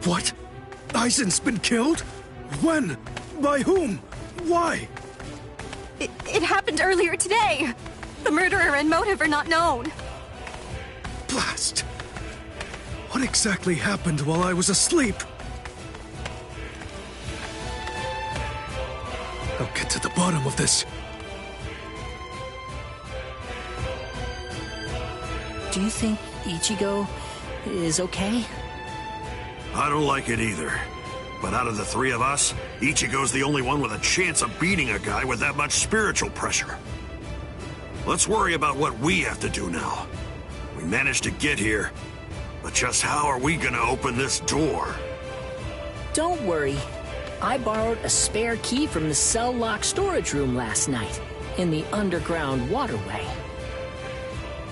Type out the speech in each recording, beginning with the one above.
What? Aizen's been killed? When? By whom? Why? It happened earlier today. The murderer and motive are not known. Blast! What exactly happened while I was asleep? I'll get to the bottom of this. Do you think Ichigo is okay? I don't like it either. But out of the three of us, Ichigo's the only one with a chance of beating a guy with that much spiritual pressure. Let's worry about what we have to do now. We managed to get here, but just how are we gonna open this door? Don't worry. I borrowed a spare key from the cell lock storage room last night, in the underground waterway.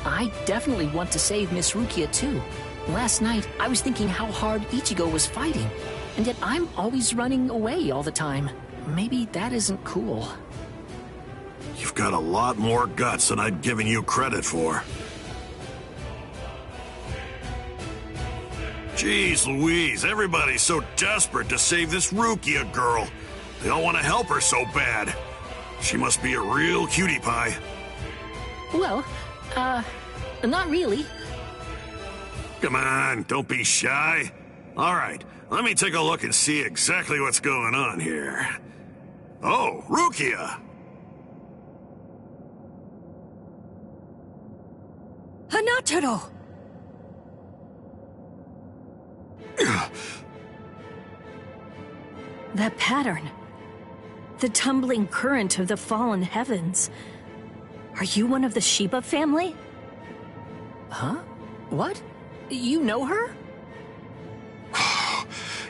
I definitely want to save Miss Rukia too. Last night, I was thinking how hard Ichigo was fighting, and yet I'm always running away all the time. Maybe that isn't cool. You've got a lot more guts than I'd given you credit for. Jeez Louise, everybody's so desperate to save this Rukia girl. They all want to help her so bad. She must be a real cutie pie. Well, not really. Come on, don't be shy. All right, let me take a look and see exactly what's going on here. Oh, Rukia! Hanataro! That pattern. The tumbling current of the fallen heavens. Are you one of the Shiba family? Huh? What? You know her?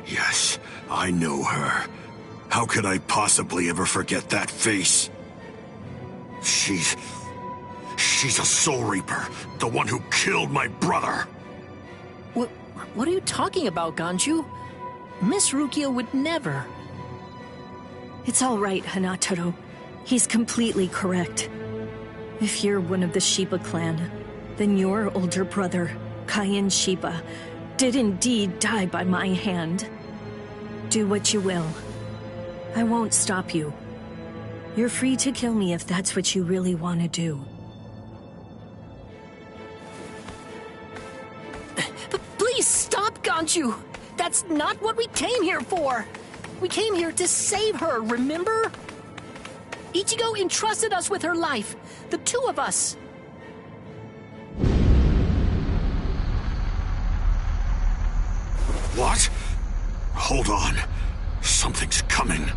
Yes, I know her. How could I possibly ever forget that face? She's a Soul Reaper, the one who killed my brother. What are you talking about, Ganju? Miss Rukia would never. It's all right, Hanataro. He's completely correct. If you're one of the Shiba clan, then your older brother, Kaien Shiba, did indeed die by my hand. Do what you will. I won't stop you. You're free to kill me if that's what you really want to do. Please stop, Ganju! That's not what we came here for! We came here to save her, remember? Ichigo entrusted us with her life, the two of us. What? Hold on. Something's coming.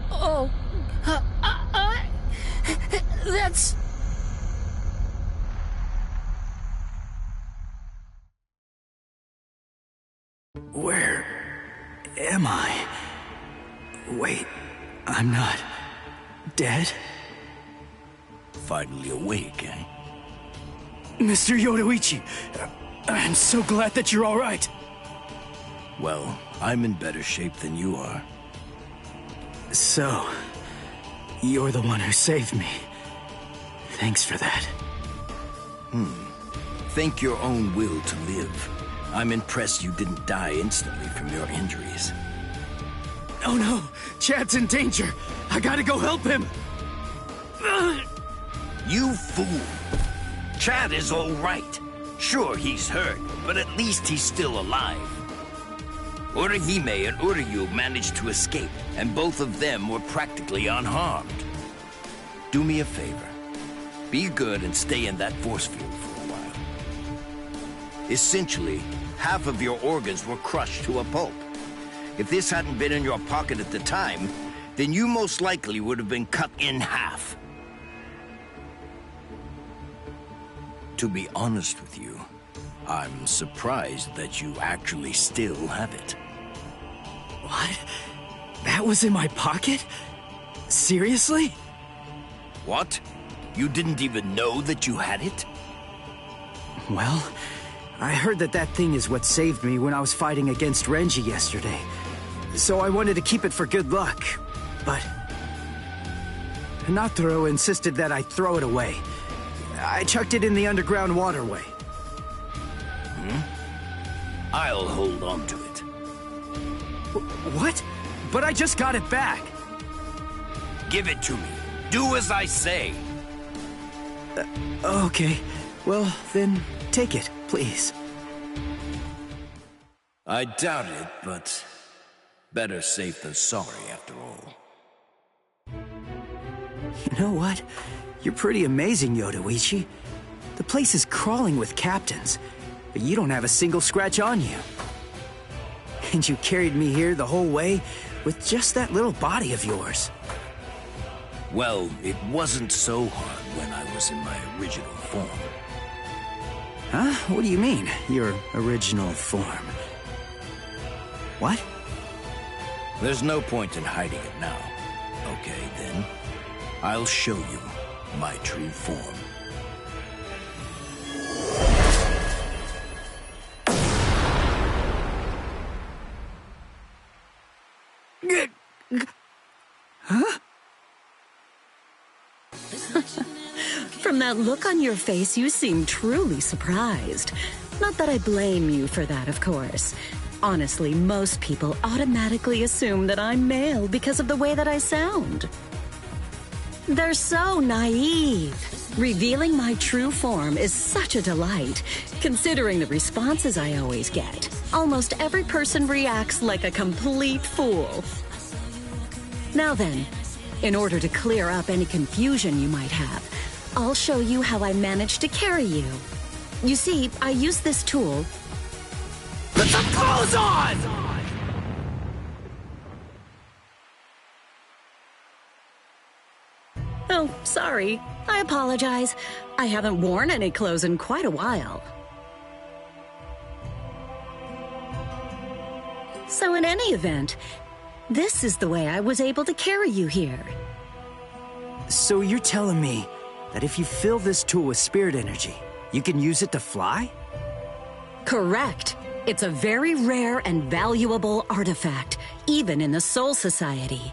Oh, that's... Where am I? Wait, I'm not dead? Finally awake, eh? Mr. Yoruichi, I'm so glad that you're all right. Well, I'm in better shape than you are. So, you're the one who saved me. Thanks for that. Think your own will to live. I'm impressed you didn't die instantly from your injuries. Oh no! Chad's in danger! I gotta go help him! You fool! Chad is all right. Sure, he's hurt, but at least he's still alive. Urahime and Uryu managed to escape, and both of them were practically unharmed. Do me a favor. Be good and stay in that force field for a while. Essentially, half of your organs were crushed to a pulp. If this hadn't been in your pocket at the time, then you most likely would have been cut in half. To be honest with you, I'm surprised that you actually still have it. What? That was in my pocket? Seriously? What? You didn't even know that you had it? Well, I heard that thing is what saved me when I was fighting against Renji yesterday. So I wanted to keep it for good luck, but Hanataro insisted that I throw it away. I chucked it in the underground waterway. I'll hold on to it. What? But I just got it back. Give it to me. Do as I say. Okay. Well, then take it, please. I doubt it, but better safe than sorry after all. You know what? You're pretty amazing, Yodoichi. The place is crawling with captains, but you don't have a single scratch on you. And you carried me here the whole way with just that little body of yours. Well, it wasn't so hard when I was in my original form. Huh? What do you mean, your original form? What? There's no point in hiding it now. Okay, then. I'll show you my true form. Huh? From that look on your face, you seem truly surprised. Not that I blame you for that, of course. Honestly, most people automatically assume that I'm male because of the way that I sound. They're so naive. Revealing my true form is such a delight, considering the responses I always get. Almost every person reacts like a complete fool. Now then, in order to clear up any confusion you might have, I'll show you how I managed to carry you. You see, I use this tool. Put some clothes on! Oh, sorry. I apologize. I haven't worn any clothes in quite a while. So in any event, this is the way I was able to carry you here. So you're telling me that if you fill this tool with spirit energy, you can use it to fly? Correct. It's a very rare and valuable artifact, even in the Soul Society.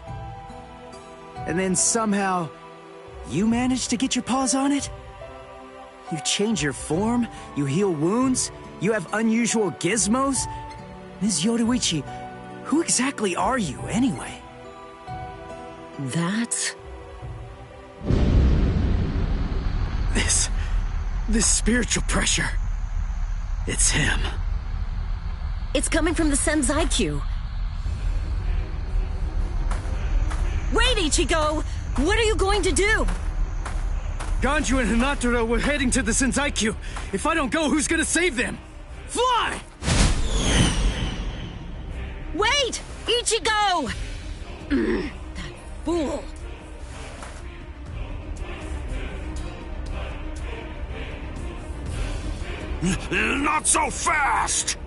And then somehow, you managed to get your paws on it? You change your form, you heal wounds, you have unusual gizmos? Ms. Yodoichi, who exactly are you, anyway? That's... This spiritual pressure. It's him. It's coming from the Senzai-Q. Wait, Ichigo! What are you going to do? Ganju and Hinataro were heading to the Senzai-Q. If I don't go, who's gonna save them? Fly! Wait! Ichigo! That fool! Not so fast!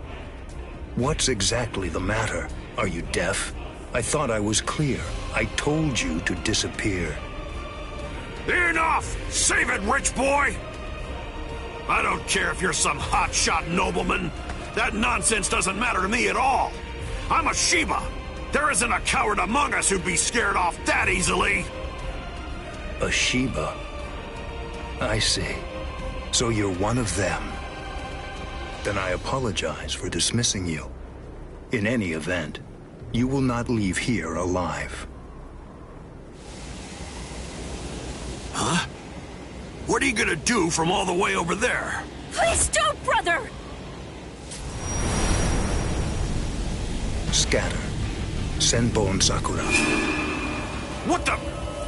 What's exactly the matter? Are you deaf? I thought I was clear. I told you to disappear. Enough! Save it, rich boy! I don't care if you're some hotshot nobleman. That nonsense doesn't matter to me at all. I'm a Shiba. There isn't a coward among us who'd be scared off that easily. A Shiba? I see. So you're one of them. Then I apologize for dismissing you. In any event, you will not leave here alive. Huh? What are you gonna do from all the way over there? Please don't, brother! Scatter. Senbon Sakura. What the?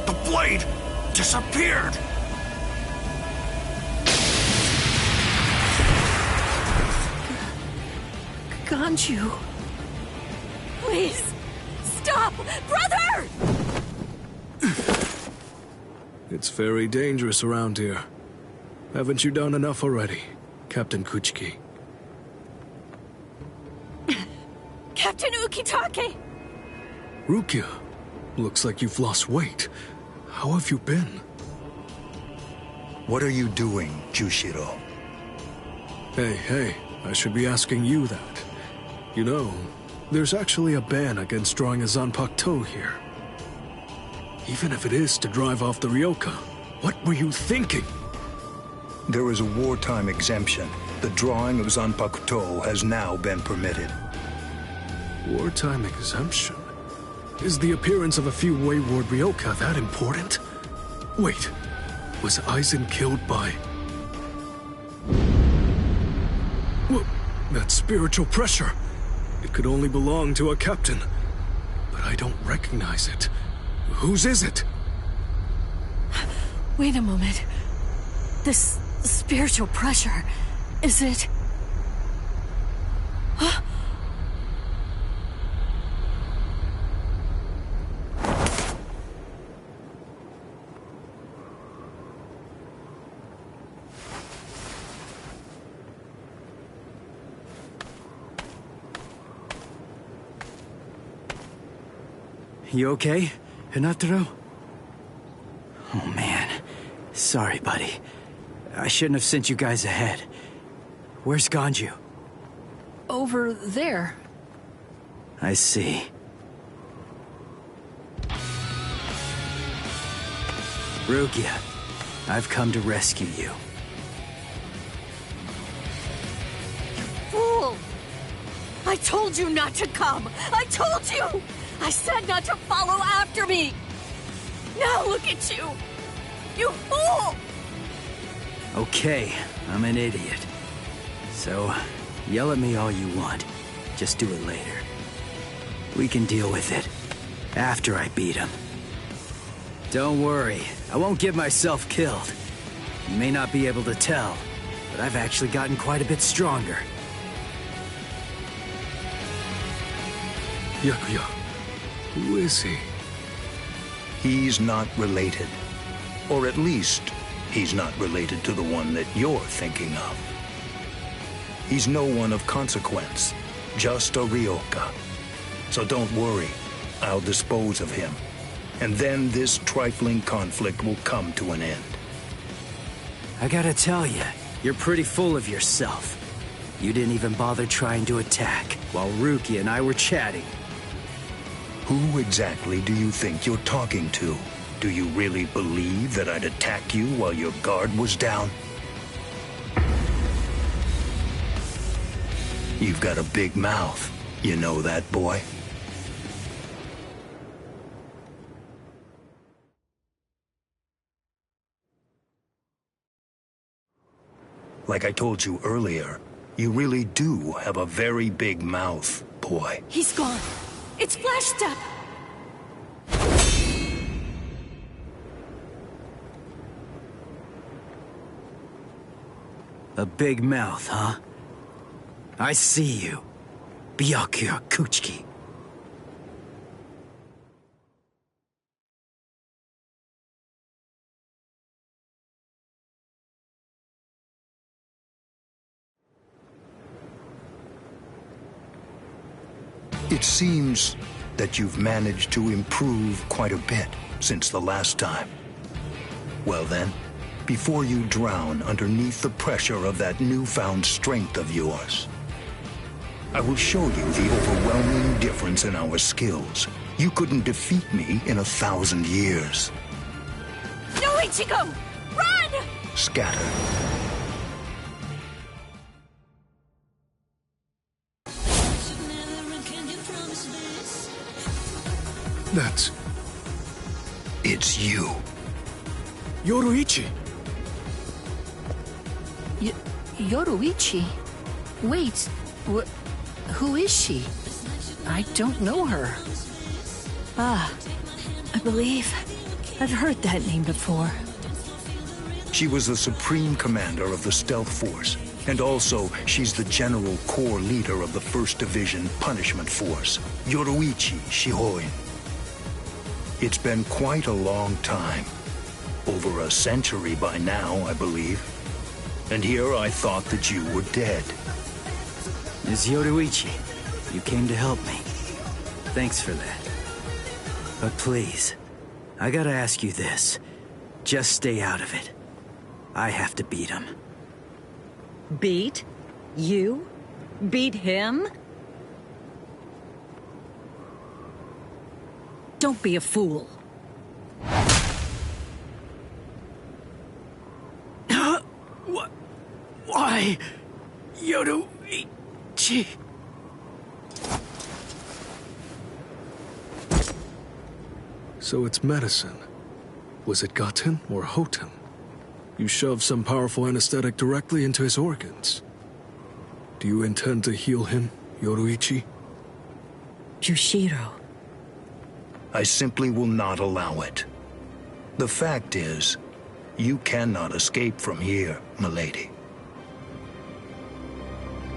The blade disappeared! Ganju. Please, stop! Brother! It's very dangerous around here. Haven't you done enough already, Captain Kuchiki? Captain Ukitake! Rukia, looks like you've lost weight. How have you been? What are you doing, Jushiro? Hey, I should be asking you that. You know, there's actually a ban against drawing a Zanpakuto here. Even if it is to drive off the Ryoka, what were you thinking? There is a wartime exemption. The drawing of Zanpakuto has now been permitted. Wartime exemption? Is the appearance of a few wayward Ryoka that important? Wait, was Aizen killed by... What? That spiritual pressure. It could only belong to a captain. But I don't recognize it. Whose is it? Wait a moment. This spiritual pressure, is it... Huh? You okay, Hinataro? Oh man, sorry buddy. I shouldn't have sent you guys ahead. Where's Ganju? Over there. I see. Rukia, I've come to rescue you. Fool! I told you not to come! I told you! I said not to follow after me! Now look at you! You fool! Okay, I'm an idiot. So, yell at me all you want. Just do it later. We can deal with it after I beat him. Don't worry, I won't get myself killed. You may not be able to tell, but I've actually gotten quite a bit stronger. Yakuya, who is he? He's not related. Or at least, he's not related to the one that you're thinking of. He's no one of consequence, just a Ryoka. So don't worry, I'll dispose of him. And then this trifling conflict will come to an end. I gotta tell you, you're pretty full of yourself. You didn't even bother trying to attack, while Rukia and I were chatting. Who exactly do you think you're talking to? Do you really believe that I'd attack you while your guard was down? You've got a big mouth. You know that, boy? Like I told you earlier, you really do have a very big mouth, boy. He's gone. It's Flash Step! A big mouth, huh? I see you. Byakuya Kuchiki. It seems that you've managed to improve quite a bit since the last time. Well then, before you drown underneath the pressure of that newfound strength of yours, I will show you the overwhelming difference in our skills. You couldn't defeat me in 1,000 years. No, Ichigo! Run! Scatter. That's... It's you. Yoruichi! Yoruichi? Wait, who is she? I don't know her. Ah, I believe I've heard that name before. She was the supreme commander of the Stealth Force, and also she's the general corps leader of the 1st Division Punishment Force, Yoruichi Shihoin. It's been quite a long time. Over a century by now, I believe. And here I thought that you were dead. Ms. Yoruichi, you came to help me. Thanks for that. But please, I gotta ask you this. Just stay out of it. I have to beat him. Beat? You? Beat him? Don't be a fool. What? Why? Yoruichi... So it's medicine. Was it Gaten or Hoten? You shoved some powerful anesthetic directly into his organs. Do you intend to heal him, Yoruichi? Jushiro. I simply will not allow it. The fact is, you cannot escape from here, milady.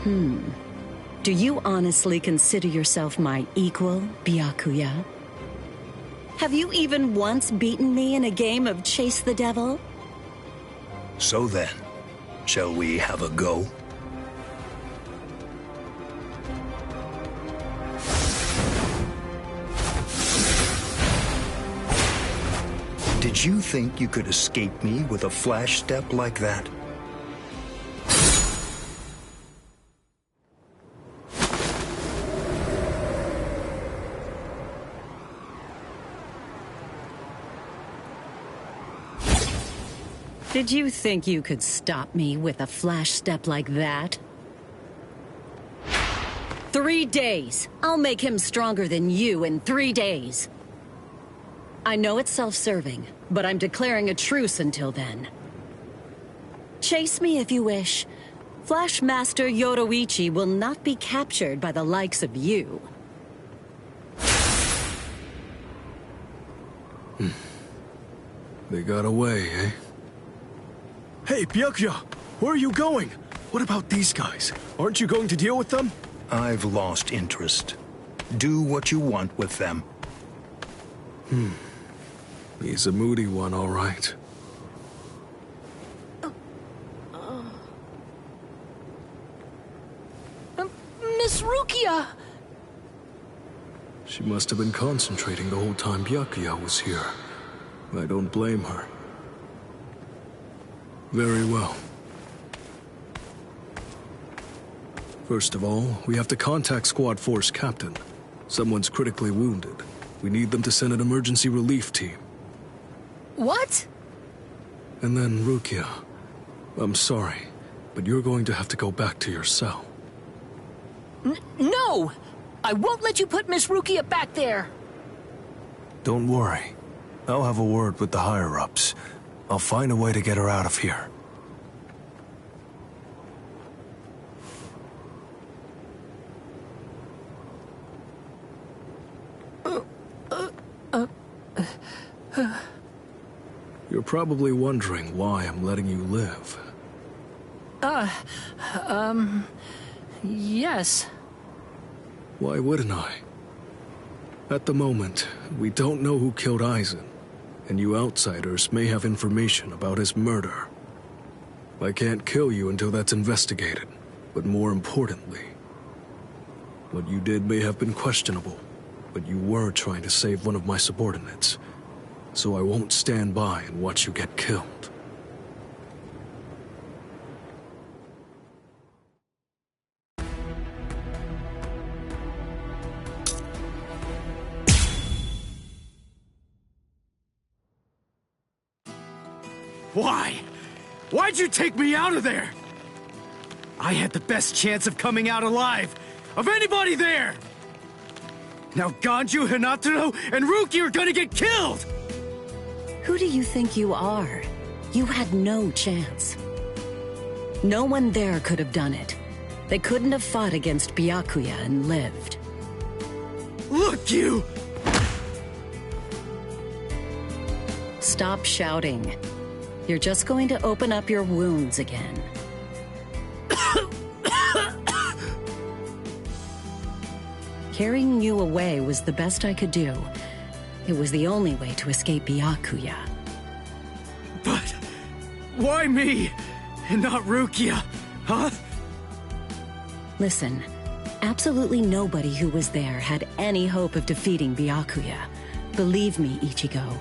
Do you honestly consider yourself my equal, Byakuya? Have you even once beaten me in a game of Chase the Devil? So then, shall we have a go? Did you think you could escape me with a flash step like that? Did you think you could stop me with a flash step like that? 3 days. I'll make him stronger than you in 3 days. I know it's self-serving, but I'm declaring a truce until then. Chase me if you wish. Flash Master Yoruichi will not be captured by the likes of you. They got away, eh? Hey, Byakuya! Where are you going? What about these guys? Aren't you going to deal with them? I've lost interest. Do what you want with them. He's a moody one, all right. Miss Rukia! She must have been concentrating the whole time Byakuya was here. I don't blame her. Very well. First of all, we have to contact Squad Force Captain. Someone's critically wounded. We need them to send an emergency relief team. What? And then, Rukia, I'm sorry, but you're going to have to go back to your cell. No! I won't let you put Miss Rukia back there! Don't worry. I'll have a word with the higher-ups. I'll find a way to get her out of here. You're probably wondering why I'm letting you live. Yes. Why wouldn't I? At the moment, we don't know who killed Aizen, and you outsiders may have information about his murder. I can't kill you until that's investigated, but more importantly, what you did may have been questionable, but you were trying to save one of my subordinates, so I won't stand by and watch you get killed. Why? Why'd you take me out of there? I had the best chance of coming out alive, of anybody there! Now Ganju, Hinataro, and Ruki are gonna get killed! Who do you think you are? You had no chance. No one there could have done it. They couldn't have fought against Byakuya and lived. Look, you! Stop shouting. You're just going to open up your wounds again. Carrying you away was the best I could do. It was the only way to escape Byakuya. But why me? And not Rukia, huh? Listen, absolutely nobody who was there had any hope of defeating Byakuya. Believe me, Ichigo.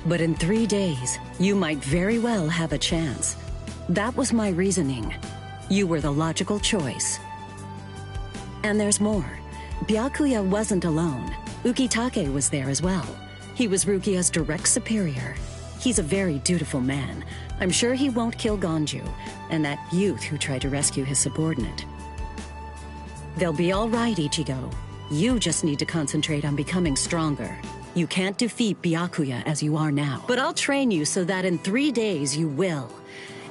But in 3 days, you might very well have a chance. That was my reasoning. You were the logical choice. And there's more. Byakuya wasn't alone. Ukitake was there as well. He was Rukia's direct superior. He's a very dutiful man. I'm sure he won't kill Ganju, and that youth who tried to rescue his subordinate. They'll be all right, Ichigo. You just need to concentrate on becoming stronger. You can't defeat Byakuya as you are now. But I'll train you so that in 3 days you will.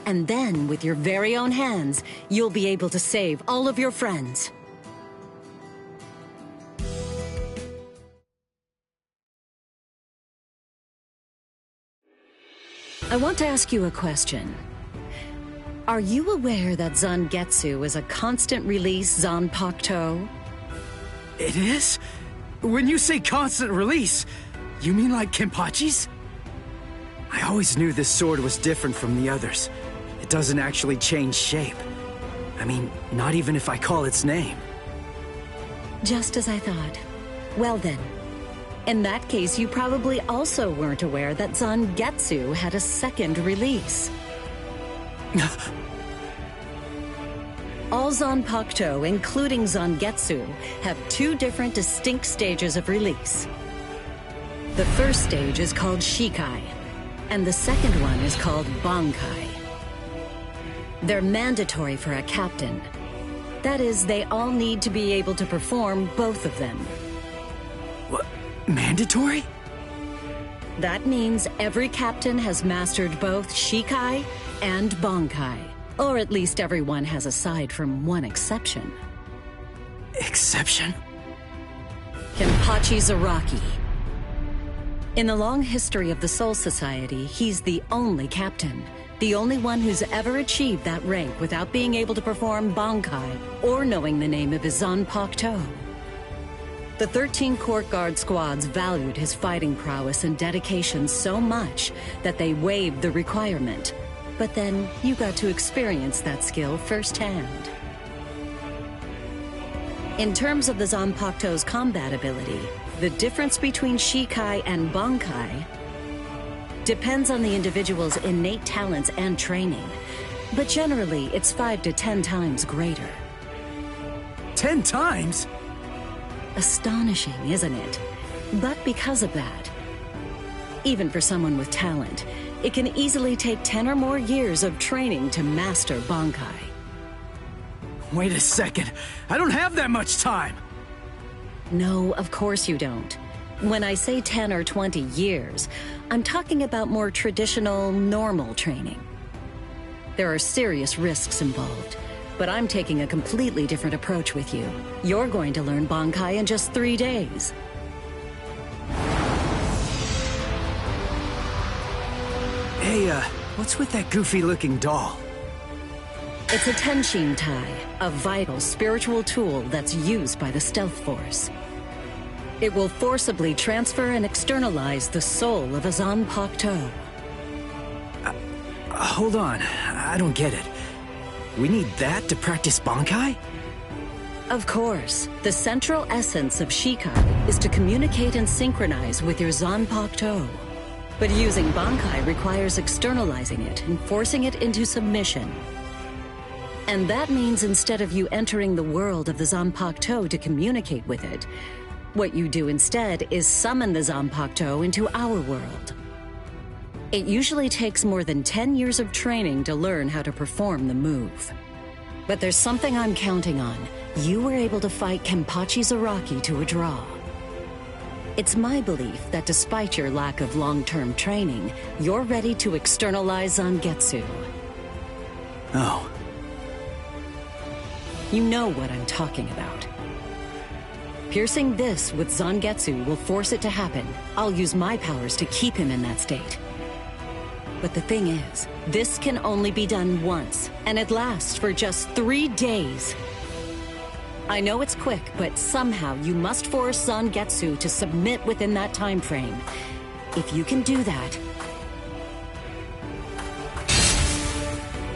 And then, with your very own hands, you'll be able to save all of your friends. I want to ask you a question. Are you aware that Zangetsu is a constant release Zanpakuto? It is? When you say constant release, you mean like Kenpachi's? I always knew this sword was different from the others. It doesn't actually change shape. I mean, not even if I call its name. Just as I thought. Well then, in that case, you probably also weren't aware that Zangetsu had a second release. All Zanpakuto, including Zangetsu, have 2 different distinct stages of release. The first stage is called Shikai, and the second one is called Bankai. They're mandatory for a captain. That is, they all need to be able to perform both of them. What? Mandatory? That means every captain has mastered both Shikai and Bankai. Or at least everyone has aside from one exception. Exception? Kenpachi Zaraki. In the long history of the Soul Society, he's the only captain. The only one who's ever achieved that rank without being able to perform Bankai or knowing the name of his Zanpakuto. The 13 court guard squads valued his fighting prowess and dedication so much that they waived the requirement. But then you got to experience that skill firsthand. In terms of the Zanpakuto's combat ability, the difference between Shikai and Bankai depends on the individual's innate talents and training, but generally it's 5 to 10 times greater. 10 times? Astonishing, isn't it? But because of that, even for someone with talent, it can easily take 10 or more years of training to master Bankai. Wait a second, I don't have that much time! No, of course you don't. When I say 10 or 20 years, I'm talking about more traditional, normal training. There are serious risks involved, but I'm taking a completely different approach with you. You're going to learn Bankai in just 3 days. Hey, what's with that goofy-looking doll? It's a Tenshin Tai, a vital spiritual tool that's used by the Stealth Force. It will forcibly transfer and externalize the soul of a Zanpakuto. Hold on, I don't get it. We need that to practice Bankai? Of course. The central essence of Shikai is to communicate and synchronize with your Zanpakuto. But using Bankai requires externalizing it and forcing it into submission. And that means instead of you entering the world of the Zanpakuto to communicate with it, what you do instead is summon the Zanpakuto into our world. It usually takes more than 10 years of training to learn how to perform the move. But there's something I'm counting on. You were able to fight Kenpachi Zaraki to a draw. It's my belief that despite your lack of long-term training, you're ready to externalize Zangetsu. Oh. You know what I'm talking about. Piercing this with Zangetsu will force it to happen. I'll use my powers to keep him in that state. But the thing is, this can only be done once, and it lasts for just 3 days. I know it's quick, but somehow you must force Zangetsu to submit within that time frame. If you can do that...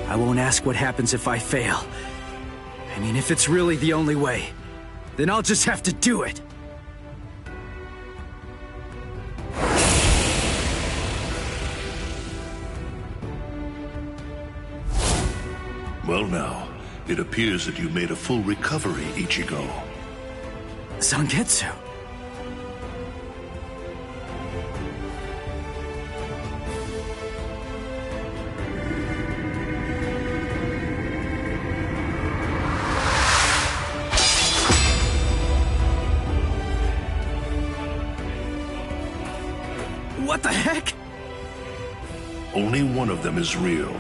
I won't ask what happens if I fail. I mean, if it's really the only way, then I'll just have to do it. Well now, it appears that you made a full recovery, Ichigo. Zangetsu. only one of them is real.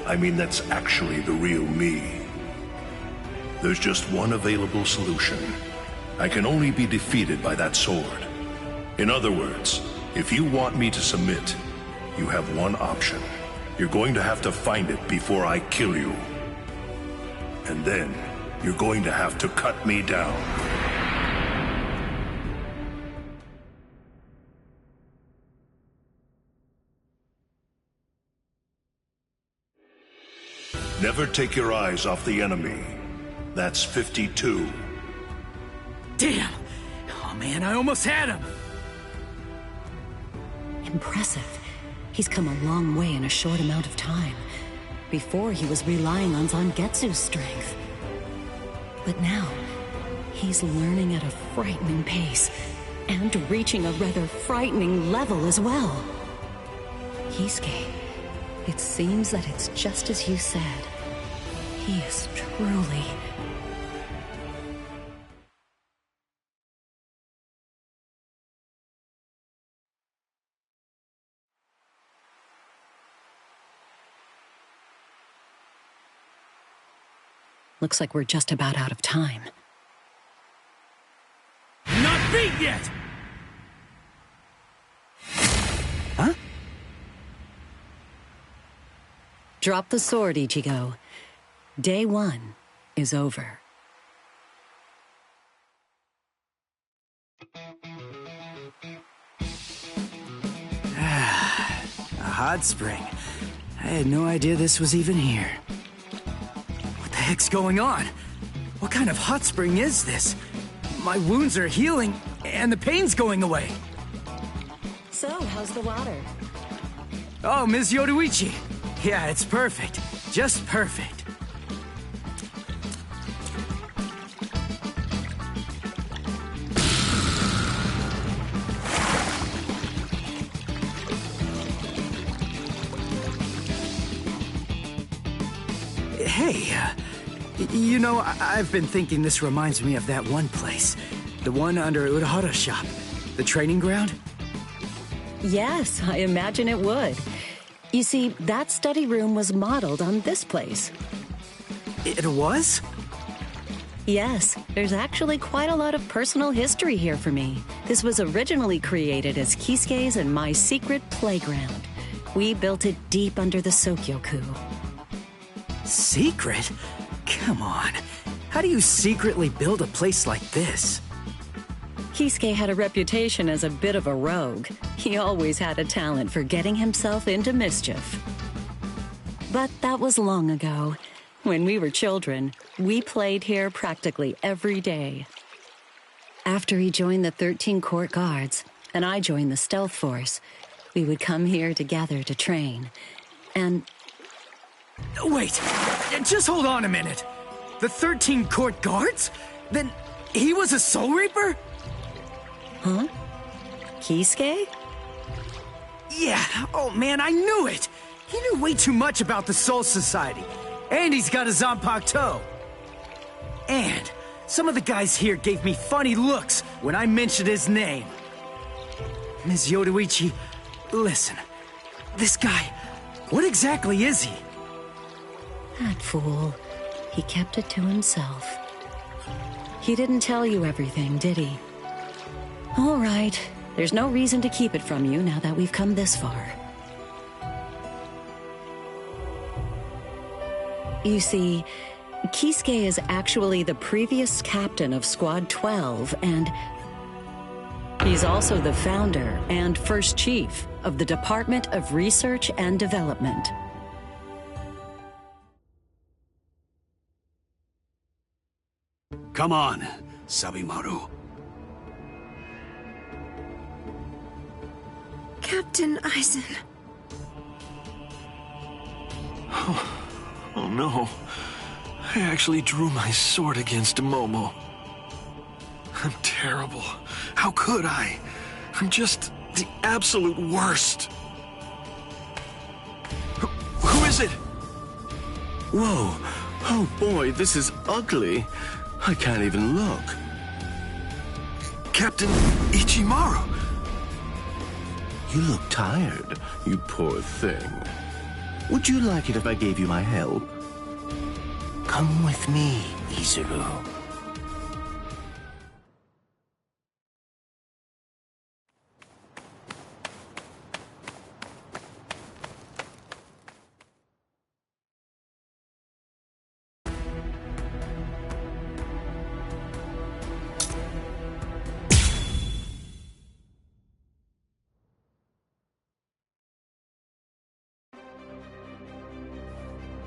I mean, that's actually the real me. There's just one available solution. I can only be defeated by that sword. In other words, if you want me to submit, you have one option. You're going to have to find it before I kill you. And then, you're going to have to cut me down. Never take your eyes off the enemy. That's 52. Damn! Oh man, I almost had him! Impressive. He's come a long way in a short amount of time. Before, he was relying on Zangetsu's strength. But now, he's learning at a frightening pace, and reaching a rather frightening level as well. Kisuke, it seems that it's just as you said. He is truly... Looks like we're just about out of time. Not beat yet! Huh? Drop the sword, Ichigo. Day 1 is over. A hot spring. I had no idea this was even here. What the heck's going on? What kind of hot spring is this? My wounds are healing, and the pain's going away. So, how's the water? Oh, Ms. Yoruichi. Yeah, it's perfect. Just perfect. Hey, you know, I've been thinking this reminds me of that one place. The one under Urahara's shop. The training ground? Yes, I imagine it would. You see, that study room was modeled on this place. It was? Yes, there's actually quite a lot of personal history here for me. This was originally created as Kisuke's and my secret playground. We built it deep under the Sokyoku. Secret? Come on. How do you secretly build a place like this? Kisuke had a reputation as a bit of a rogue. He always had a talent for getting himself into mischief. But that was long ago. When we were children, we played here practically every day. After he joined the 13 Court Guards, and I joined the Stealth Force, we would come here together to train. And... Wait, just hold on a minute. The 13 Court Guards? Then he was a Soul Reaper? Huh? Kisuke? Yeah, oh man, I knew it! He knew way too much about the Soul Society. And he's got a Zanpakuto. And some of the guys here gave me funny looks when I mentioned his name. Ms. Yoruichi, listen. This guy, what exactly is he? That fool. He kept it to himself. He didn't tell you everything, did he? All right. There's no reason to keep it from you now that we've come this far. You see, Kisuke is actually the previous captain of Squad 12, and he's also the founder and first chief of the Department of Research and Development. Come on, Sabimaru. Captain Aizen. Oh no. I actually drew my sword against Momo. I'm terrible. How could I? I'm just the absolute worst. Who is it? Whoa. Oh boy, this is ugly. I can't even look. Captain Ichimaru. You look tired, you poor thing. Would you like it if I gave you my help? Come with me, Izuru.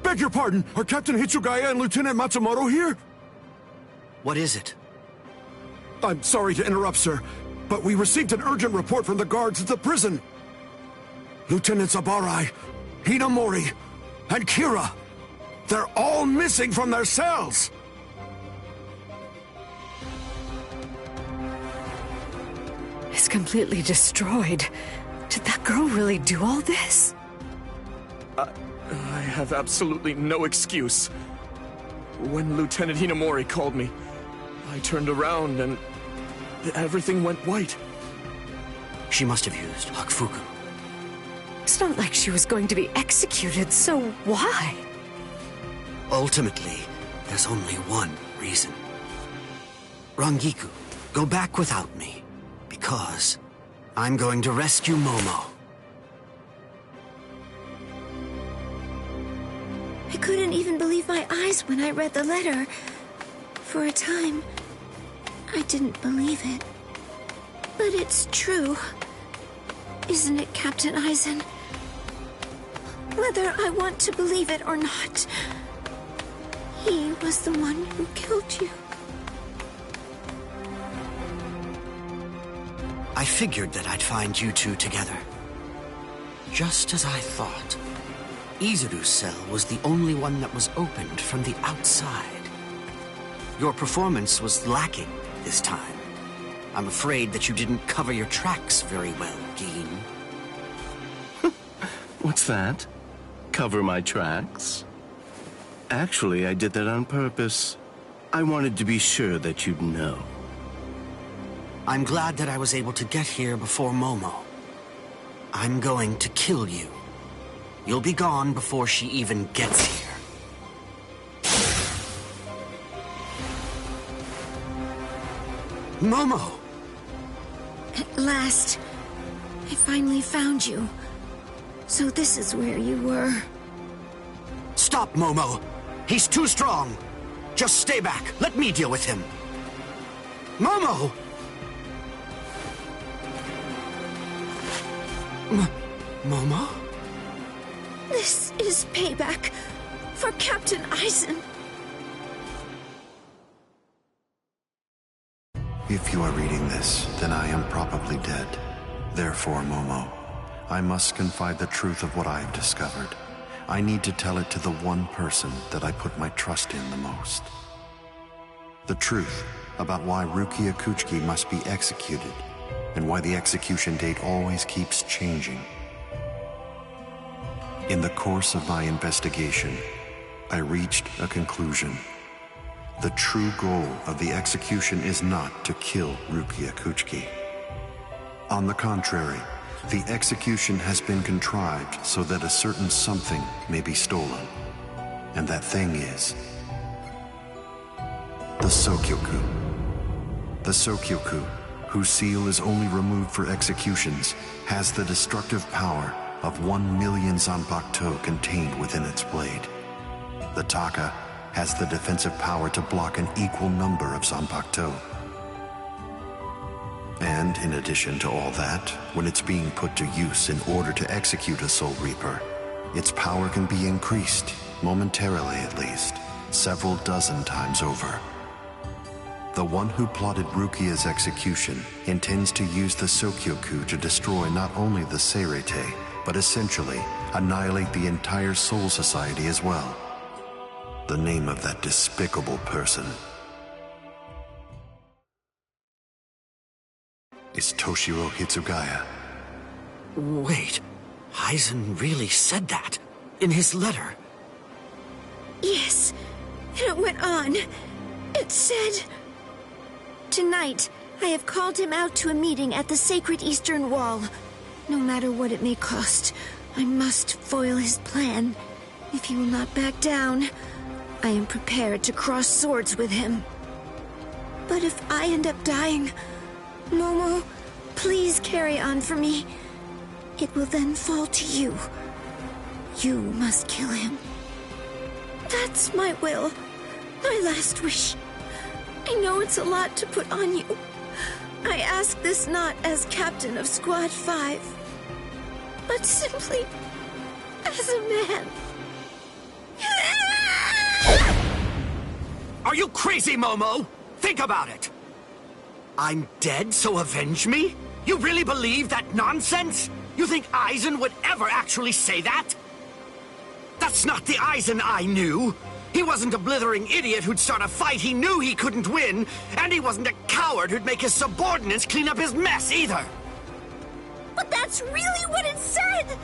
Beg your pardon, are Captain Hitsugaya and Lieutenant Matsumoto here? What is it? I'm sorry to interrupt, sir, but we received an urgent report from the guards at the prison. Lieutenant Sabarai, Hinamori, and Kira, they're all missing from their cells! It's completely destroyed. Did that girl really do all this? I have absolutely no excuse. When Lieutenant Hinamori called me, I turned around and everything went white. She must have used Hakufuku. It's not like she was going to be executed, so why? Ultimately, there's only one reason. Rangiku, go back without me, because I'm going to rescue Momo. I couldn't even believe my eyes when I read the letter. For a time, I didn't believe it. But it's true. Isn't it, Captain Aizen? Whether I want to believe it or not, he was the one who killed you. I figured that I'd find you two together. Just as I thought. Izuru's cell was the only one that was opened from the outside. Your performance was lacking this time. I'm afraid that you didn't cover your tracks very well, Gin. What's that? Cover my tracks? Actually, I did that on purpose. I wanted to be sure that you'd know. I'm glad that I was able to get here before Momo. I'm going to kill you. You'll be gone before she even gets here. Momo! At last, I finally found you. So this is where you were. Stop, Momo! He's too strong! Just stay back. Let me deal with him. Momo! Momo? This is payback for Captain Aizen. If you are reading this, then I am probably dead. Therefore, Momo, I must confide the truth of what I have discovered. I need to tell it to the one person that I put my trust in the most. The truth about why Rukia Kuchiki must be executed, and why the execution date always keeps changing. In the course of my investigation, I reached a conclusion. The true goal of the execution is not to kill Rukia Kuchiki. On the contrary, the execution has been contrived so that a certain something may be stolen. And that thing is the Sokyoku. The Sokyoku, whose seal is only removed for executions, has the destructive power of 1 million Zanpakuto contained within its blade. The Taka has the defensive power to block an equal number of Zanpakuto. And in addition to all that, when it's being put to use in order to execute a Soul Reaper, its power can be increased, momentarily at least, several dozen times over. The one who plotted Rukia's execution intends to use the Sokyoku to destroy not only the Seirete, but essentially annihilate the entire Soul Society as well. The name of that despicable person is Toshiro Hitsugaya. Wait, Aizen really said that in his letter? Yes, and it went on. It said, "Tonight, I have called him out to a meeting at the Sacred Eastern Wall. No matter what it may cost, I must foil his plan. If he will not back down, I am prepared to cross swords with him. But if I end up dying, Momo, please carry on for me. It will then fall to you. You must kill him. That's my will. My last wish. I know it's a lot to put on you. I ask this not as captain of Squad 5, but simply as a man. Are you crazy, Momo? Think about it. I'm dead, so avenge me? You really believe that nonsense? You think Aizen would ever actually say that? That's not the Aizen I knew. He wasn't a blithering idiot who'd start a fight he knew he couldn't win, and he wasn't a coward who'd make his subordinates clean up his mess either. But that's really what it said!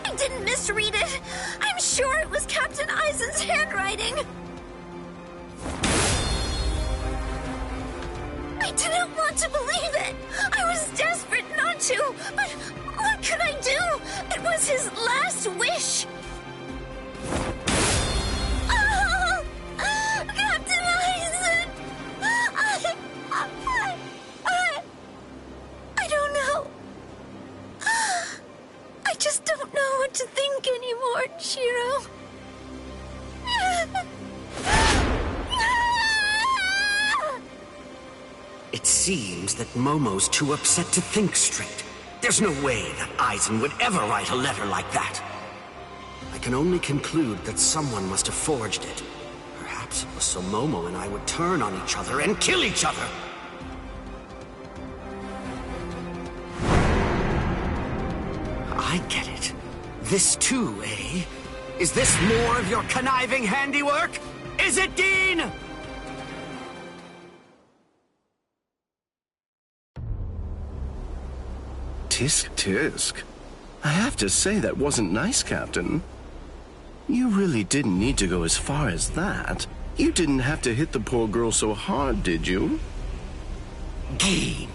I didn't misread it. I'm sure it was Captain Aizen's handwriting. I didn't want to believe it. I was desperate not to, but what could I do? It was his last wish. Oh, Captain Aizen! I don't know. I just don't know what to think anymore, Shiro. It seems that Momo's too upset to think straight. There's no way that Aizen would ever write a letter like that. I can only conclude that someone must have forged it. Perhaps it was so Momo and I would turn on each other and kill each other. I get it. This too, eh? Is this more of your conniving handiwork? Is it, Dean? Tisk tisk. I have to say that wasn't nice, Captain. You really didn't need to go as far as that. You didn't have to hit the poor girl so hard, did you? Dean.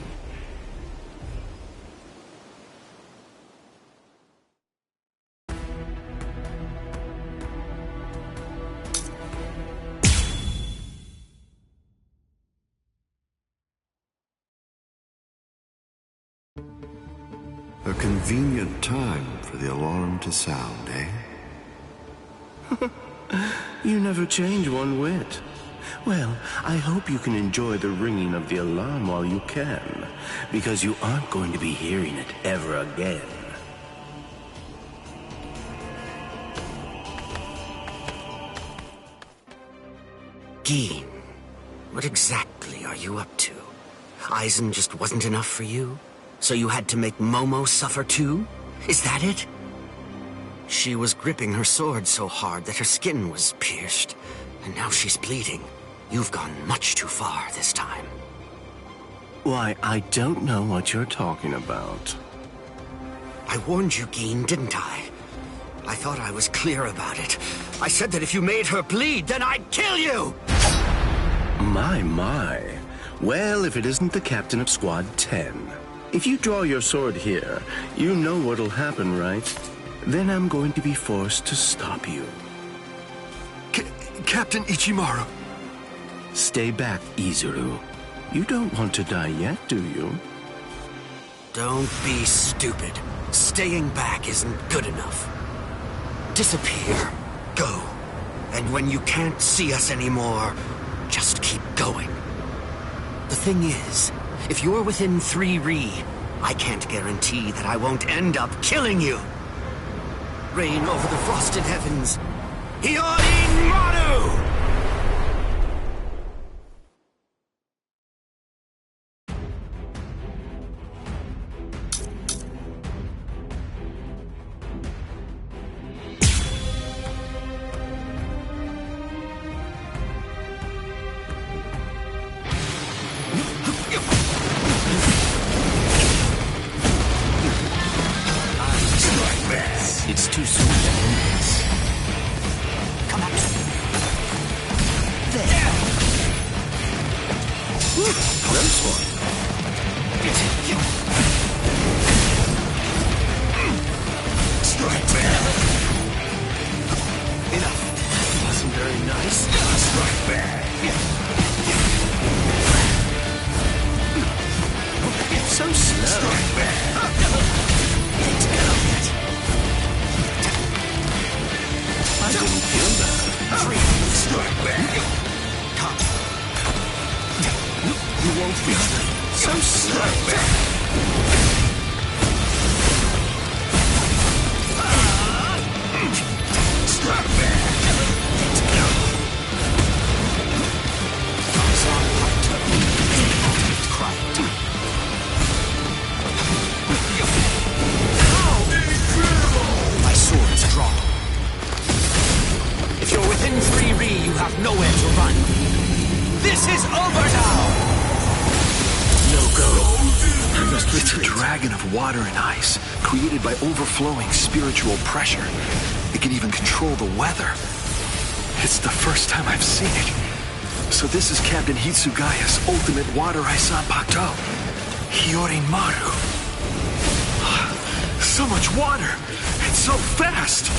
A convenient time for the alarm to sound, eh? You never change one whit. Well, I hope you can enjoy the ringing of the alarm while you can, because you aren't going to be hearing it ever again. Dean, what exactly are you up to? Aizen just wasn't enough for you? So you had to make Momo suffer too? Is that it? She was gripping her sword so hard that her skin was pierced, and now she's bleeding. You've gone much too far this time. Why, I don't know what you're talking about. I warned you, Geen, didn't I? I thought I was clear about it. I said that if you made her bleed, then I'd kill you! My. Well, if it isn't the captain of Squad 10. If you draw your sword here, you know what'll happen, right? Then I'm going to be forced to stop you. Captain Ichimaru. Stay back, Izuru. You don't want to die yet, do you? Don't be stupid. Staying back isn't good enough. Disappear. Go. And when you can't see us anymore, just keep going. The thing is, if you're within 3 Ri, I can't guarantee that I won't end up killing you. Reign over the frosted heavens. Hiyori Maru! It's too soon to end this. Come on. There. Close one. My sword's drawn. If you're within 3 Ri, you have nowhere to run. This is over now! No go. It's a dragon of water and ice, created by overflowing spiritual pressure. It can even control the weather. It's the first time I've seen it. So this is Captain Hitsugaya's ultimate water ice Zanpakuto. Hyorimaru. So much water! And so fast!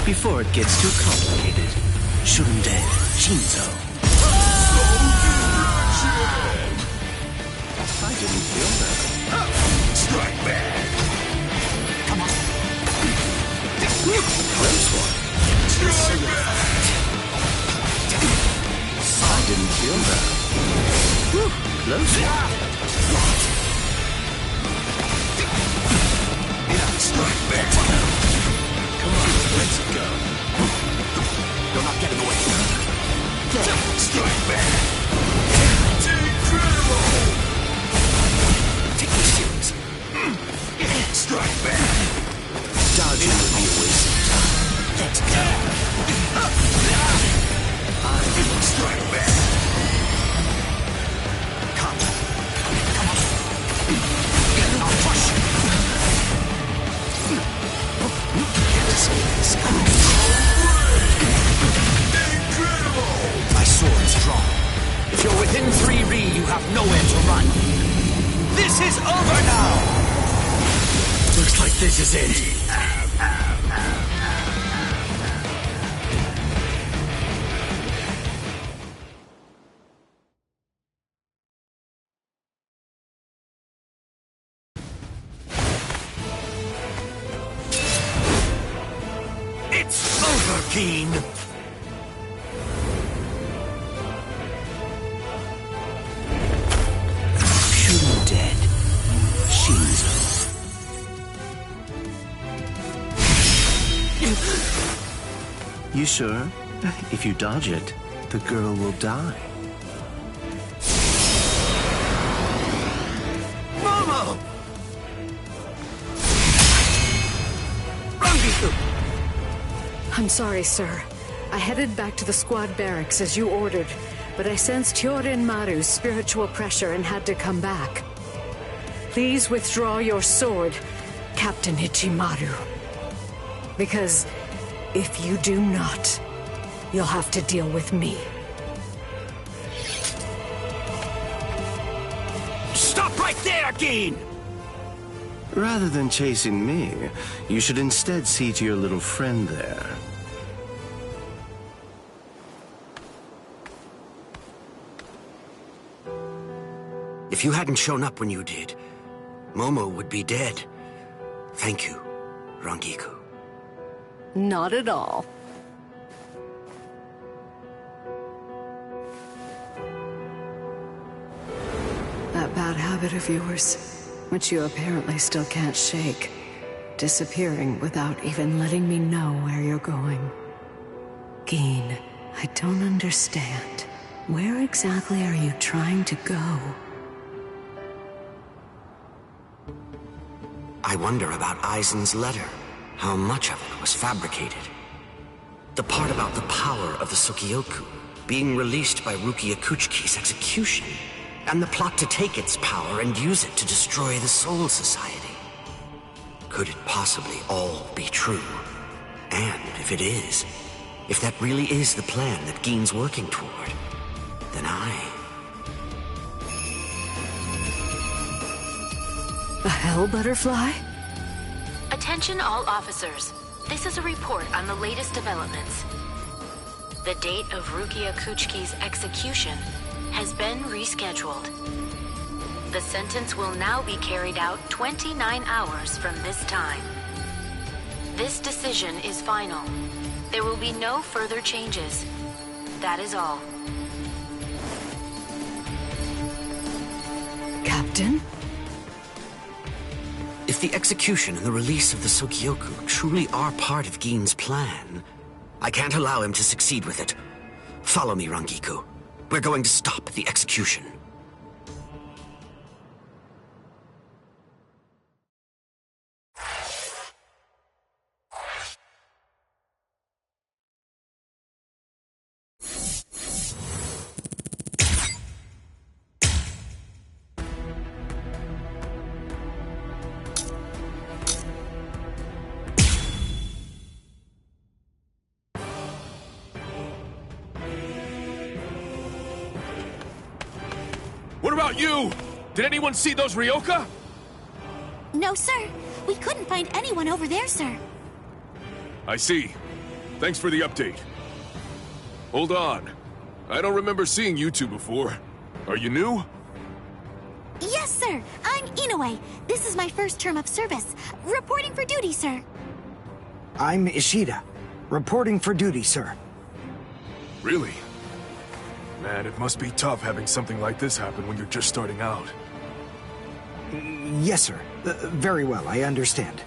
Before it gets too complicated. Shunde, Shinzo. I didn't feel that. Strike back! Come on. Close one. Strike back! I didn't feel that. Close one. Strike back! Come on, let's go. You're not getting away. Strike back. Incredible. Take me serious. Strike back. Dodging will be a waste of time. Let's go. Strike back. Come on. I'll crush you. Incredible! My sword's drawn. If you're within 3 Ri, you have nowhere to run. This is over now! Looks like this is it. It's over, Keen! Shouldn't dead. Shinzo. You sure? If you dodge it, the girl will die. Momo! Rangiku! I'm sorry, sir. I headed back to the squad barracks as you ordered, but I sensed Hyorimaru's spiritual pressure and had to come back. Please withdraw your sword, Captain Ichimaru. Because if you do not, you'll have to deal with me. Stop right there, Keen! Rather than chasing me, you should instead see to your little friend there. If you hadn't shown up when you did, Momo would be dead. Thank you, Rangiku. Not at all. That bad habit of yours, which you apparently still can't shake. Disappearing without even letting me know where you're going. Geen, I don't understand. Where exactly are you trying to go? I wonder about Aizen's letter. How much of it was fabricated? The part about the power of the Sukioku being released by Rukia Kuchiki's execution, and the plot to take its power and use it to destroy the Soul Society. Could it possibly all be true? And if it is, if that really is the plan that Geen's working toward, then A hell butterfly? Attention all officers. This is a report on the latest developments. The date of Rukia Kuchki's execution has been rescheduled. The sentence will now be carried out 29 hours from this time. This decision is final. There will be no further changes. That is all. Captain? If the execution and the release of the Sokyoku truly are part of Gin's plan, I can't allow him to succeed with it. Follow me, Rangiku. We're going to stop the execution. What about you? Did anyone see those Ryoka? No, sir. We couldn't find anyone over there, sir. I see. Thanks for the update. Hold on. I don't remember seeing you two before. Are you new? Yes, sir. I'm Inoue. This is my first term of service. Reporting for duty, sir. I'm Ishida. Reporting for duty, sir. Really? Man, it must be tough having something like this happen when you're just starting out. Yes, sir. Very well, I understand.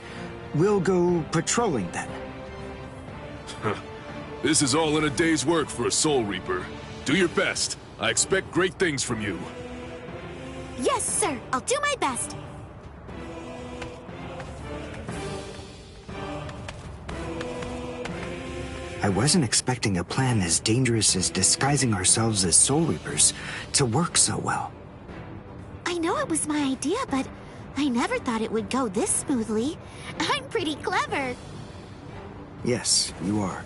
We'll go patrolling then. This is all in a day's work for a Soul Reaper. Do your best. I expect great things from you. Yes, sir. I'll do my best. I wasn't expecting a plan as dangerous as disguising ourselves as Soul Reapers to work so well. I know it was my idea, but I never thought it would go this smoothly. I'm pretty clever. Yes, you are.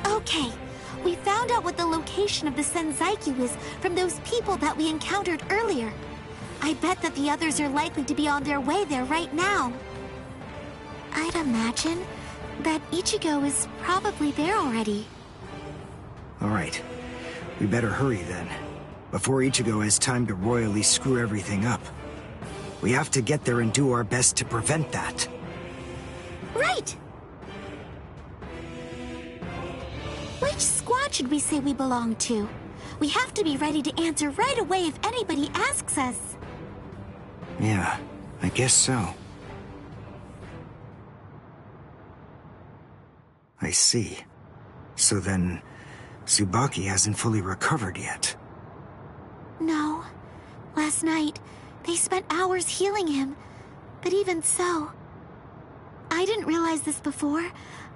Okay, we found out what the location of the Senzaikyu is from those people that we encountered earlier. I bet that the others are likely to be on their way there right now. I'd imagine that Ichigo is probably there already. All right. We better hurry then, before Ichigo has time to royally screw everything up. We have to get there and do our best to prevent that. Right! Which squad should we say we belong to? We have to be ready to answer right away if anybody asks us. Yeah, I guess so. I see. So then, Tsubaki hasn't fully recovered yet. No. Last night, they spent hours healing him. But even so... I didn't realize this before,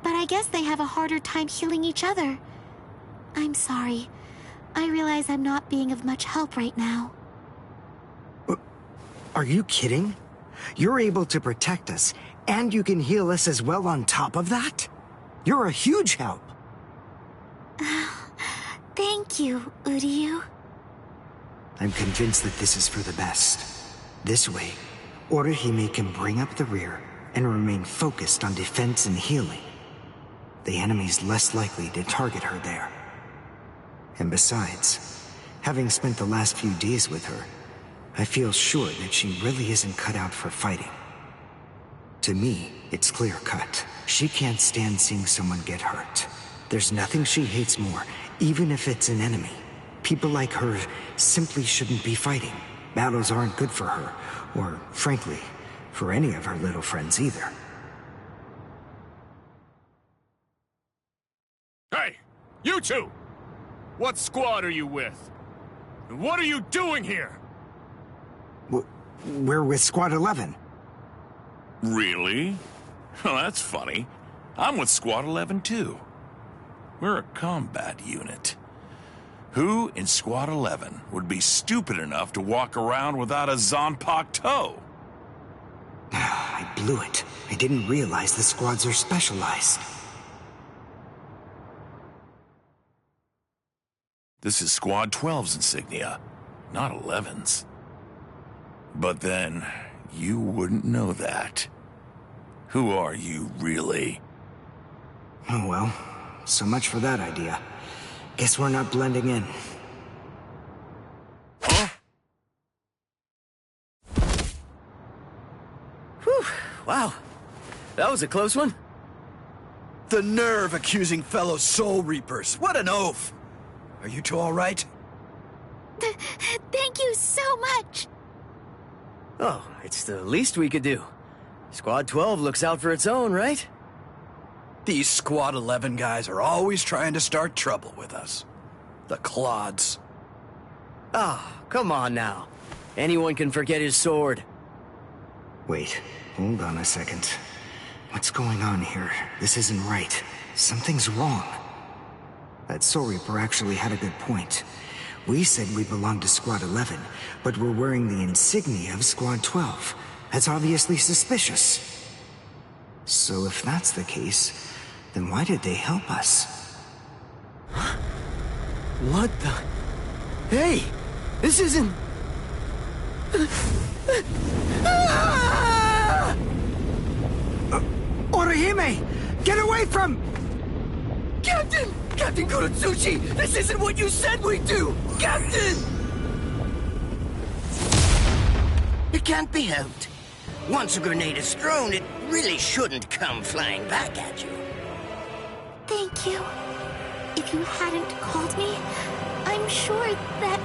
but I guess they have a harder time healing each other. I'm sorry. I realize I'm not being of much help right now. Are you kidding? You're able to protect us, and you can heal us as well on top of that? You're a huge help. Thank you, Uryu. I'm convinced that this is for the best. This way, Orihime can bring up the rear and remain focused on defense and healing. The enemy's less likely to target her there. And besides, having spent the last few days with her, I feel sure that she really isn't cut out for fighting. To me, it's clear-cut. She can't stand seeing someone get hurt. There's nothing she hates more, even if it's an enemy. People like her simply shouldn't be fighting. Battles aren't good for her, or, frankly, for any of her little friends either. Hey, you two! What squad are you with? And what are you doing here? We're with Squad 11. Really? Well, that's funny. I'm with Squad 11, too. We're a combat unit. Who in Squad 11 would be stupid enough to walk around without a Zanpakuto toe? I blew it. I didn't realize the squads are specialized. This is Squad 12's insignia, not 11's. But then, you wouldn't know that. Who are you, really? Oh well, so much for that idea. Guess we're not blending in. Whew, wow. That was a close one. The nerve accusing fellow Soul Reapers. What an oaf! Are you two all right? Thank you so much. Oh, it's the least we could do. Squad 12 looks out for its own, right? These Squad 11 guys are always trying to start trouble with us. The clods. Ah, come on now. Anyone can forget his sword. Wait, hold on a second. What's going on here? This isn't right. Something's wrong. That Soul Reaper actually had a good point. We said we belonged to Squad 11, but we're wearing the insignia of Squad 12. That's obviously suspicious. So if that's the case, then why did they help us? What the... Hey! This isn't... Orihime! Get away from... Captain! Captain Kurotsuchi! This isn't what you said we'd do! Captain! It can't be helped. Once a grenade is thrown, it really shouldn't come flying back at you. Thank you. If you hadn't called me, I'm sure that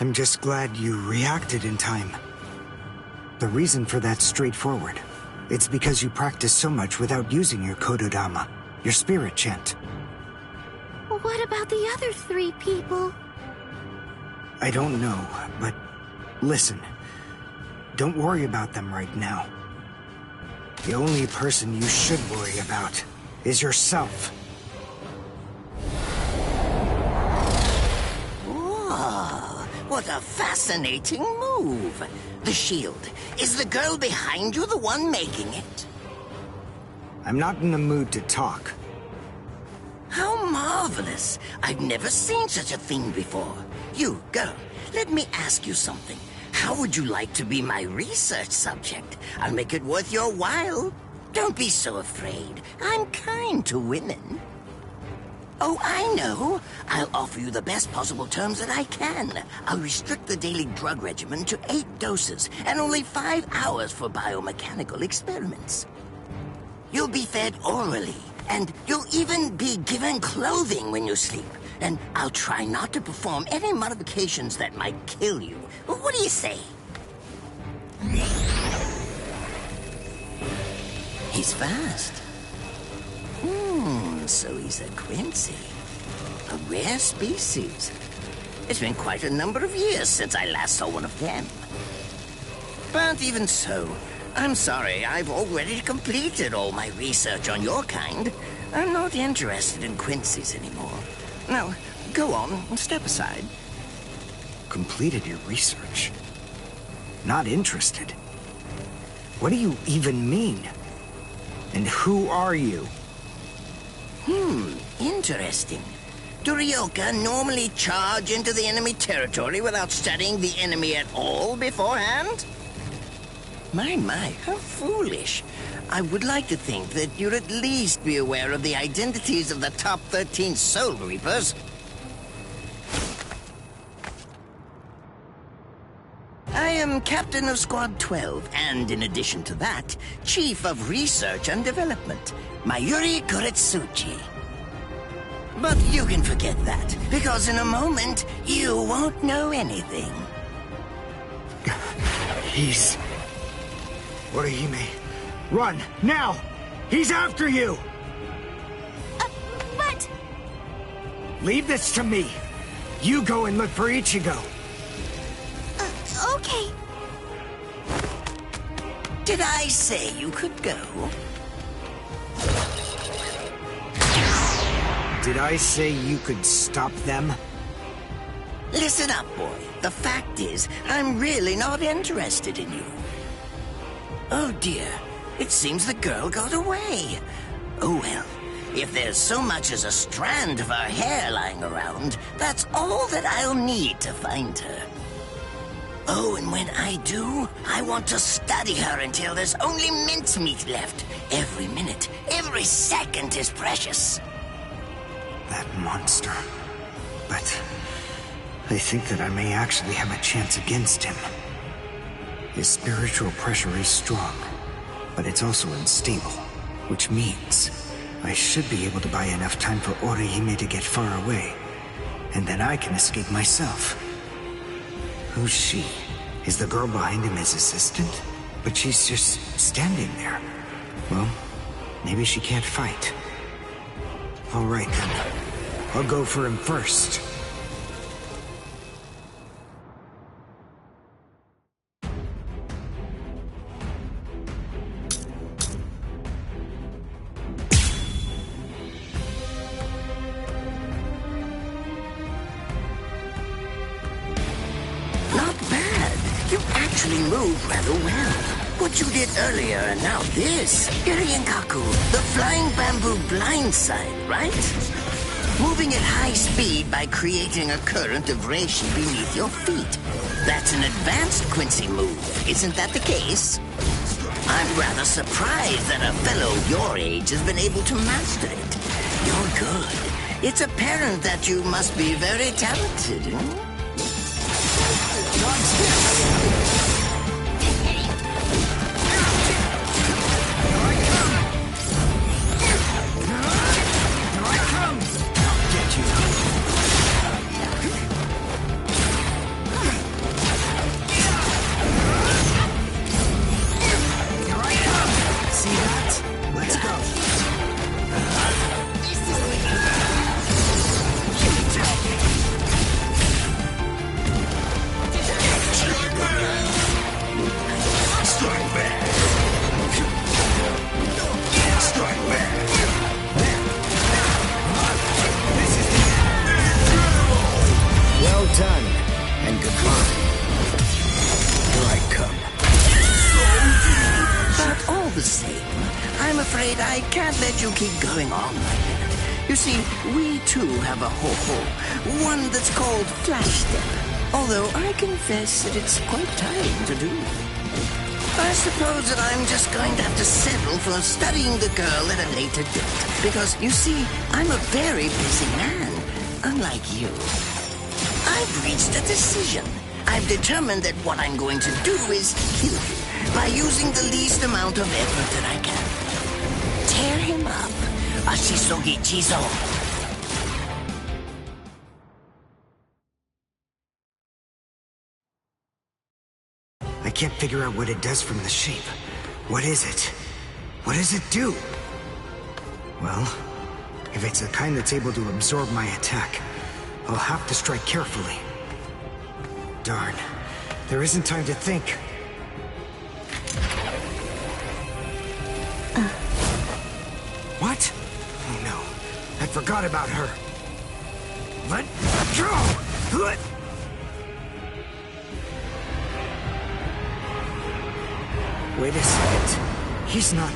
I'm just glad you reacted in time. The reason for that's straightforward. It's because you practice so much without using your Kododama, your spirit chant. What about the other 3 people? I don't know, but listen. Don't worry about them right now. The only person you should worry about is yourself. Whoa, what a fascinating move. The shield. Is the girl behind you the one making it? I'm not in the mood to talk. How marvelous. I've never seen such a thing before. You, girl, let me ask you something. How would you like to be my research subject? I'll make it worth your while. Don't be so afraid. I'm kind to women. Oh, I know. I'll offer you the best possible terms that I can. I'll restrict the daily drug regimen to 8 doses and only 5 hours for biomechanical experiments. You'll be fed orally, and you'll even be given clothing when you sleep. And I'll try not to perform any modifications that might kill you. What do you say? He's fast. So he's a Quincy. A rare species. It's been quite a number of years since I last saw one of them. But even so, I'm sorry, I've already completed all my research on your kind. I'm not interested in Quincy's anymore. Now, go on, step aside. Completed your research? Not interested? What do you even mean? And who are you? Interesting. Do Ryoka normally charge into the enemy territory without studying the enemy at all beforehand? My, how foolish. I would like to think that you'd at least be aware of the identities of the top 13 Soul Reapers. I am Captain of Squad 12, and in addition to that, Chief of Research and Development, Mayuri Kuretsuchi. But you can forget that, because in a moment, you won't know anything. He's... Orihime, run, now! He's after you! But... Leave this to me. You go and look for Ichigo. Okay. Did I say you could go? Did I say you could stop them? Listen up, boy. The fact is, I'm really not interested in you. Oh dear, it seems the girl got away. Oh well, if there's so much as a strand of her hair lying around, that's all that I'll need to find her. Oh, and when I do, I want to study her until there's only mincemeat left. Every minute, every second is precious. That monster. But I think that I may actually have a chance against him. His spiritual pressure is strong, but it's also unstable, which means I should be able to buy enough time for Orihime to get far away, and then I can escape myself. Who's she? Is the girl behind him his assistant? But she's just standing there. Well, maybe she can't fight. All right then. I'll go for him first. Move rather well. What you did earlier and now this. Irienkaku, the flying bamboo blindside, right? Moving at high speed by creating a current of reishi beneath your feet. That's an advanced Quincy move, isn't that the case? I'm rather surprised that a fellow your age has been able to master it. You're good. It's apparent that you must be very talented, keep going on like that. You see, we too have a ho-ho, one that's called Flash Step, although I confess that it's quite tiring to do. I suppose that I'm just going to have to settle for studying the girl at a later date, because, you see, I'm a very busy man, unlike you. I've reached a decision. I've determined that what I'm going to do is kill you by using the least amount of effort that I can. Tear him up. Ashisogi Chizo. I can't figure out what it does from the shape. What is it? What does it do? Well, if it's the kind that's able to absorb my attack, I'll have to strike carefully. Darn. There isn't time to think. What? Oh no. I forgot about her. Let go! Wait a second. He's not...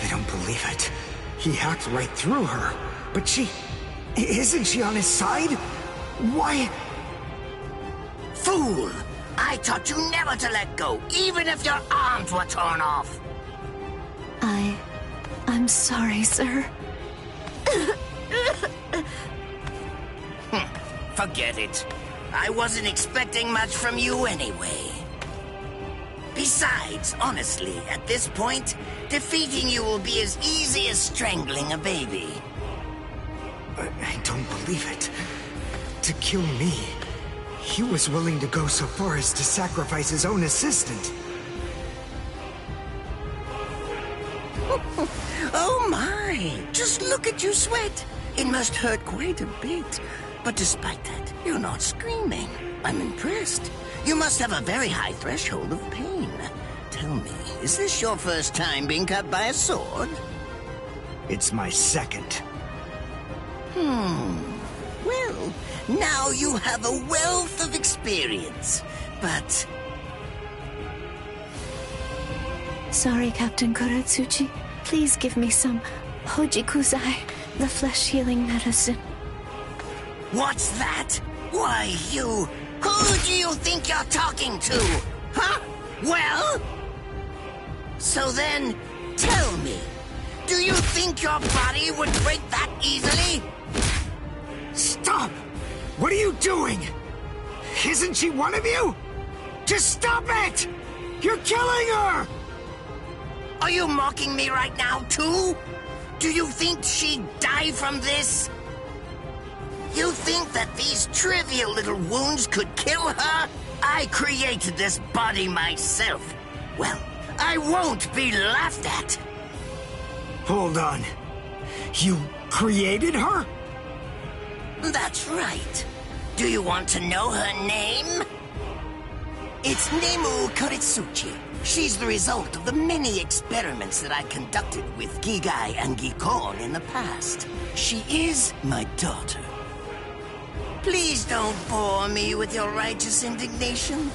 I don't believe it. He hacked right through her. But she... Isn't she on his side? Why? Fool! I taught you never to let go, even if your arms were torn off. I'm sorry, sir. Forget it. I wasn't expecting much from you anyway. Besides, honestly, at this point, defeating you will be as easy as strangling a baby. I don't believe it. To kill me, he was willing to go so far as to sacrifice his own assistant. Oh my! Just look at you sweat! It must hurt quite a bit. But despite that, you're not screaming. I'm impressed. You must have a very high threshold of pain. Tell me, is this your first time being cut by a sword? It's my second. Well, now you have a wealth of experience. But... Sorry, Captain Kuratsuchi. Please give me some Hojikuzai, the flesh-healing medicine. What's that? Why, you... Who do you think you're talking to? Huh? Well? So then, tell me, do you think your body would break that easily? Stop! What are you doing? Isn't she one of you? Just stop it! You're killing her! Are you mocking me right now, too? Do you think she'd die from this? You think that these trivial little wounds could kill her? I created this body myself. Well, I won't be laughed at. Hold on. You created her? That's right. Do you want to know her name? It's Nemu Kuratsuchi. She's the result of the many experiments that I conducted with Gigai and Gikon in the past. She is my daughter. Please don't bore me with your righteous indignation.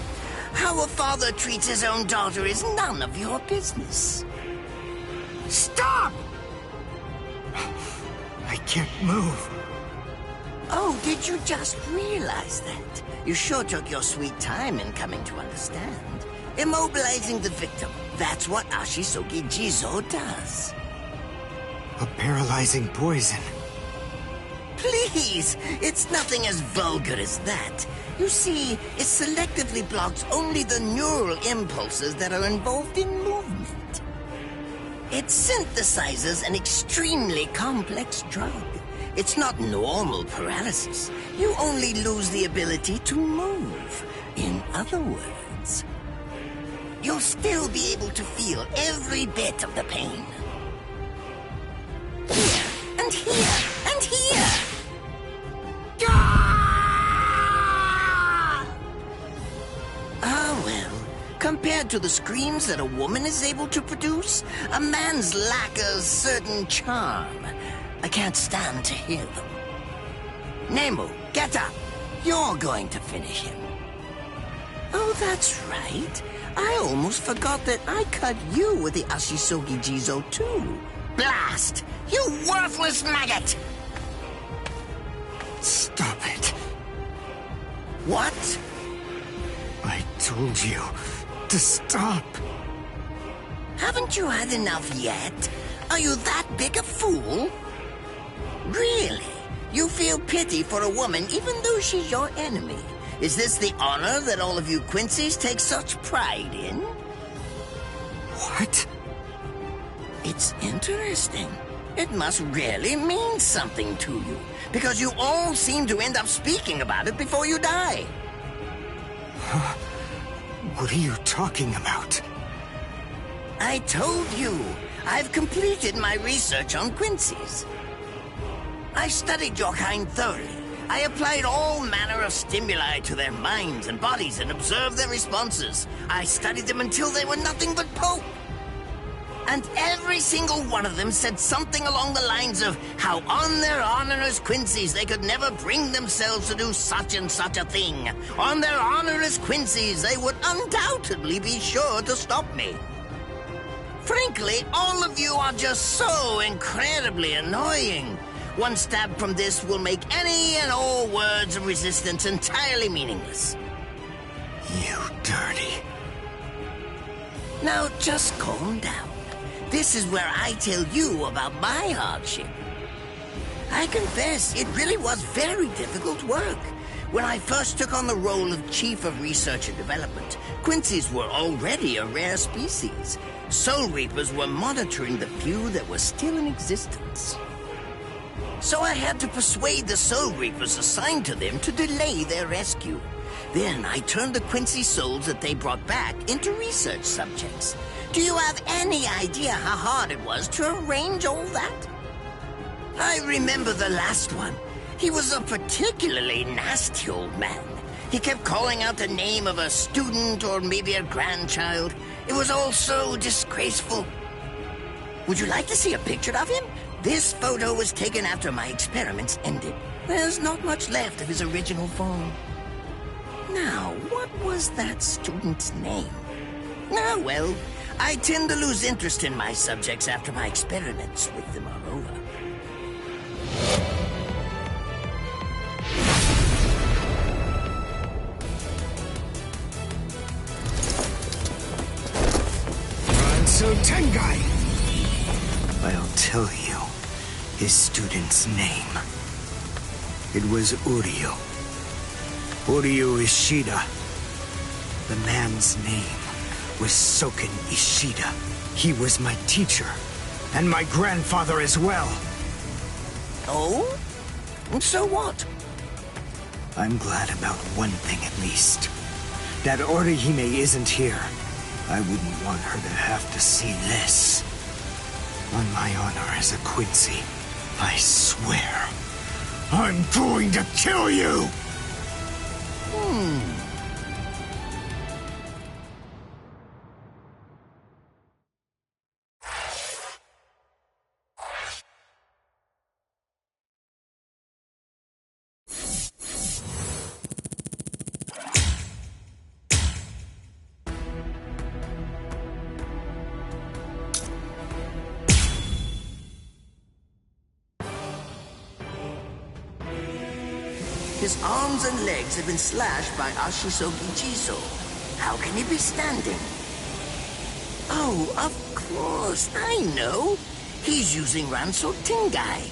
How a father treats his own daughter is none of your business. Stop! I can't move. Oh, did you just realize that? You sure took your sweet time in coming to understand. Immobilizing the victim. That's what Ashisogi Jizo does. A paralyzing poison. Please! It's nothing as vulgar as that. You see, it selectively blocks only the neural impulses that are involved in movement. It synthesizes an extremely complex drug. It's not normal paralysis. You only lose the ability to move. In other words, you'll still be able to feel every bit of the pain. Here, and here, and here! Ah, well, compared to the screams that a woman is able to produce, a man's lack a certain charm. I can't stand to hear them. Nemu, get up. You're going to finish him. Oh, that's right. I almost forgot that I cut you with the Ashisogi Jizo too. Blast! You worthless maggot! Stop it. What? I told you to stop. Haven't you had enough yet? Are you that big a fool? Really? You feel pity for a woman even though she's your enemy? Is this the honor that all of you Quincy's take such pride in? What? It's interesting. It must really mean something to you, because you all seem to end up speaking about it before you die. What are you talking about? I told you, I've completed my research on Quincy's. I studied your kind thoroughly. I applied all manner of stimuli to their minds and bodies and observed their responses. I studied them until they were nothing but pulp. And every single one of them said something along the lines of how on their honor as Quincy's they could never bring themselves to do such and such a thing. On their honor as Quincy's they would undoubtedly be sure to stop me. Frankly, all of you are just so incredibly annoying. One stab from this will make any and all words of resistance entirely meaningless. You dirty. Now just calm down. This is where I tell you about my hardship. I confess, it really was very difficult work. When I first took on the role of Chief of Research and Development, Quincy's were already a rare species. Soul Reapers were monitoring the few that were still in existence. So I had to persuade the Soul Reapers assigned to them to delay their rescue. Then I turned the Quincy souls that they brought back into research subjects. Do you have any idea how hard it was to arrange all that? I remember the last one. He was a particularly nasty old man. He kept calling out the name of a student or maybe a grandchild. It was all so disgraceful. Would you like to see a picture of him? This photo was taken after my experiments ended. There's not much left of his original form. Now, what was that student's name? Ah, well, I tend to lose interest in my subjects after my experiments with them are over. So Tengai! I'll tell you his student's name. It was Uryu. Uryu Ishida. The man's name was Soken Ishida. He was my teacher, and my grandfather as well. Oh? So what? I'm glad about one thing at least. That Orihime isn't here. I wouldn't want her to have to see this. On my honor as a Quincy, I swear, I'm going to kill you! His arms and legs have been slashed by Ashisogi Jiso. How can he be standing? Oh, of course, I know. He's using Ranso Tingai.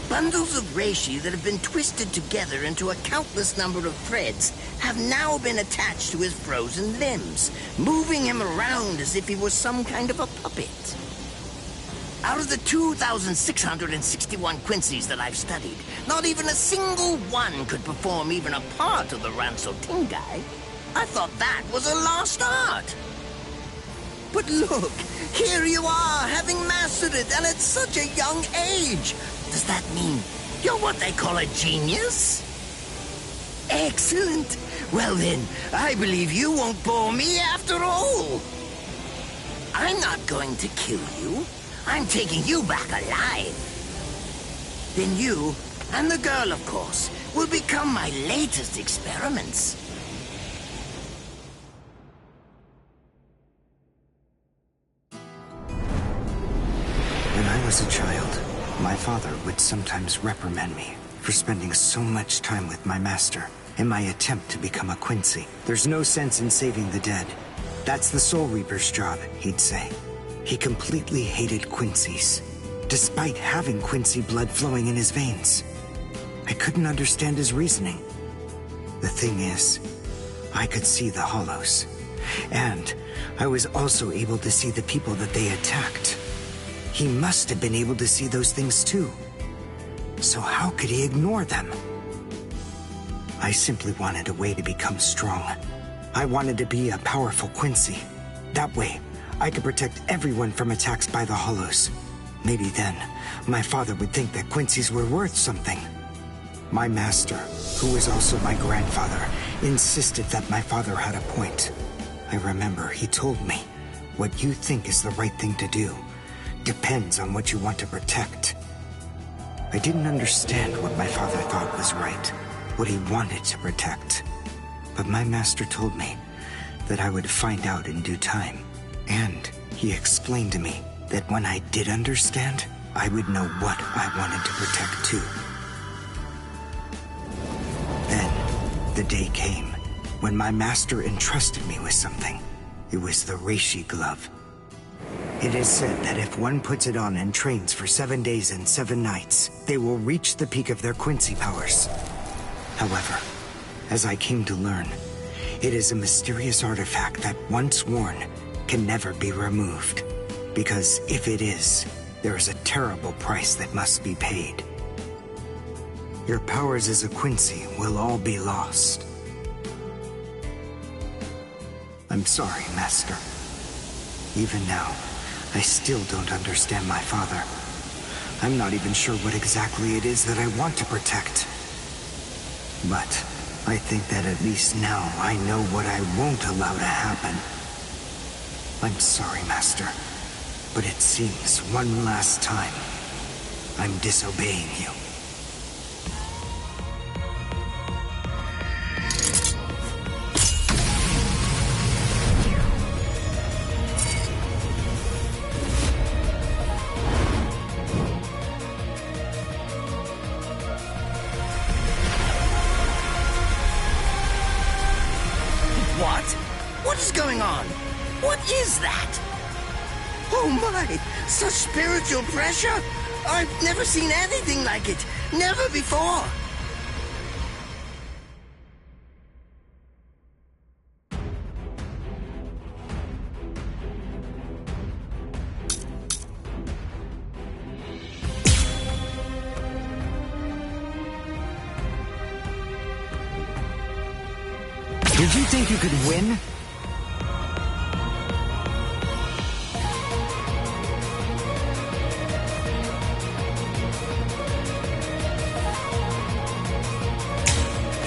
Bundles of reishi that have been twisted together into a countless number of threads have now been attached to his frozen limbs, moving him around as if he was some kind of a puppet. Out of the 2,661 Quincies that I've studied, not even a single one could perform even a part of the Ranso Tingai. I thought that was a lost art. But look, here you are, having mastered it, and at such a young age. Does that mean you're what they call a genius? Excellent. Well then, I believe you won't bore me after all. I'm not going to kill you. I'm taking you back alive. Then you, and the girl, of course, will become my latest experiments. When I was a child, my father would sometimes reprimand me for spending so much time with my master in my attempt to become a Quincy. There's no sense in saving the dead. That's the Soul Reaper's job, he'd say. He completely hated Quincies, despite having Quincy blood flowing in his veins. I couldn't understand his reasoning. The thing is, I could see the hollows, and I was also able to see the people that they attacked. He must have been able to see those things too. So how could he ignore them? I simply wanted a way to become strong. I wanted to be a powerful Quincy. That way, I could protect everyone from attacks by the hollows. Maybe then, my father would think that Quincies were worth something. My master, who was also my grandfather, insisted that my father had a point. I remember he told me, what you think is the right thing to do depends on what you want to protect. I didn't understand what my father thought was right, what he wanted to protect. But my master told me that I would find out in due time. And he explained to me that when I did understand, I would know what I wanted to protect too. Then, the day came when my master entrusted me with something. It was the reishi glove. It is said that if one puts it on and trains for 7 days and 7 nights, they will reach the peak of their Quincy powers. However, as I came to learn, it is a mysterious artifact that once worn, can never be removed, because if it is, there is a terrible price that must be paid. Your powers as a Quincy will all be lost. I'm sorry, Master. Even now, I still don't understand my father. I'm not even sure what exactly it is that I want to protect. But I think that at least now I know what I won't allow to happen. I'm sorry, Master, but it seems one last time I'm disobeying you. What? What is going on? What is that? Oh my! Such spiritual pressure? I've never seen anything like it. Never before. Did you think you could win?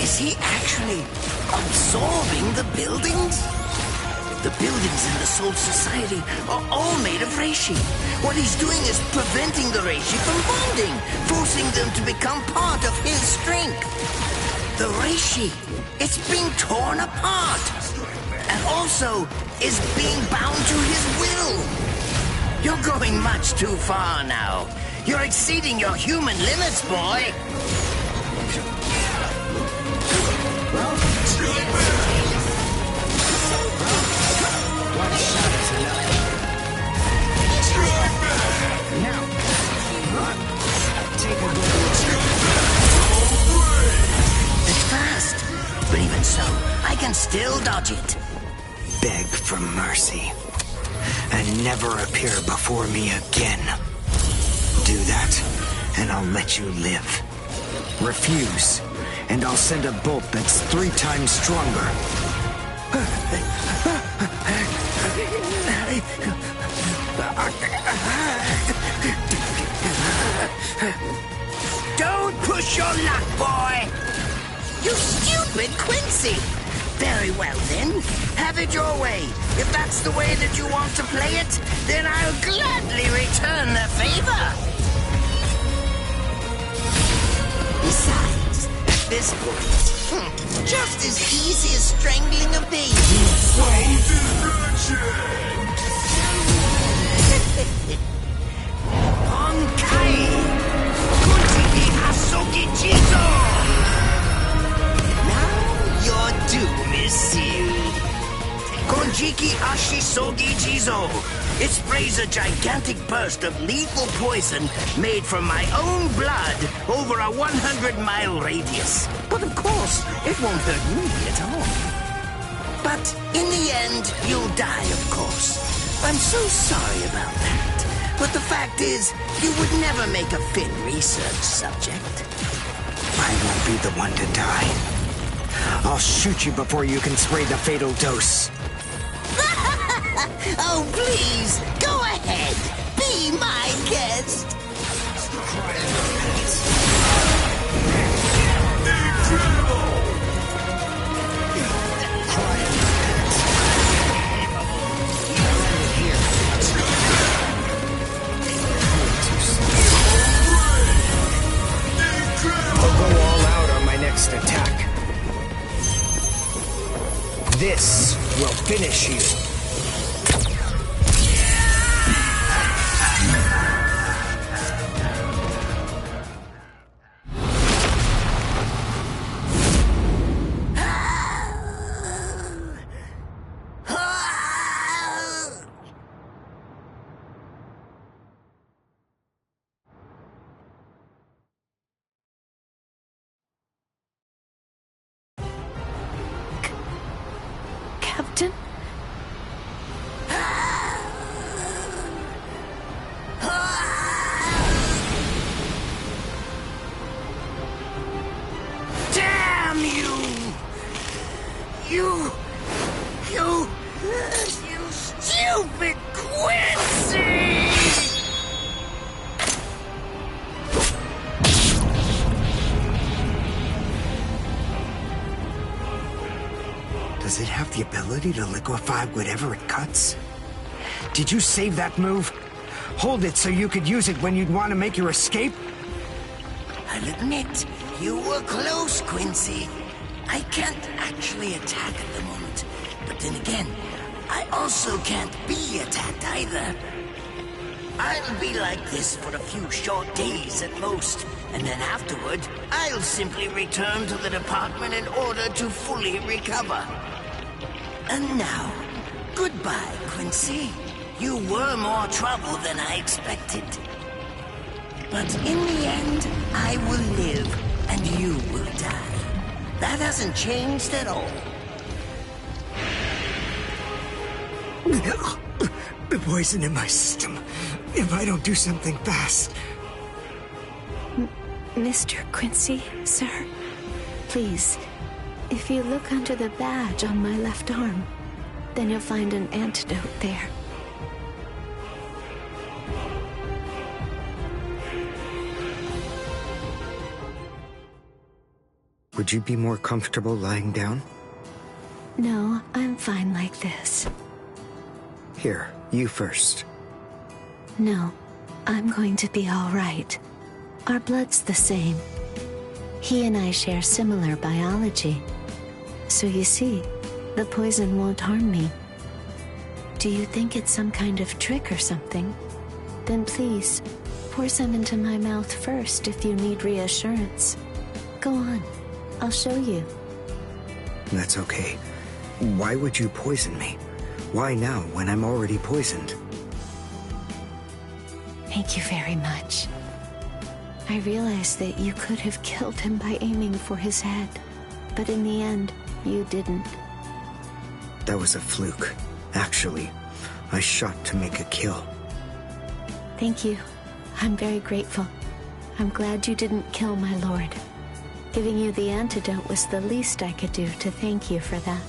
Is he actually absorbing the buildings? The buildings in the Soul Society are all made of reishi. What he's doing is preventing the reishi from bonding, forcing them to become part of his strength. The reishi, it's being torn apart, and also is being bound to his will. You're going much too far now. You're exceeding your human limits, boy. One shot is enough. Now, take a It's fast, but even so, I can still dodge it. Beg for mercy, and never appear before me again. Do that, and I'll let you live. Refuse, and I'll send a bolt that's 3 times stronger. Don't push your luck, boy! You stupid Quincy! Very well then, have it your way. If that's the way that you want to play it, then I'll gladly return the favor. Besides, at this point, just as easy as strangling a baby. Honkai! Kunchiki Asogi Jizo! Now your doom is sealed. Konjiki Ashisogi Jizo. It sprays a gigantic burst of lethal poison made from my own blood over a 100-mile radius. But of course, it won't hurt me at all. But in the end, you'll die, of course. I'm so sorry about that. But the fact is, you would never make a fit research subject. I won't be the one to die. I'll shoot you before you can spray the fatal dose. Oh, please, go ahead. Be my guest. I'll go all out on my next attack. This will finish you. Captain? Damn you! You stupid Quincy! Does it have the ability to liquefy whatever it cuts? Did you save that move? Hold it so you could use it when you'd want to make your escape? I'll admit, you were close, Quincy. I can't actually attack at the moment, but then again, I also can't be attacked either. I'll be like this for a few short days at most, and then afterward, I'll simply return to the department in order to fully recover. And now, goodbye, Quincy. You were more trouble than I expected. But in the end, I will live, and you will die. That hasn't changed at all. The poison in my system. If I don't do something fast. Mr. Quincy, sir, please, if you look under the badge on my left arm, then you'll find an antidote there. Would you be more comfortable lying down? No, I'm fine like this. Here, you first. No, I'm going to be all right. Our blood's the same. He and I share similar biology. So you see, the poison won't harm me. Do you think it's some kind of trick or something? Then please, pour some into my mouth first if you need reassurance. Go on, I'll show you. That's okay. Why would you poison me? Why now, when I'm already poisoned? Thank you very much. I realized that you could have killed him by aiming for his head, but in the end, you didn't. That was a fluke. Actually, I shot to make a kill. Thank you. I'm very grateful. I'm glad you didn't kill my lord. Giving you the antidote was the least I could do to thank you for that.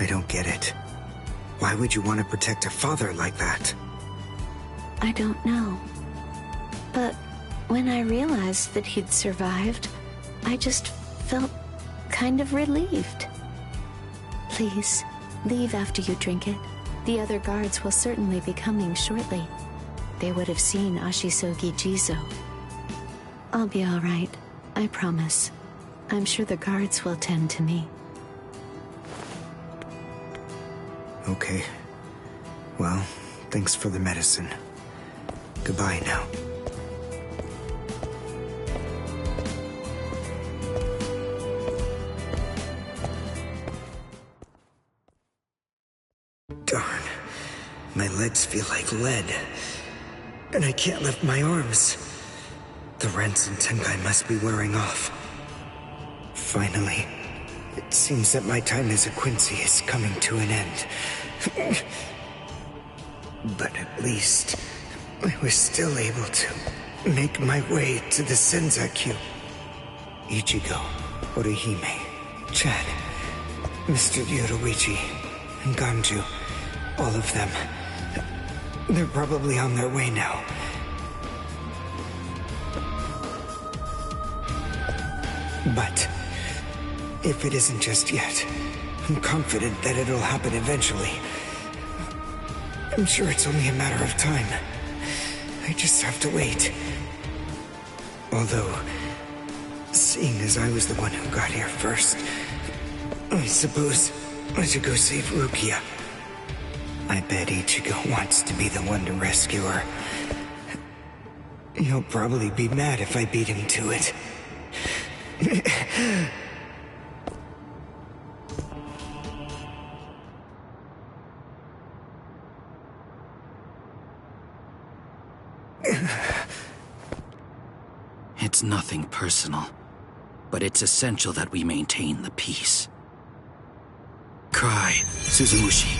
I don't get it. Why would you want to protect a father like that? I don't know. But when I realized that he'd survived, I just felt kind of relieved. Please, leave after you drink it. The other guards will certainly be coming shortly. They would have seen Ashisogi Jizo. I'll be all right, I promise. I'm sure the guards will tend to me. Okay. Well, thanks for the medicine. Goodbye now. Darn. My legs feel like lead. And I can't lift my arms. The rents in Tenkai must be wearing off. Finally, it seems that my time as a Quincy is coming to an end. But at least, I was still able to make my way to the Senzakyu. Ichigo, Orihime, Chad, Mr. Yoruichi, and Ganju, all of them. They're probably on their way now. But if it isn't just yet, I'm confident that it'll happen eventually. I'm sure it's only a matter of time. I just have to wait. Although, seeing as I was the one who got here first, I suppose I should go save Rukia. I bet Ichigo wants to be the one to rescue her. He'll probably be mad if I beat him to it. It's nothing personal, but it's essential that we maintain the peace. Cry, Suzumushi.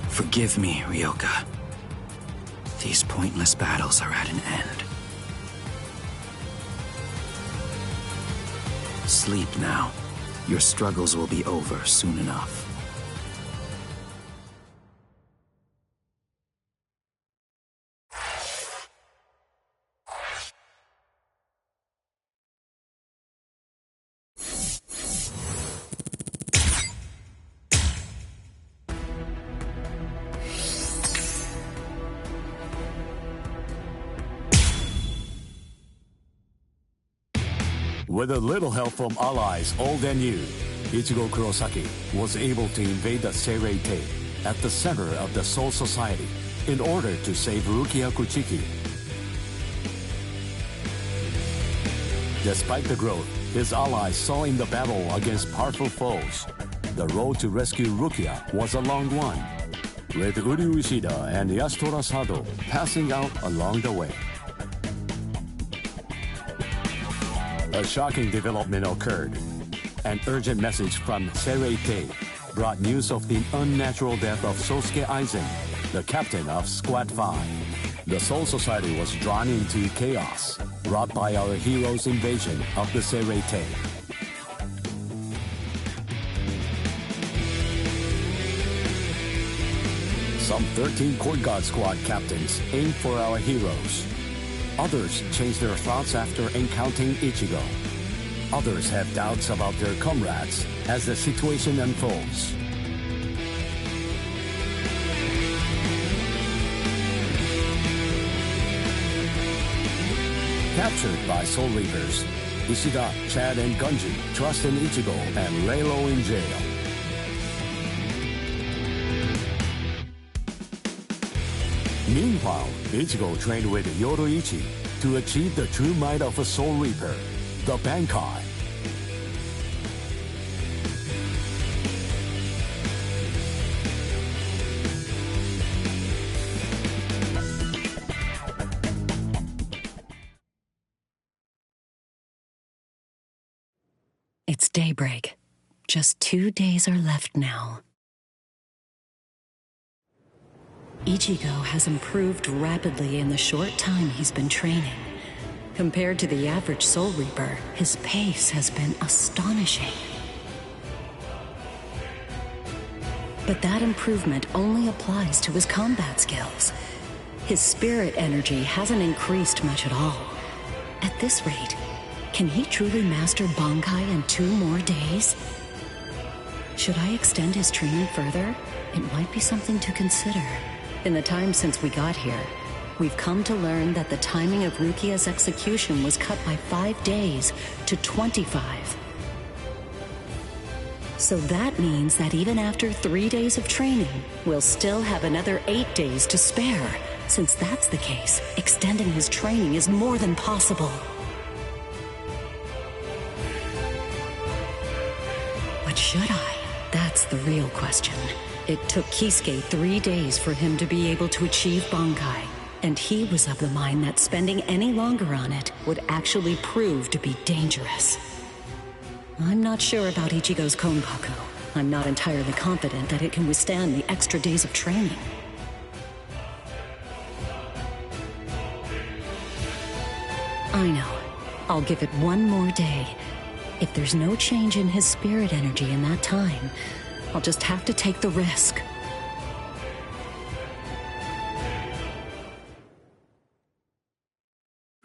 Forgive me, Ryoka. These pointless battles are at an end. Sleep now. Your struggles will be over soon enough. With a little help from allies old and new, Ichigo Kurosaki was able to invade the Seirei at the center of the Soul Society in order to save Rukia Kuchiki. Despite the growth his allies saw in the battle against powerful foes, the road to rescue Rukia was a long one, with Uryu Ishida and Yasutora Sado passing out along the way. A shocking development occurred. An urgent message from Seirei brought news of the unnatural death of Sosuke Aizen, the captain of Squad 5. The Soul Society was drawn into chaos, wrought by our hero's invasion of the Seirei. Some 13 Court Guard Squad captains aimed for our heroes. Others changed their thoughts after encountering Ichigo. Others have doubts about their comrades as the situation unfolds. Captured by Soul Reapers, Ishida, Chad, and Gunji trust in Ichigo and lay low in jail. Meanwhile, Ichigo trained with Yoruichi to achieve the true might of a Soul Reaper, the Bankai. It's daybreak. Just 2 days are left now. Ichigo has improved rapidly in the short time he's been training. Compared to the average Soul Reaper, his pace has been astonishing. But that improvement only applies to his combat skills. His spirit energy hasn't increased much at all. At this rate, can he truly master Bankai in 2 more days? Should I extend his training further? It might be something to consider. In the time since we got here, we've come to learn that the timing of Rukia's execution was cut by 5 days to 25. So that means that even after 3 days of training, we'll still have another 8 days to spare. Since that's the case, extending his training is more than possible. But should I? That's the real question. It took Kisuke 3 days for him to be able to achieve Bankai, and he was of the mind that spending any longer on it would actually prove to be dangerous. I'm not sure about Ichigo's Konpaku. I'm not entirely confident that it can withstand the extra days of training. I know. I'll give it 1 more day. If there's no change in his spirit energy in that time, I'll just have to take the risk.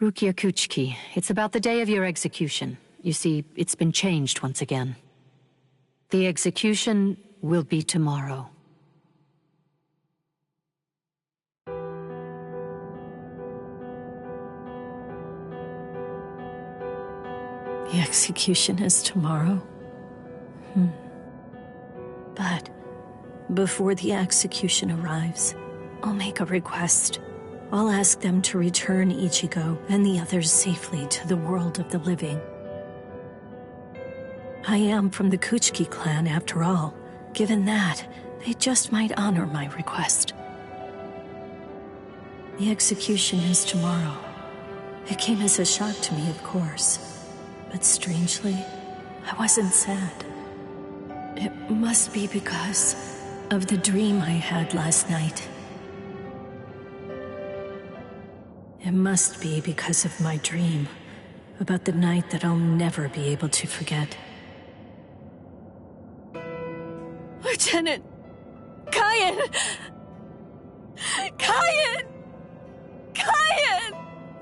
Rukia Kuchiki, it's about the day of your execution. You see, it's been changed once again. The execution will be tomorrow. The execution is tomorrow? But before the execution arrives, I'll make a request. I'll ask them to return Ichigo and the others safely to the world of the living. I am from the Kuchiki clan, after all. Given that, they just might honor my request. The execution is tomorrow. It came as a shock to me, of course. But strangely, I wasn't sad. It must be because of the dream I had last night. It must be because of my dream about the night that I'll never be able to forget. Lieutenant! Kaien! Kaien! Kaien!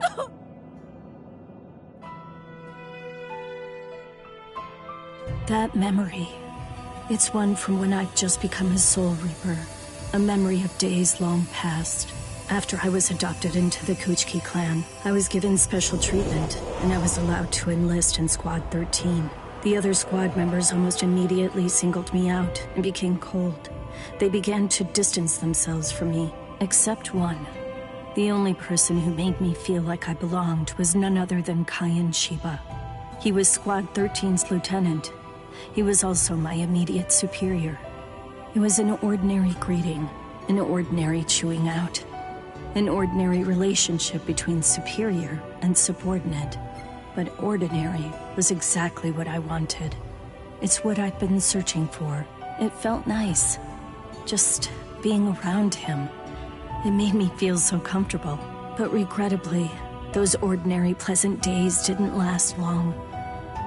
Oh. That memory, it's one from when I'd just become a Soul Reaper. A memory of days long past. After I was adopted into the Kuchiki clan, I was given special treatment, and I was allowed to enlist in Squad 13. The other squad members almost immediately singled me out and became cold. They began to distance themselves from me. Except one. The only person who made me feel like I belonged was none other than Kaien Shiba. He was Squad 13's lieutenant. He was also my immediate superior. It was an ordinary greeting, an ordinary chewing out, an ordinary relationship between superior and subordinate. But ordinary was exactly what I wanted. It's what I'd been searching for. It felt nice. Just being around him. It made me feel so comfortable. But regrettably, those ordinary pleasant days didn't last long.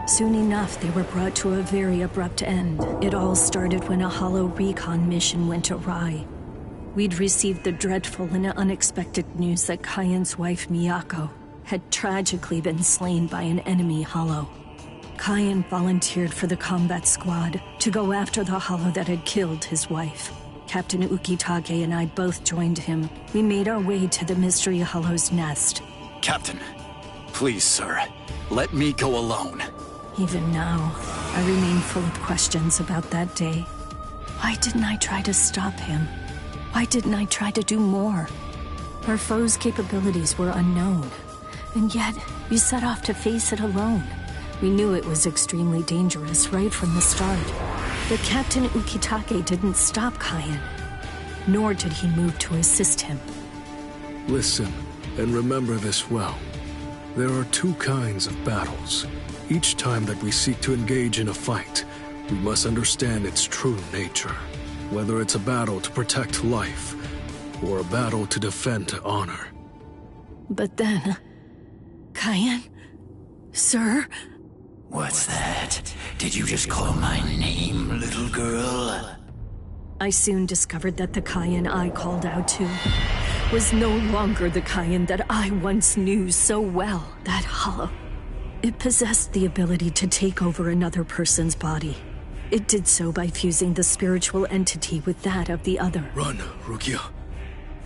Soon enough, they were brought to a very abrupt end. It all started when a hollow recon mission went awry. We'd received the dreadful and unexpected news that Kaien's wife, Miyako, had tragically been slain by an enemy hollow. Kaien volunteered for the combat squad to go after the hollow that had killed his wife. Captain Ukitage and I both joined him. We made our way to the Mystery Hollow's nest. Captain, please, sir, let me go alone. Even now, I remain full of questions about that day. Why didn't I try to stop him? Why didn't I try to do more? Our foe's capabilities were unknown, and yet you set off to face it alone. We knew it was extremely dangerous right from the start. But Captain Ukitake didn't stop Kaien, nor did he move to assist him. Listen, and remember this well. There are two kinds of battles. Each time that we seek to engage in a fight, we must understand its true nature. Whether it's a battle to protect life, or a battle to defend honor. But then... Kaien? Sir? What's that? Did you just call my name, little girl? I soon discovered that the Kaien I called out to was no longer the Kaien that I once knew so well. That hollow. It possessed the ability to take over another person's body. It did so by fusing the spiritual entity with that of the other. Run, Rukia.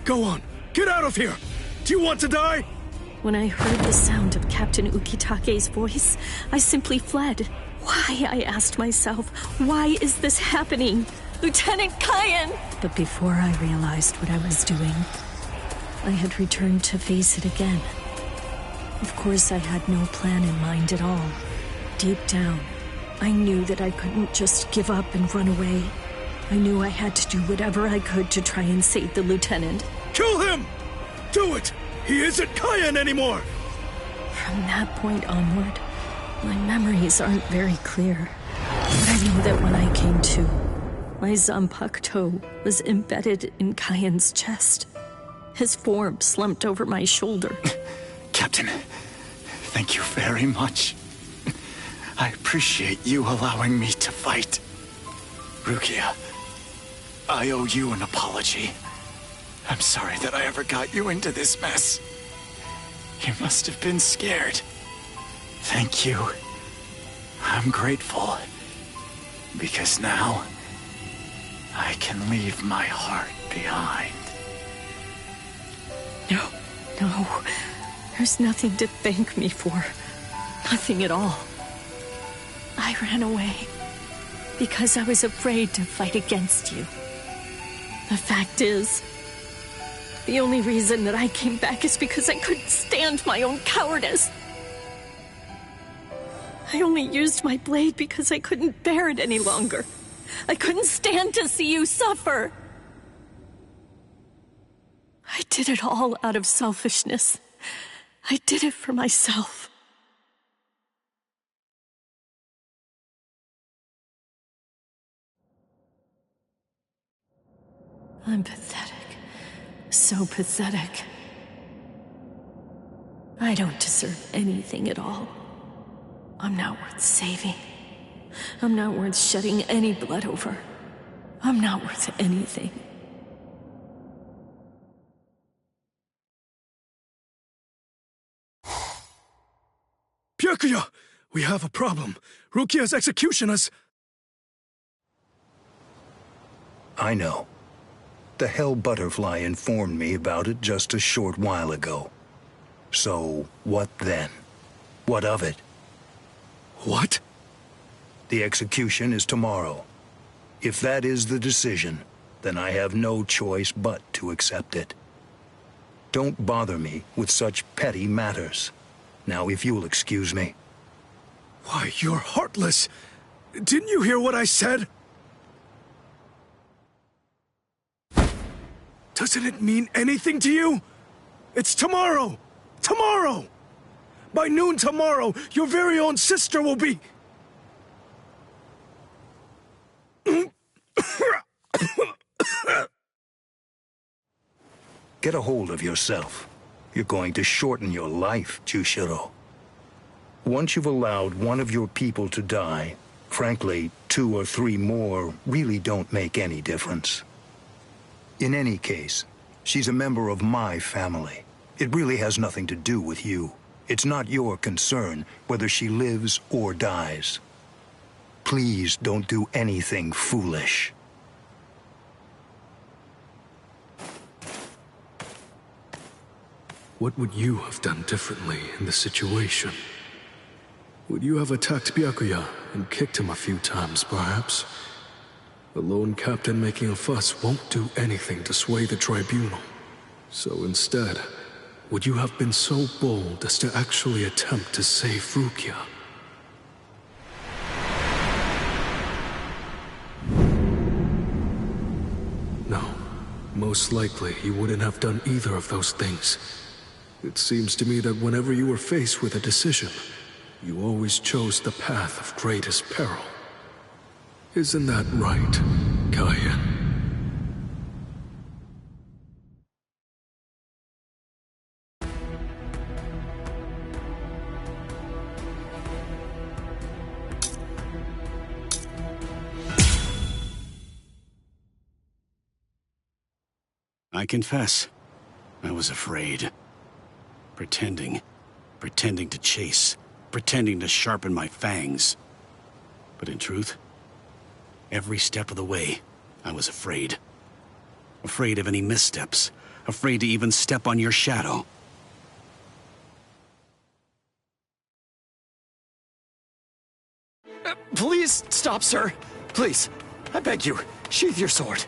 Go on, get out of here! Do you want to die? When I heard the sound of Captain Ukitake's voice, I simply fled. Why, I asked myself, why is this happening? Lieutenant Kaien! But before I realized what I was doing, I had returned to face it again. Of course, I had no plan in mind at all. Deep down, I knew that I couldn't just give up and run away. I knew I had to do whatever I could to try and save the lieutenant. Kill him! Do it! He isn't Kaien anymore! From that point onward, my memories aren't very clear. But I know that when I came to, my Zanpakuto was embedded in Kaien's chest. His form slumped over my shoulder. Captain, thank you very much. I appreciate you allowing me to fight. Rukia, I owe you an apology. I'm sorry that I ever got you into this mess. You must have been scared. Thank you. I'm grateful. Because now, I can leave my heart behind. No. There's nothing to thank me for. Nothing at all. I ran away because I was afraid to fight against you. The fact is, the only reason that I came back is because I couldn't stand my own cowardice. I only used my blade because I couldn't bear it any longer. I couldn't stand to see you suffer. I did it all out of selfishness. I did it for myself. I'm pathetic. So pathetic. I don't deserve anything at all. I'm not worth saving. I'm not worth shedding any blood over. I'm not worth anything. Byakuya! We have a problem. Rukia's execution is... I know. The Hell Butterfly informed me about it just a short while ago. So, what then? What of it? What? The execution is tomorrow. If that is the decision, then I have no choice but to accept it. Don't bother me with such petty matters. Now, if you'll excuse me. Why, you're heartless. Didn't you hear what I said? Doesn't it mean anything to you? It's tomorrow! Tomorrow! By noon tomorrow, your very own sister will be... Get a hold of yourself. You're going to shorten your life, Jushiro. Once you've allowed one of your people to die, frankly, 2 or 3 more really don't make any difference. In any case, she's a member of my family. It really has nothing to do with you. It's not your concern whether she lives or dies. Please don't do anything foolish. What would you have done differently in this situation? Would you have attacked Byakuya and kicked him a few times, perhaps? The lone captain making a fuss won't do anything to sway the tribunal. So instead, would you have been so bold as to actually attempt to save Rukia? No, most likely you wouldn't have done either of those things. It seems to me that whenever you were faced with a decision, you always chose the path of greatest peril. Isn't that right, Kaya? I confess, I was afraid. Pretending to chase, pretending to sharpen my fangs. But in truth, every step of the way, I was afraid. Afraid of any missteps, afraid to even step on your shadow. Please stop, sir. Please, I beg you, sheath your sword.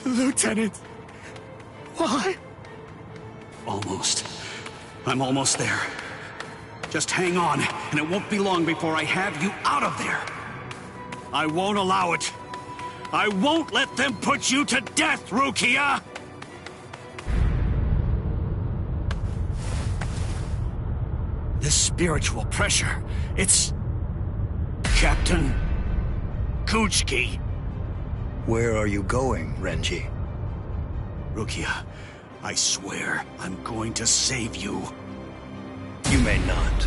Lieutenant, why? Almost. I'm almost there. Just hang on, and it won't be long before I have you out of there. I won't allow it. I won't let them put you to death, Rukia! This spiritual pressure, it's... Captain Kuchiki. Where are you going, Renji? Rukia, I swear I'm going to save you. You may not.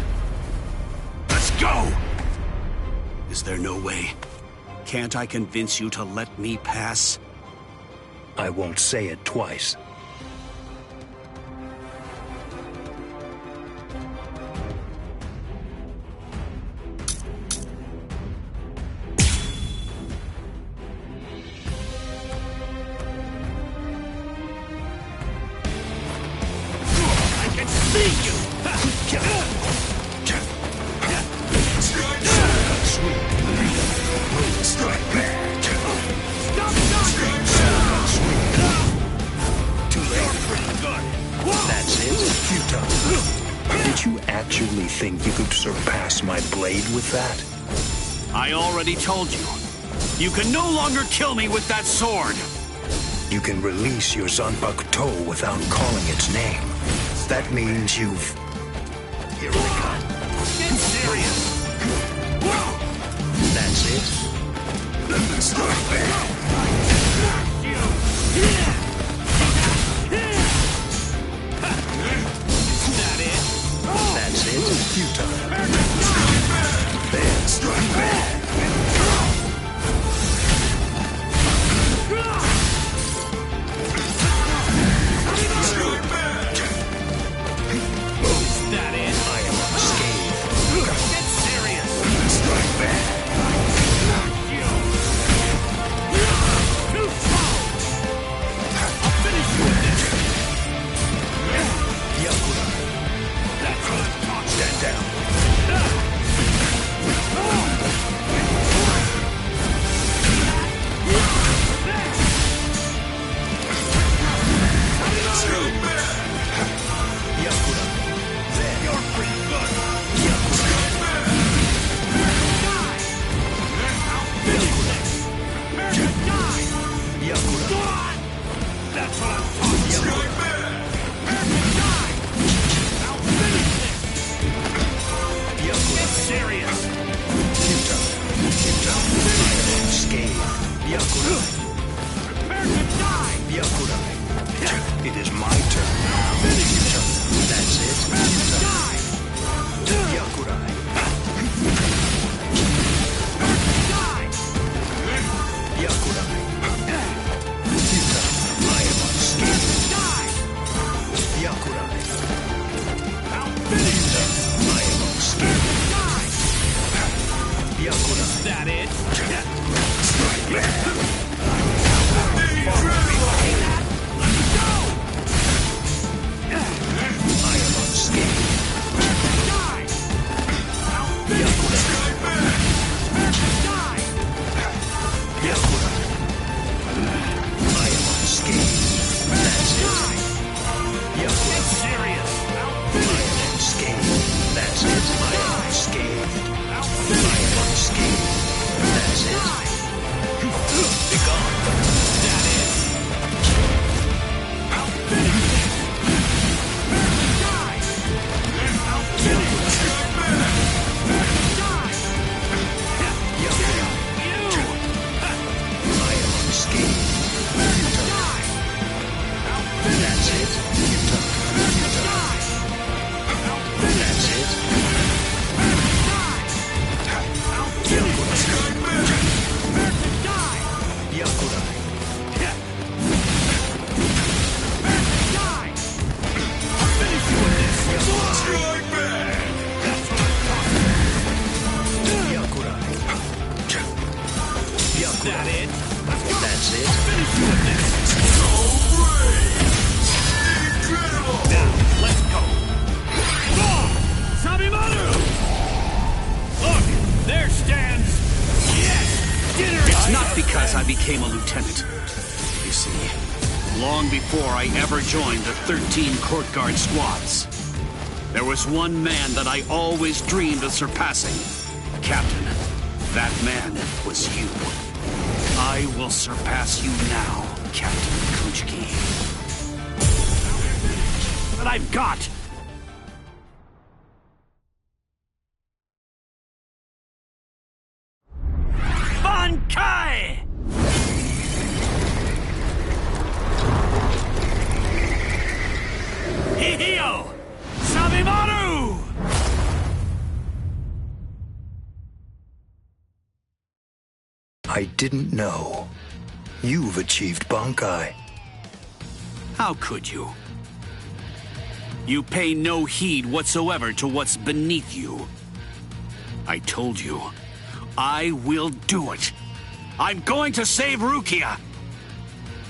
Let's go! Is there no way? Can't I convince you to let me pass? I won't say it twice. I already told you. You can no longer kill me with that sword! You can release your Zanpakuto without calling its name. That means you've... Here we come. Get serious! That's it? Strike back! That's it? Futile. There. Strike back! it. If that's it, finish doing this. Now, let's go. Sabimaru! Look, there stands... Yes! Dinner! It's not because I became a lieutenant. You see, long before I ever joined the 13 court guard squads, there was one man that I always dreamed of surpassing. Captain, that man was you. I will surpass you now, Captain Kuchiki. But I've got... Bankai! Hihio! Sabimaru! I didn't know. You've achieved Bankai. How could you? You pay no heed whatsoever to what's beneath you. I told you, I will do it. I'm going to save Rukia.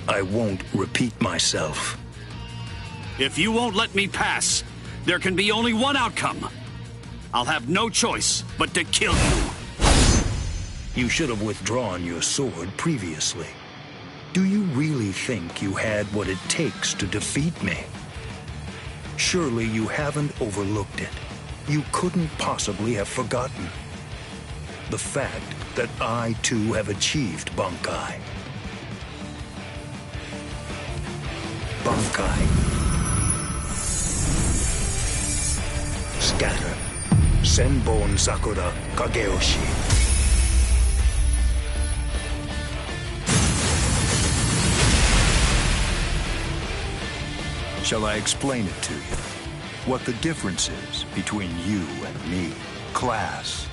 I won't repeat myself. If you won't let me pass, there can be only one outcome. I'll have no choice but to kill you. You should have withdrawn your sword previously. Do you really think you had what it takes to defeat me? Surely you haven't overlooked it. You couldn't possibly have forgotten the fact that I too have achieved Bankai. Bankai. Scatter. Senbon Sakura Kageyoshi. Shall I explain it to you? What the difference is between you and me? Class.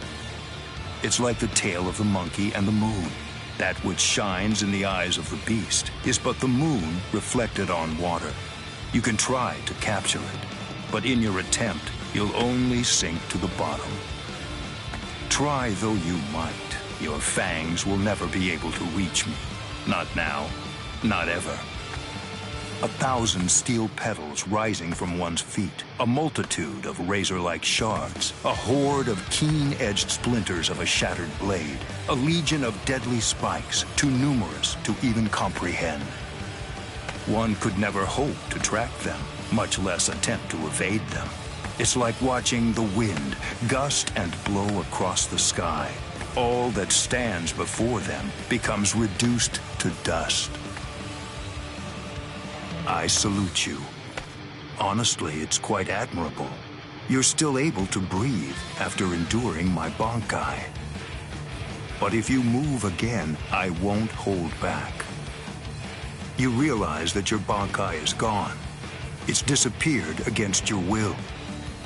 It's like the tail of the monkey and the moon. That which shines in the eyes of the beast is but the moon reflected on water. You can try to capture it, but in your attempt, you'll only sink to the bottom. Try though you might, your fangs will never be able to reach me. Not now, not ever. 1,000 steel petals rising from one's feet, a multitude of razor-like shards, a horde of keen-edged splinters of a shattered blade, a legion of deadly spikes, too numerous to even comprehend. One could never hope to track them, much less attempt to evade them. It's like watching the wind gust and blow across the sky. All that stands before them becomes reduced to dust. I salute you. Honestly, it's quite admirable. You're still able to breathe after enduring my Bankai. But if you move again, I won't hold back. You realize that your Bankai is gone. It's disappeared against your will.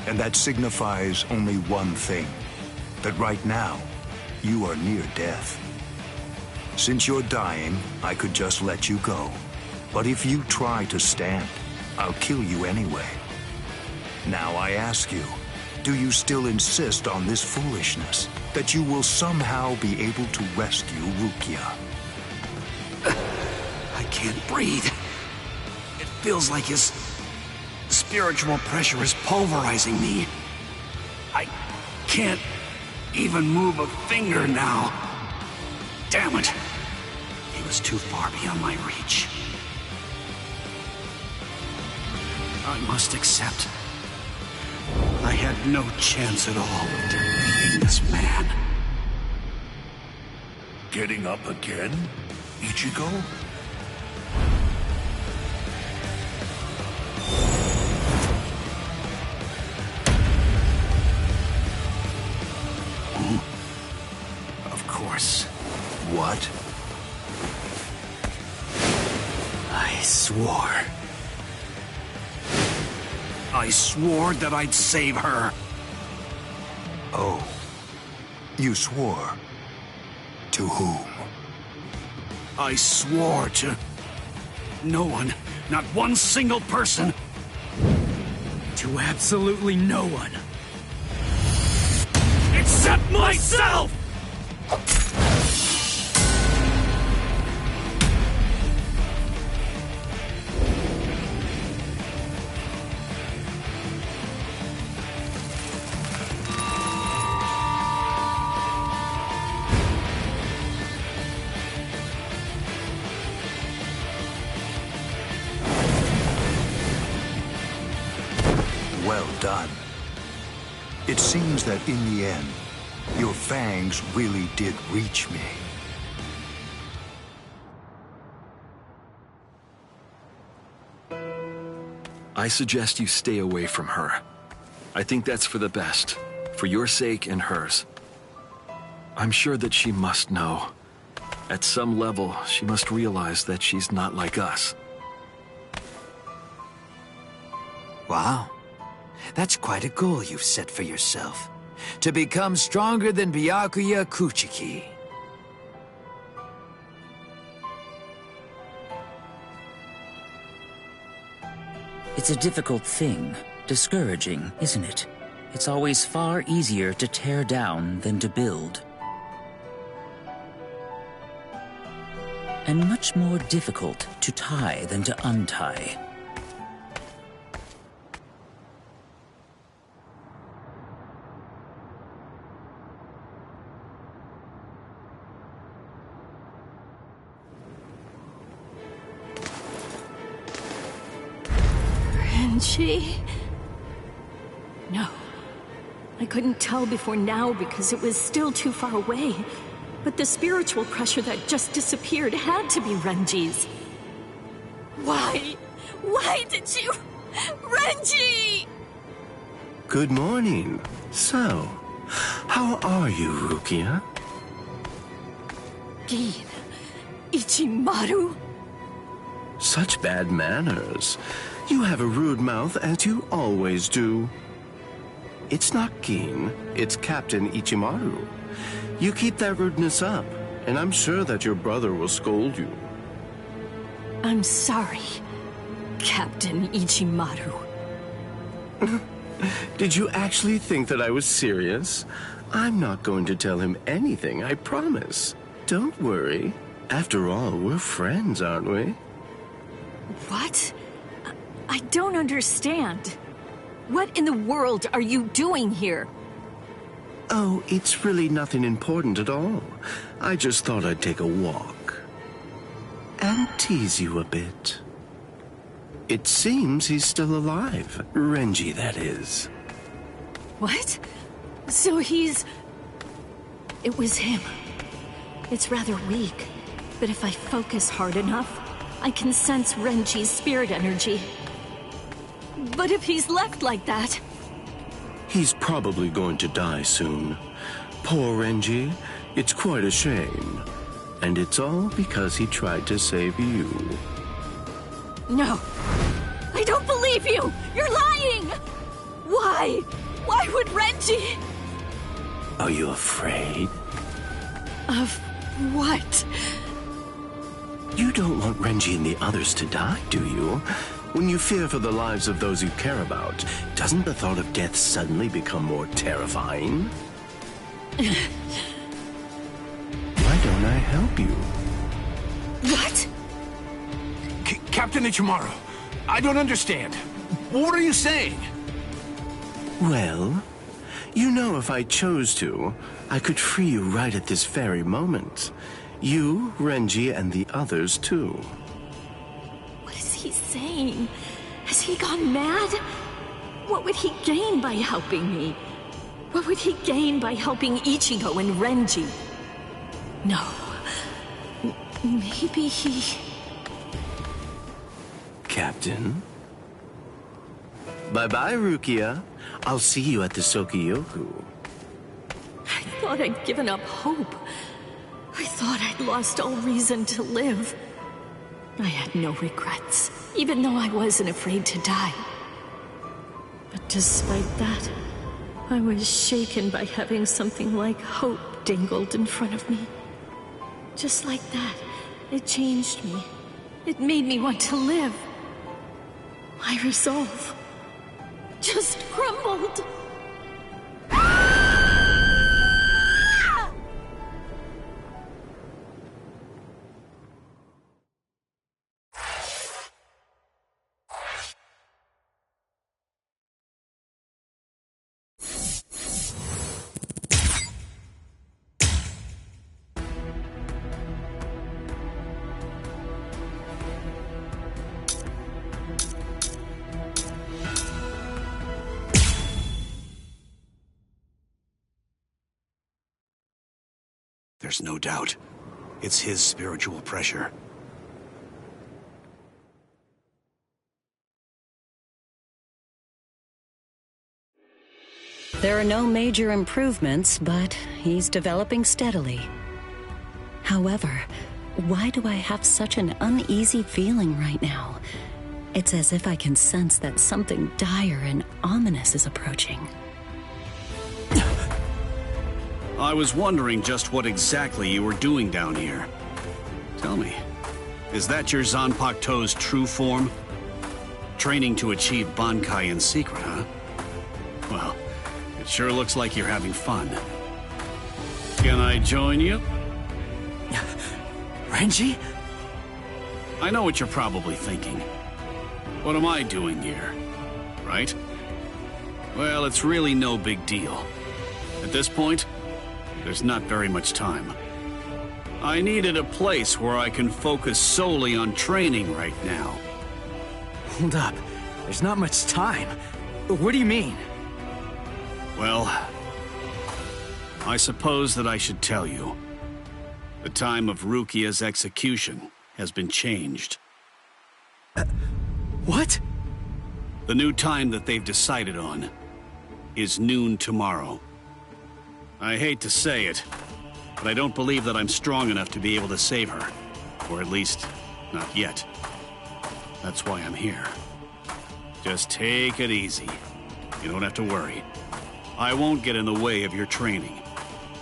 And that signifies only one thing, that right now, you are near death. Since you're dying, I could just let you go. But if you try to stand, I'll kill you anyway. Now I ask you, do you still insist on this foolishness? That you will somehow be able to rescue Rukia? I can't breathe. It feels like his spiritual pressure is pulverizing me. I can't even move a finger now. Damn it. He was too far beyond my reach. I must accept. I had no chance at all of defeating this man. Getting up again, Ichigo? Of course. What? I swore. I swore that I'd save her. Oh. You swore? To whom? I swore to... no one. Not one single person. To absolutely no one. Except myself! done. It seems that in the end, your fangs really did reach me. I suggest you stay away from her. I think that's for the best, for your sake and hers. I'm sure that she must know. At some level, she must realize that she's not like us. Wow. That's quite a goal you've set for yourself. To become stronger than Byakuya Kuchiki. It's a difficult thing. Discouraging, isn't it? It's always far easier to tear down than to build. And much more difficult to tie than to untie. Renji? No. I couldn't tell before now because it was still too far away. But the spiritual pressure that just disappeared had to be Renji's. Why? Why did you... Renji! Good morning. So, how are you, Rukia? Gin. Ichimaru? Such bad manners. You have a rude mouth, as you always do. It's not Gin, it's Captain Ichimaru. You keep that rudeness up, and I'm sure that your brother will scold you. I'm sorry, Captain Ichimaru. Did you actually think that I was serious? I'm not going to tell him anything, I promise. Don't worry. After all, we're friends, aren't we? What? I don't understand. What in the world are you doing here? Oh, it's really nothing important at all. I just thought I'd take a walk. And tease you a bit. It seems he's still alive. Renji, that is. What? So he's... It was him. It's rather weak, but if I focus hard enough, I can sense Renji's spirit energy. But if he's left like that... He's probably going to die soon. Poor Renji. It's quite a shame. And it's all because he tried to save you. No. I don't believe you! You're lying! Why? Why would Renji... Are you afraid? Of what? You don't want Renji and the others to die, do you? When you fear for the lives of those you care about, doesn't the thought of death suddenly become more terrifying? Why don't I help you? What? Captain Ichimaru, I don't understand. What are you saying? Well, you know if I chose to, I could free you right at this very moment. You, Renji, and the others too. What is he saying? Has he gone mad? What would he gain by helping me? What would he gain by helping Ichigo and Renji? No. Maybe he... Captain? Bye-bye, Rukia. I'll see you at the Sokiyoku. I thought I'd given up hope. I thought I'd lost all reason to live. I had no regrets, even though I wasn't afraid to die. But despite that, I was shaken by having something like hope dangled in front of me. Just like that, it changed me. It made me want to live. My resolve just crumbled. There's no doubt. It's his spiritual pressure. There are no major improvements, but he's developing steadily. However, why do I have such an uneasy feeling right now? It's as if I can sense that something dire and ominous is approaching. I was wondering just what exactly you were doing down here. Tell me, is that your Zanpakuto's true form? Training to achieve Bankai in secret, huh? Well, it sure looks like you're having fun. Can I join you? Renji? I know what you're probably thinking. What am I doing here? Right? Well, it's really no big deal. At this point, there's not very much time. I needed a place where I can focus solely on training right now. Hold up. There's not much time. What do you mean? Well, I suppose that I should tell you. The time of Rukia's execution has been changed. What? The new time that they've decided on is noon tomorrow. I hate to say it, but I don't believe that I'm strong enough to be able to save her. Or at least, not yet. That's why I'm here. Just take it easy. You don't have to worry. I won't get in the way of your training.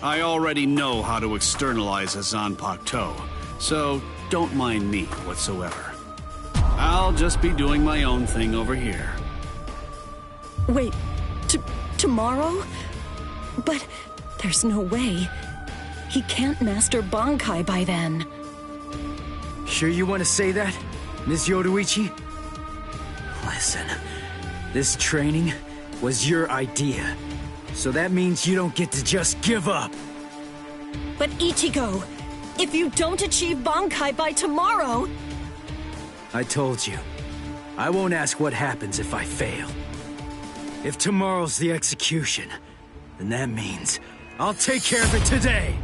I already know how to externalize a Zanpakuto, so don't mind me whatsoever. I'll just be doing my own thing over here. Wait, tomorrow? But there's no way. He can't master Bankai by then. Sure you want to say that, Ms. Yoruichi? Listen, this training was your idea. So that means you don't get to just give up. But Ichigo, if you don't achieve Bankai by tomorrow... I told you, I won't ask what happens if I fail. If tomorrow's the execution, then that means I'll take care of it today!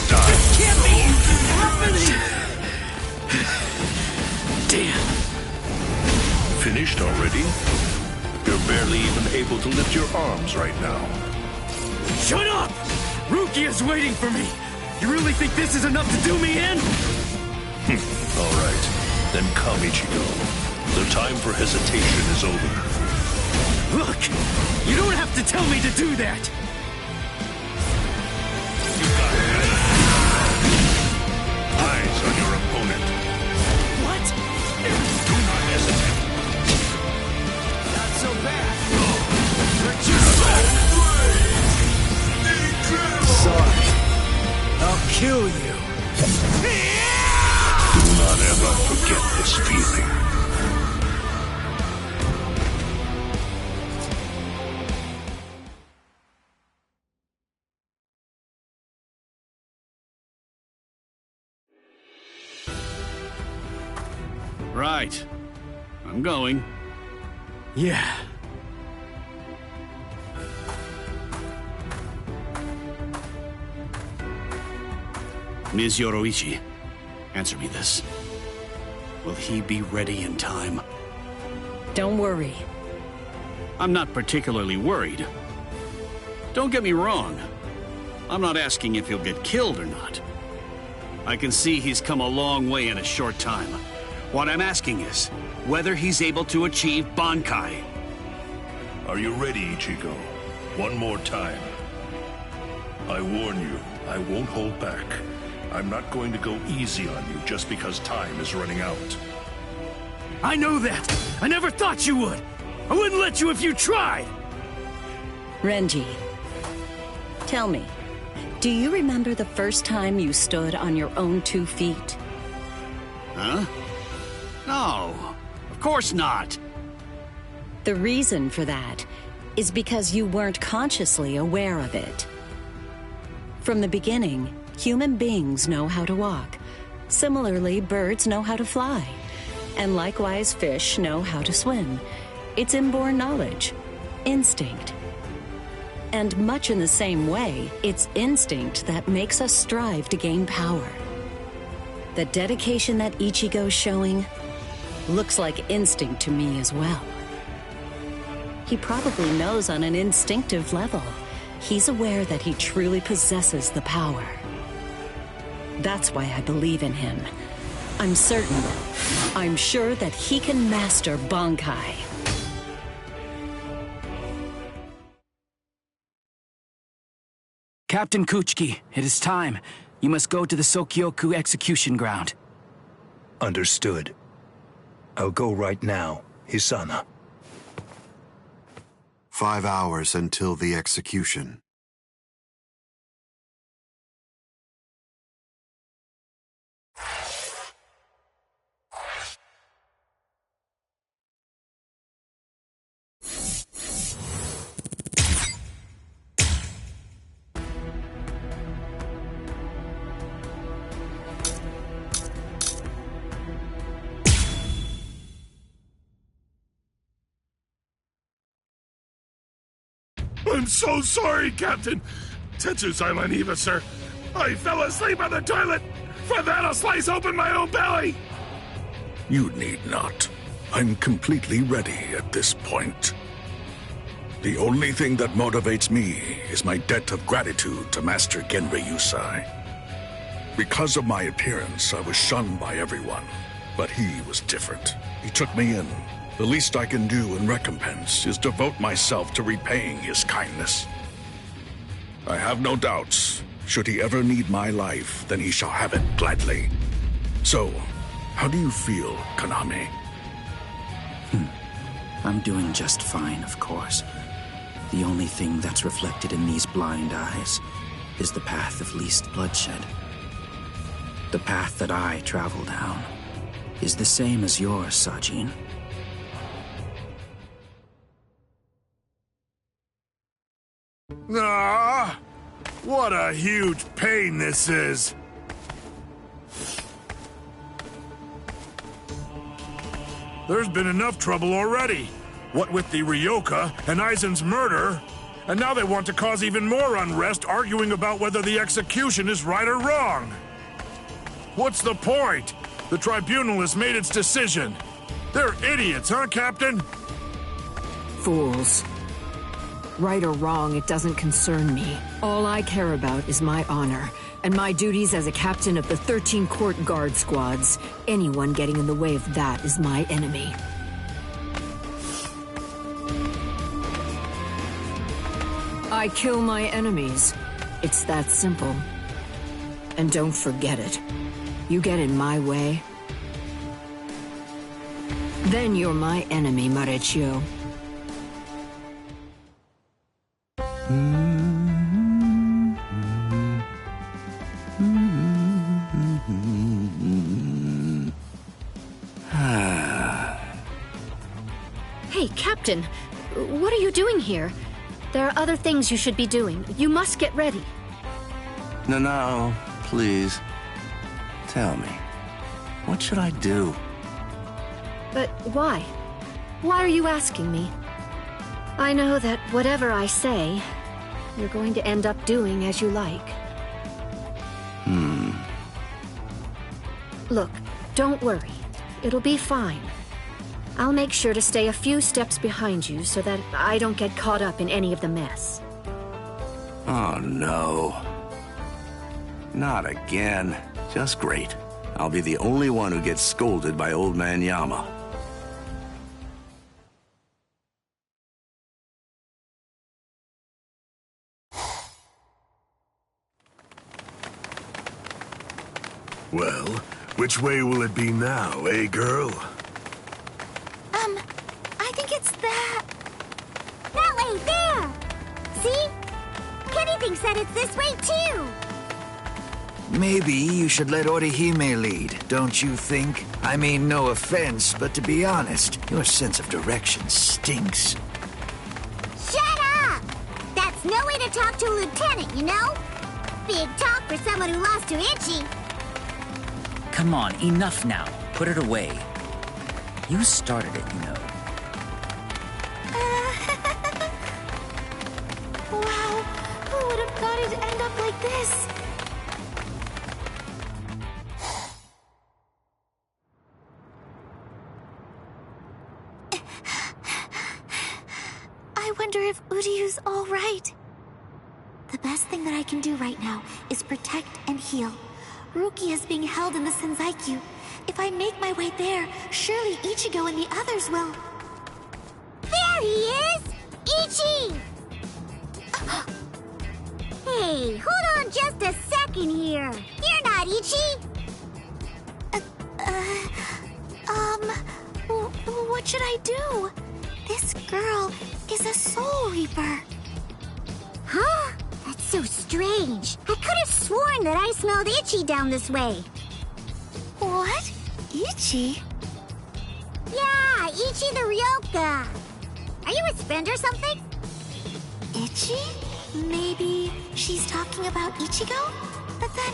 die. This can't be happening! Damn. Finished already? You're barely even able to lift your arms right now. Shut up! Rukia's waiting for me! You really think this is enough to do me in? All right. Then come, Ichigo. The time for hesitation is over. Look! You don't have to tell me to do that! You got it. Eyes on your opponent. What? Do not hesitate. Not so bad. Sorry. I'll kill you. Do not ever forget this feeling. Right. I'm going. Yeah. Ms. Yoroichi, answer me this. Will he be ready in time? Don't worry. I'm not particularly worried. Don't get me wrong. I'm not asking if he'll get killed or not. I can see he's come a long way in a short time. What I'm asking is whether he's able to achieve Bankai. Are you ready, Ichigo? One more time. I warn you, I won't hold back. I'm not going to go easy on you just because time is running out. I know that! I never thought you would! I wouldn't let you if you tried! Renji, tell me, do you remember the first time you stood on your own 2 feet? Huh? No, of course not. The reason for that is because you weren't consciously aware of it. From the beginning, human beings know how to walk. Similarly, birds know how to fly. And likewise, fish know how to swim. It's inborn knowledge. Instinct. And much in the same way, it's instinct that makes us strive to gain power. The dedication that Ichigo's showing looks like instinct to me as well. He probably knows on an instinctive level. He's aware that he truly possesses the power. That's why I believe in him. I'm certain. I'm sure that he can master Bankai. Captain Kuchiki, it is time. You must go to the Sokyoku execution ground. Understood. I'll go right now, Hisana. 5 hours until the execution. I'm so sorry, Captain. Tetsu-sama Eva, sir. I fell asleep on the toilet. For that, I'll slice open my own belly. You need not. I'm completely ready at this point. The only thing that motivates me is my debt of gratitude to Master Genri Yusai. Because of my appearance, I was shunned by everyone. But he was different. He took me in. The least I can do in recompense is devote myself to repaying his kindness. I have no doubts. Should he ever need my life, then he shall have it gladly. So, how do you feel, Kaname? I'm doing just fine, of course. The only thing that's reflected in these blind eyes is the path of least bloodshed. The path that I travel down is the same as yours, Sajin. Ah, what a huge pain this is. There's been enough trouble already. What with the Ryoka and Aizen's murder, And now they want to cause even more unrest, arguing about whether the execution is right or wrong. What's the point? The tribunal has made its decision. They're idiots, huh, Captain? Fools. Right or wrong, it doesn't concern me. All I care about is my honor, and my duties as a captain of the 13 Court Guard squads. Anyone getting in the way of that is my enemy. I kill my enemies. It's that simple. And don't forget it. You get in my way, then you're my enemy, Marecchio. Hey, Captain. What are you doing here? There are other things you should be doing. You must get ready. No, please. Tell me, what should I do? But why? Why are you asking me? I know that whatever I say, you're going to end up doing as you like. Look, don't worry. It'll be fine. I'll make sure to stay a few steps behind you so that I don't get caught up in any of the mess. Oh, no. Not again. Just great. I'll be the only one who gets scolded by Old Man Yama. Well, which way will it be now, eh, girl? I think it's that way, there! See? Kenny thinks that it's this way, too! Maybe you should let Orihime lead, don't you think? I mean, no offense, but to be honest, your sense of direction stinks. Shut up! That's no way to talk to a lieutenant, you know? Big talk for someone who lost to Ichi. Come on, enough now. Put it away. You started it, you know. Wow, who would have thought it'd end up like this? I wonder if Uryu's all right. The best thing that I can do right now is protect and heal. Ruki is being held in the Senzaiku. If I make my way there, surely Ichigo and the others will... There he is! Ichi! Hey, hold on just a second here. You're not Ichi! What should I do? This girl is a Soul Reaper. Huh? That's so strange. I could have sworn that I smelled Ichi down this way. What? Ichi? Yeah, Ichi the Ryoka. Are you his friend or something? Ichi? Maybe she's talking about Ichigo? But then,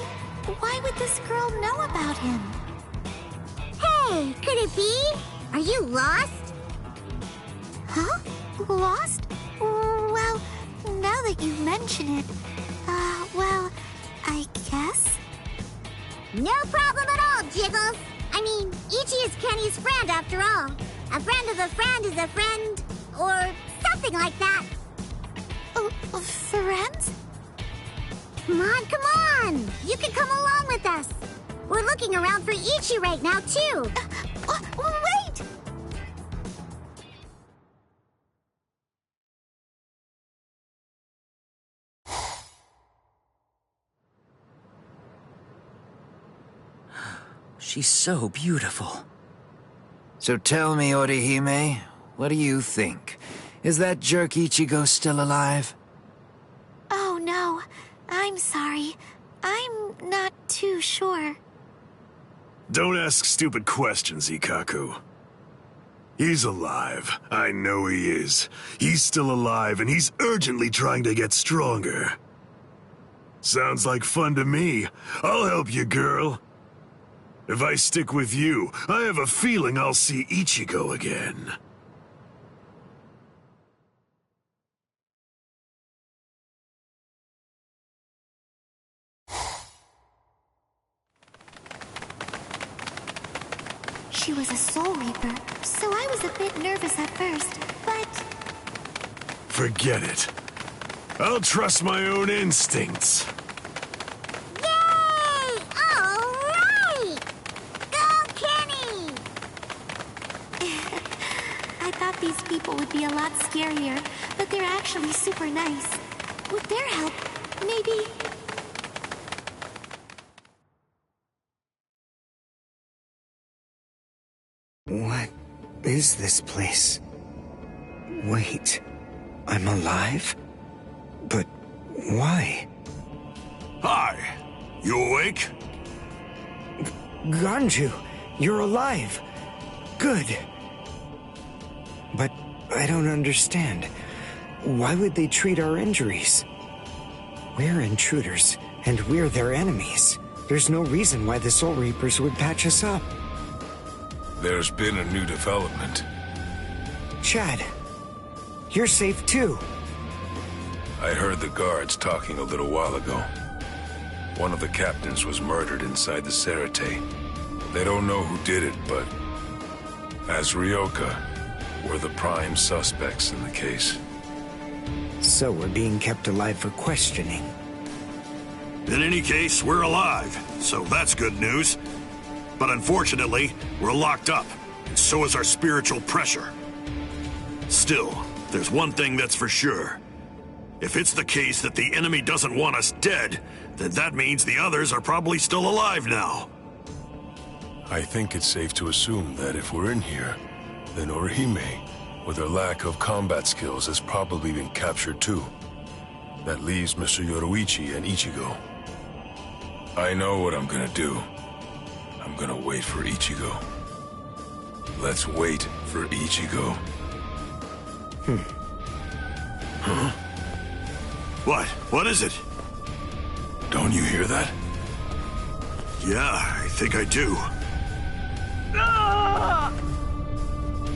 why would this girl know about him? Hey, could it be? Are you lost? Huh? Lost? Well, now that you mention it, well, I guess? No problem at all, Jiggles. I mean, Ichi is Kenny's friend after all. A friend of a friend is a friend, or something like that. Friends? Come on! You can come along with us. We're looking around for Ichi right now, too. Wait! She's so beautiful. So tell me, Orihime, what do you think? Is that jerk Ichigo still alive? Oh, no. I'm sorry. I'm not too sure. Don't ask stupid questions, Ikaku. He's alive. I know he is. He's still alive, and he's urgently trying to get stronger. Sounds like fun to me. I'll help you, girl. If I stick with you, I have a feeling I'll see Ichigo again. she was a Soul Reaper, so I was a bit nervous at first, but... Forget it. I'll trust my own instincts. Yay! All right! Go, Kenny! I thought these people would be a lot scarier, but they're actually super nice. With their help, maybe... What is this place? Wait, I'm alive? But why? Hi, you awake? Ganju, you're alive. Good. But I don't understand. Why would they treat our injuries? We're intruders, and we're their enemies. There's no reason why the Soul Reapers would patch us up. There's been a new development. Chad, you're safe too. I heard the guards talking a little while ago. One of the captains was murdered inside the Serite. They don't know who did it, but as Ryoka, we're the prime suspects in the case. So we're being kept alive for questioning. In any case, we're alive, so that's good news. But unfortunately, we're locked up, and so is our spiritual pressure. Still, there's one thing that's for sure. If it's the case that the enemy doesn't want us dead, then that means the others are probably still alive now. I think it's safe to assume that if we're in here, then Orihime, with her lack of combat skills, has probably been captured too. That leaves Mr. Yoruichi and Ichigo. I know what I'm gonna do. I'm gonna wait for Ichigo. Let's wait for Ichigo. Huh? What? What is it? Don't you hear that? Yeah, I think I do.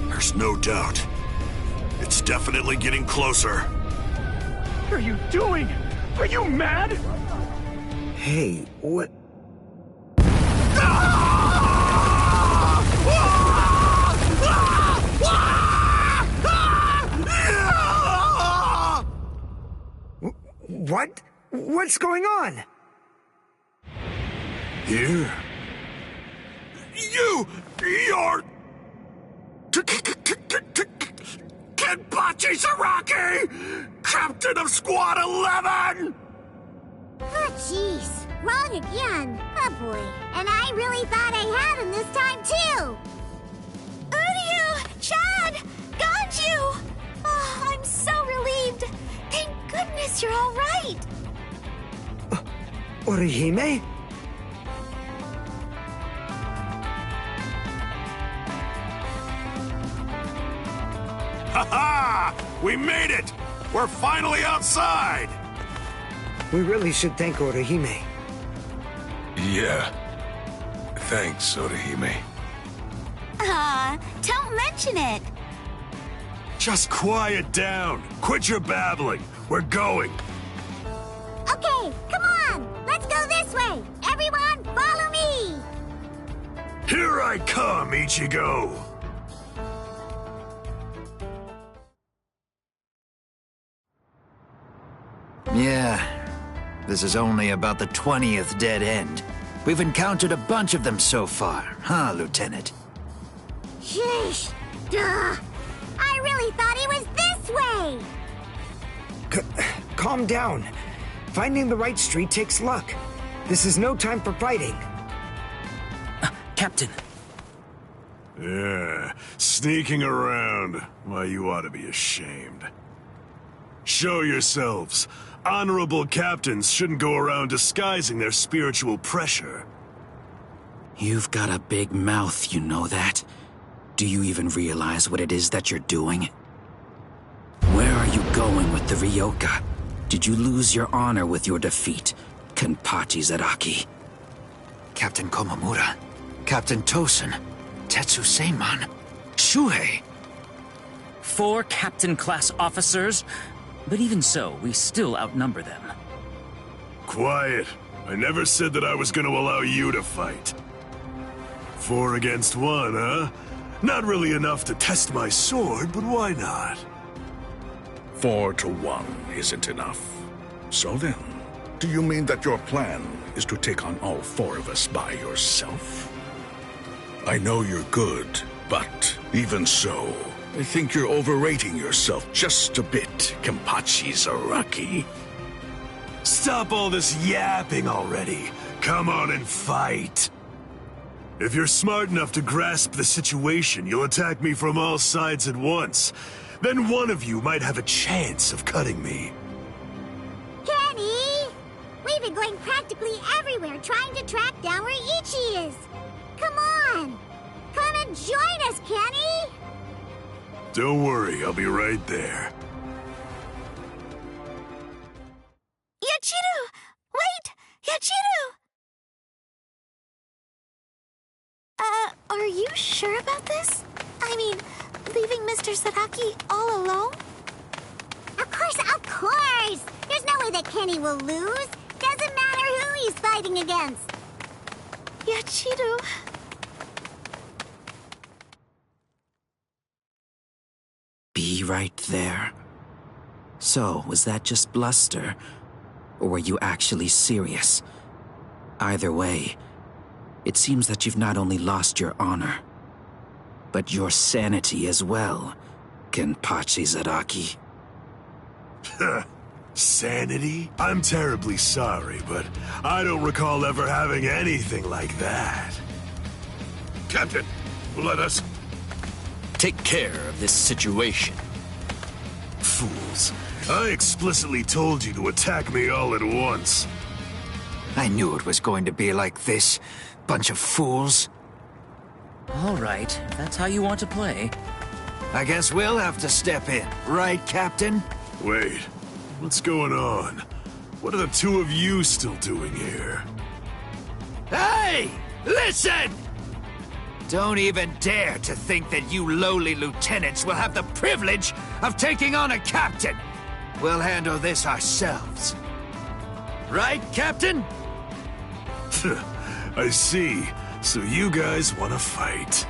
There's no doubt. It's definitely getting closer. What are you doing? Are you mad? Hey, what? What? What's going on? Here? You're... Kenpachi Saraki! Captain of Squad 11! Oh, jeez. Wrong again. Oh, boy. And I really thought I had him this time, too. Uryu! Chad! Ganju! Oh, I'm so relieved. Thank goodness you're all right. Orihime? Ha-ha! We made it! We're finally outside! We really should thank Orihime. Yeah. Thanks, Orihime. Don't mention it. Just quiet down. Quit your babbling. We're going. Okay, come on. Let's go this way. Everyone, follow me. Here I come, Ichigo. Yeah, this is only about the 20th dead end. We've encountered a bunch of them so far, huh, Lieutenant? Sheesh. Duh. I really thought he was this way. Calm down. Finding the right street takes luck. This is no time for fighting. Captain. Yeah, sneaking around. Why, you ought to be ashamed. Show yourselves. Honorable captains shouldn't go around disguising their spiritual pressure. You've got a big mouth, you know that? Do you even realize what it is that you're doing? Where are you going with the Ryoka? Did you lose your honor with your defeat, Kenpachi Zaraki? Captain Komamura, Captain Tosen, Tetsu Seiman, Shuhei. 4 captain-class officers? But even so, we still outnumber them. Quiet. I never said that I was going to allow you to fight. 4 against 1, huh? Not really enough to test my sword, but why not? 4 to 1 isn't enough. So then, do you mean that your plan is to take on all 4 of us by yourself? I know you're good, but even so, I think you're overrating yourself just a bit, Kenpachi Zaraki. Stop all this yapping already. Come on and fight. If you're smart enough to grasp the situation, you'll attack me from all sides at once. Then one of you might have a chance of cutting me. Kenny! We've been going practically everywhere trying to track down where Ichi is. Come on! Come and join us, Kenny! Don't worry, I'll be right there. Yachiru! Wait! Yachiru! Are you sure about this? I mean, leaving Mr. Zaraki all alone? Of course! There's no way that Kenny will lose. Doesn't matter who he's fighting against. Yachiru... Be right there. So, was that just bluster? Or were you actually serious? Either way, it seems that you've not only lost your honor, but your sanity as well, Kenpachi Zaraki. Sanity? I'm terribly sorry, but I don't recall ever having anything like that. Captain, let us take care of this situation. Fools. I explicitly told you to attack me all at once. I knew it was going to be like this. Bunch of fools. All right, if that's how you want to play. I guess we'll have to step in, right, Captain? Wait, what's going on? What are the two of you still doing here? Hey! Listen! Don't even dare to think that you lowly lieutenants will have the privilege of taking on a captain. We'll handle this ourselves. Right, Captain? I see. So you guys want to fight.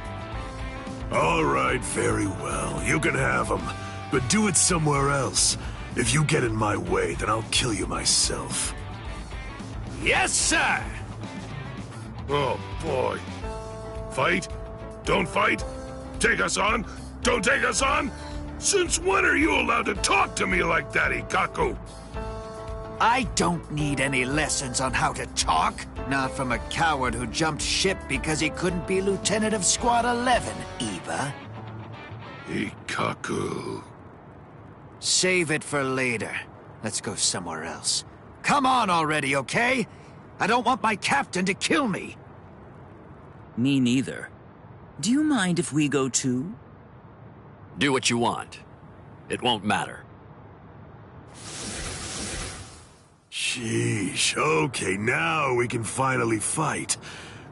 All right, very well. You can have them. But do it somewhere else. If you get in my way, then I'll kill you myself. Yes, sir! Oh, boy. Fight? Don't fight? Take us on? Don't take us on? Since when are you allowed to talk to me like that, Ikaku? I don't need any lessons on how to talk. Not from a coward who jumped ship because he couldn't be lieutenant of Squad 11, Eva. Ikaku. Save it for later. Let's go somewhere else. Come on already, okay? I don't want my captain to kill me. Me neither. Do you mind if we go too? Do what you want. It won't matter. Sheesh, okay, now we can finally fight.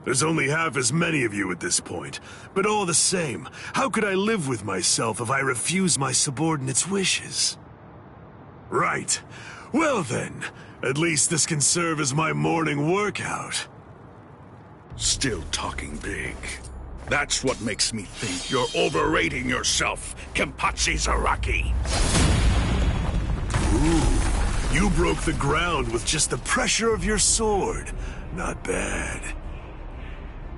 There's only half as many of you at this point, but all the same, how could I live with myself if I refuse my subordinates' wishes? Right. Well then, at least this can serve as my morning workout. Still talking big. That's what makes me think you're overrating yourself, Kenpachi Zaraki. Ooh, you broke the ground with just the pressure of your sword. Not bad.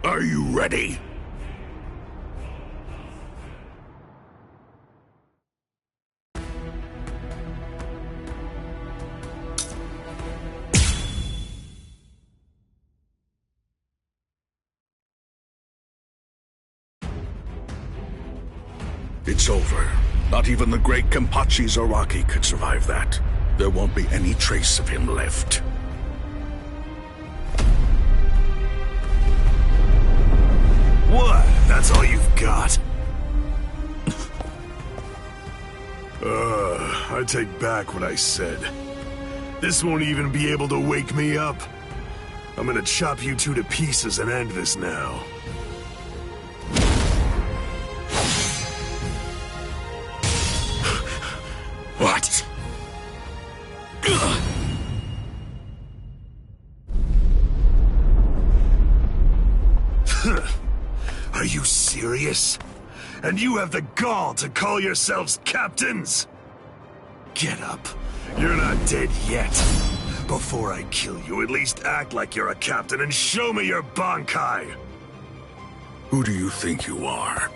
Are you ready? It's over. Not even the great Kenpachi Zaraki could survive that. There won't be any trace of him left. What? That's all you've got? I take back what I said. This won't even be able to wake me up. I'm gonna chop you two to pieces and end this now. What? Are you serious? And you have the gall to call yourselves captains? Get up. You're not dead yet. Before I kill you, at least act like you're a captain and show me your Bankai! Who do you think you are?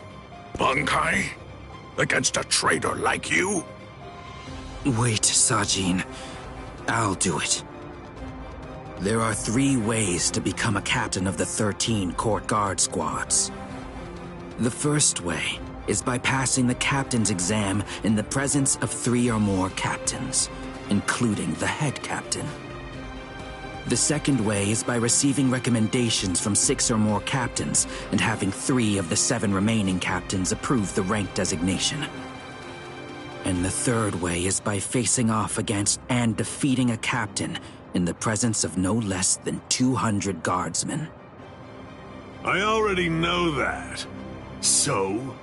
Bankai? Against a traitor like you? Wait, Sajin. I'll do it. There are 3 ways to become a captain of the 13 court guard squads. The first way is by passing the captain's exam in the presence of 3 or more captains, including the head captain. The second way is by receiving recommendations from 6 or more captains and having 3 of the 7 remaining captains approve the rank designation. And the third way is by facing off against and defeating a captain in the presence of no less than 200 guardsmen. I already know that. So?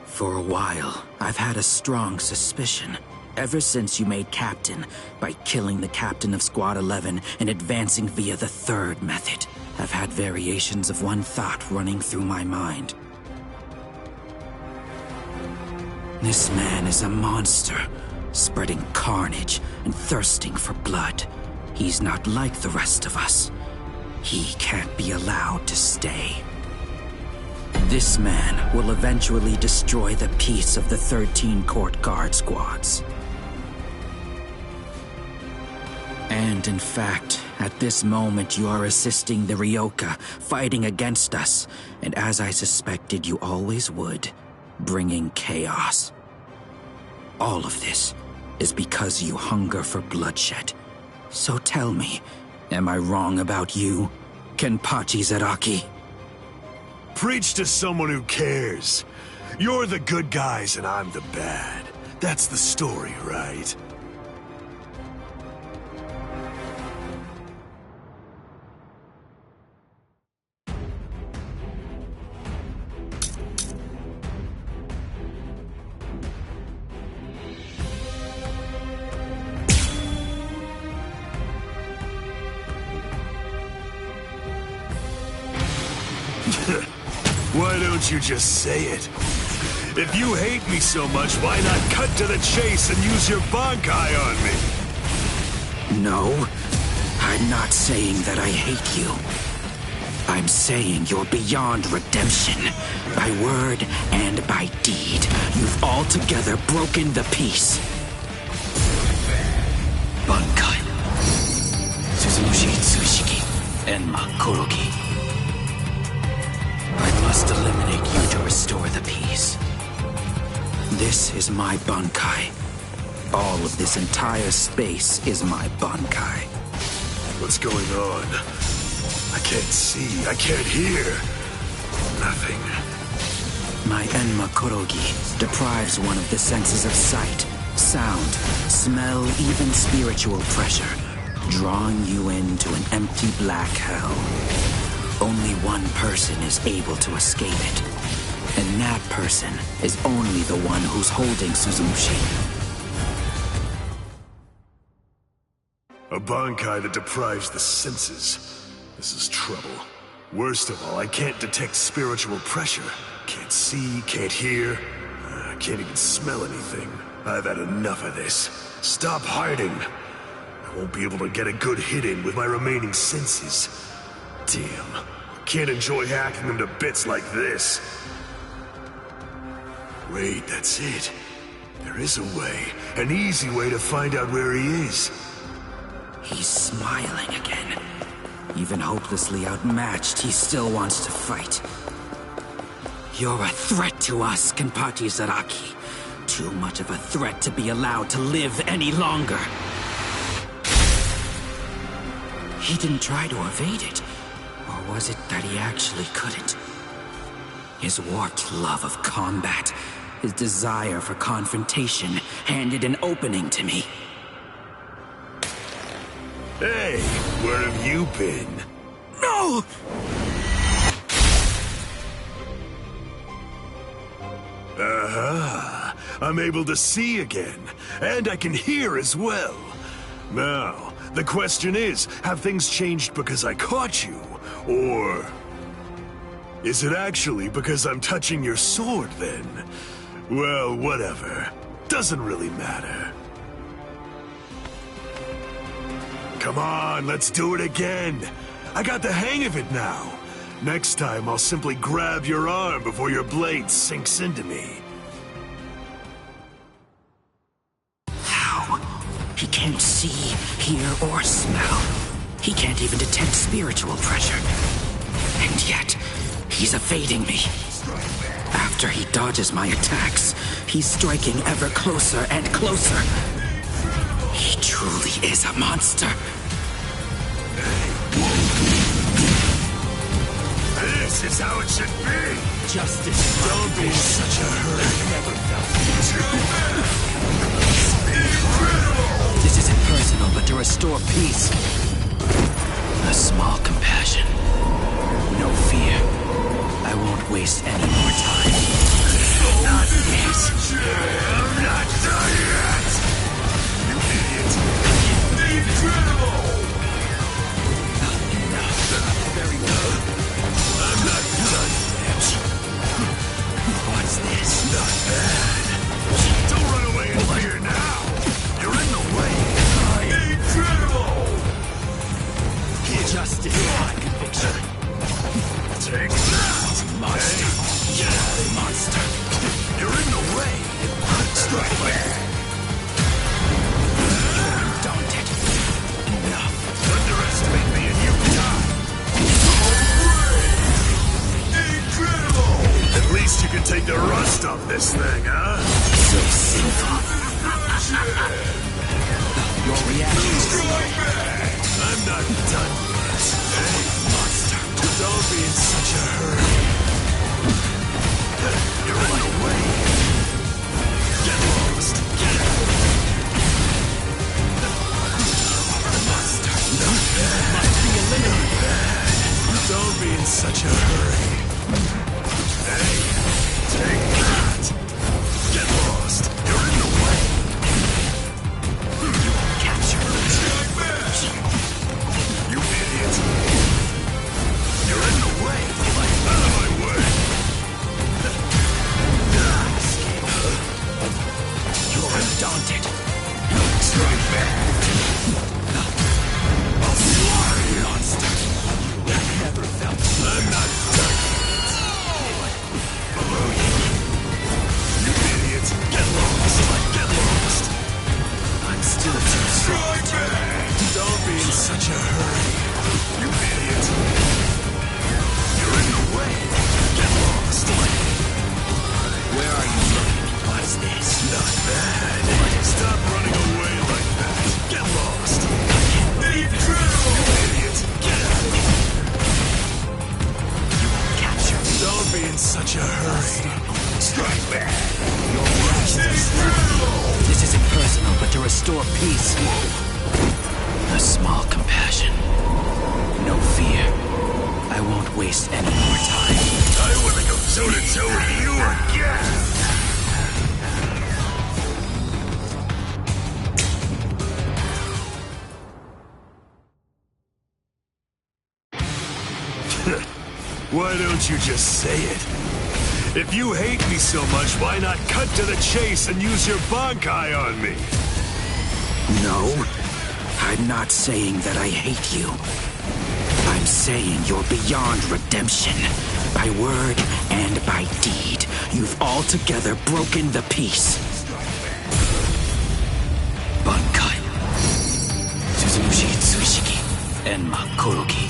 For a while, I've had a strong suspicion. Ever since you made captain, by killing the captain of Squad 11 and advancing via the third method, I've had variations of one thought running through my mind. This man is a monster, spreading carnage and thirsting for blood. He's not like the rest of us. He can't be allowed to stay. This man will eventually destroy the peace of the 13 court guard squads. And in fact, at this moment you are assisting the Ryoka, fighting against us, and as I suspected you always would, bringing chaos. All of this is because you hunger for bloodshed. So tell me, am I wrong about you, Kenpachi Zaraki? Preach to someone who cares. You're the good guys and I'm the bad. That's the story, right? Why don't you just say it? If you hate me so much, why not cut to the chase and use your Bankai on me? No, I'm not saying that I hate you. I'm saying you're beyond redemption. By word and by deed, you've altogether broken the peace. Bankai. Suzumushi Tsushiki. Enma Kuroki. I must eliminate you to restore the peace. This is my Bankai. All of this entire space is my Bankai. What's going on? I can't see, I can't hear. Nothing. My Enma Kurogi deprives one of the senses of sight, sound, smell, even spiritual pressure, drawing you into an empty black hell. Only one person is able to escape it, and that person is only the one who's holding Suzumushi. A Bankai that deprives the senses. This is trouble. Worst of all, I can't detect spiritual pressure. Can't see, can't hear. I can't even smell anything. I've had enough of this. Stop hiding. I won't be able to get a good hit in with my remaining senses. Damn. I can't enjoy hacking them to bits like this. Wait, that's it. There is a way. An easy way to find out where he is. He's smiling again. Even hopelessly outmatched, he still wants to fight. You're a threat to us, Kenpachi Zaraki. Too much of a threat to be allowed to live any longer. He didn't try to evade it. Or was it that he actually couldn't? His warped love of combat, his desire for confrontation, handed an opening to me. Hey, where have you been? No! Aha! I'm able to see again, and I can hear as well. Now, the question is, have things changed because I caught you, or... Is it actually because I'm touching your sword, then? Well, whatever. Doesn't really matter. Come on, let's do it again. I got the hang of it now. Next time, I'll simply grab your arm before your blade sinks into me. How? He can't see, hear, or smell. He can't even detect spiritual pressure. And yet, he's evading me. After he dodges my attacks, he's striking ever closer and closer. He truly is a monster. This is how it should be! Justice, don't be in such a hurry. I never felt it. This isn't personal, but to restore peace. A small compassion. No fear. I won't waste any more time. Not this. I'm not done yet! You idiot! Incredible! Very good. I'm not done yet. What's this? Not bad. Don't run away in fear now. You're in the way. Incredible! Justice is my conviction. Take that! Monster. Hey. Monster. You're in the way. Strike back. Daunted. Enough. Underestimate me and you die. Incredible! At least you can take the rust off this thing, huh? So sinful. Your reaction is I'm not done yet. Hey, monster. Don't be in such a hurry. You're in the way. Get lost. Get out. Monster. Not bad. Must be eliminated. Don't be in such a hurry. Hey, take that. Get lost. You're in the way. You capture me. You idiot. You're in the way. Out of my way. You're undaunted. Strike back. I'll slaughter you. Monster. You never felt I'm not done yet. Below you. You idiot. Get lost. Get lost. I'm still too Strike back. Don't be in such a hurry. You idiot. You're in the way. Get lost. Where are you looking? What's this? Not bad. Stop running away like that. Get lost. Incredible. You idiot. Get out. Capture. Don't be in such a hurry. Strike back. Your reaction is Incredible. This isn't personal, but to restore peace. A small compassion. No fear. I won't waste any more time. I want to go toe-to-toe with you again. Why don't you just say it? If you hate me so much, why not cut to the chase and use your Bankai on me? No, I'm not saying that I hate you. I'm saying you're beyond redemption. By word and by deed, you've altogether broken the peace. Bankai. Suzushi Tsushiki. Enma Korogi.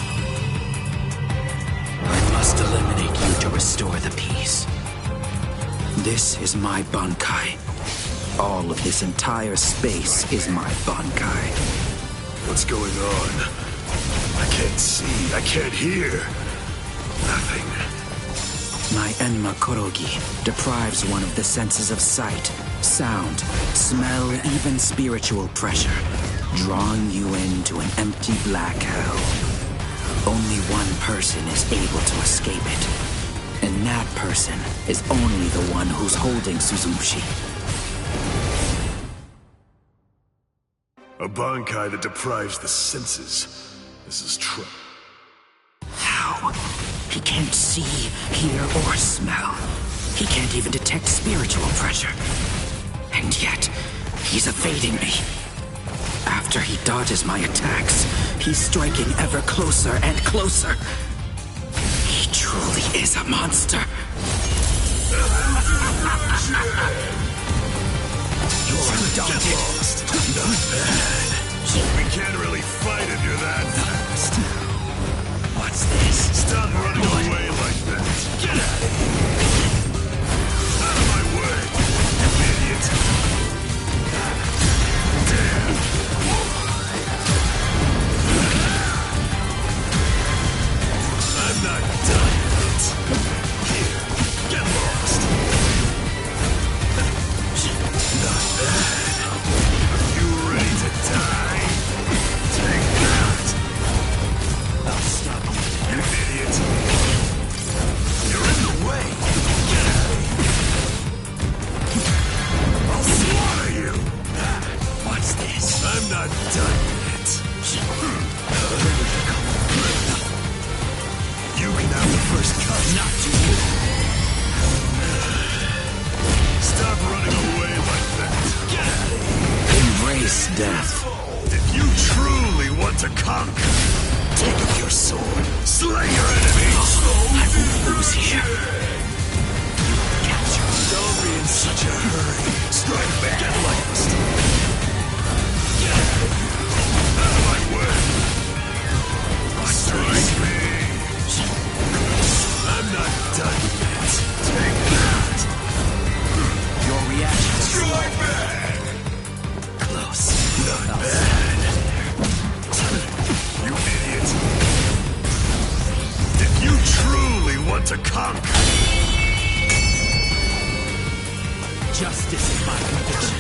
I must eliminate you to restore the peace. This is my Bankai. All of this entire space is my Bankai. What's going on? I can't see, I can't hear. Nothing. My Enma Korogi deprives one of the senses of sight, sound, smell, even spiritual pressure, drawing you into an empty black hell. Only one person is able to escape it, and that person is only the one who's holding Suzushi. A Bankai that deprives the senses. This is trouble. How? He can't see, hear, or smell. He can't even detect spiritual pressure. And yet, he's evading me. After he dodges my attacks, he's striking ever closer and closer. He truly is a monster. You're undaunted. Not bad. We can't really fight if you're that fast. What's this? Stop running away like that. Get out of here. Out of my way, you idiot. Damn. I'm not done yet. Here, get lost. Not bad. You ready to die? Take that. I'll stop you, you idiot. You're in the way. Get out of here. I'll slaughter you. What's this? I'm not done yet. You can have the first cut. Not you. Stop running away like that. Get out of here. Embrace death. If you truly want to conquer, take up your sword, slay your enemies. I won't lose here. Capture. Don't be in such a hurry. Strike back. Get lost. Get out of my way. Strike me. I'm not done yet. Take that. Your reaction. Strike back. Close. Not bad. You idiot. If you truly want to conquer, justice is my conviction.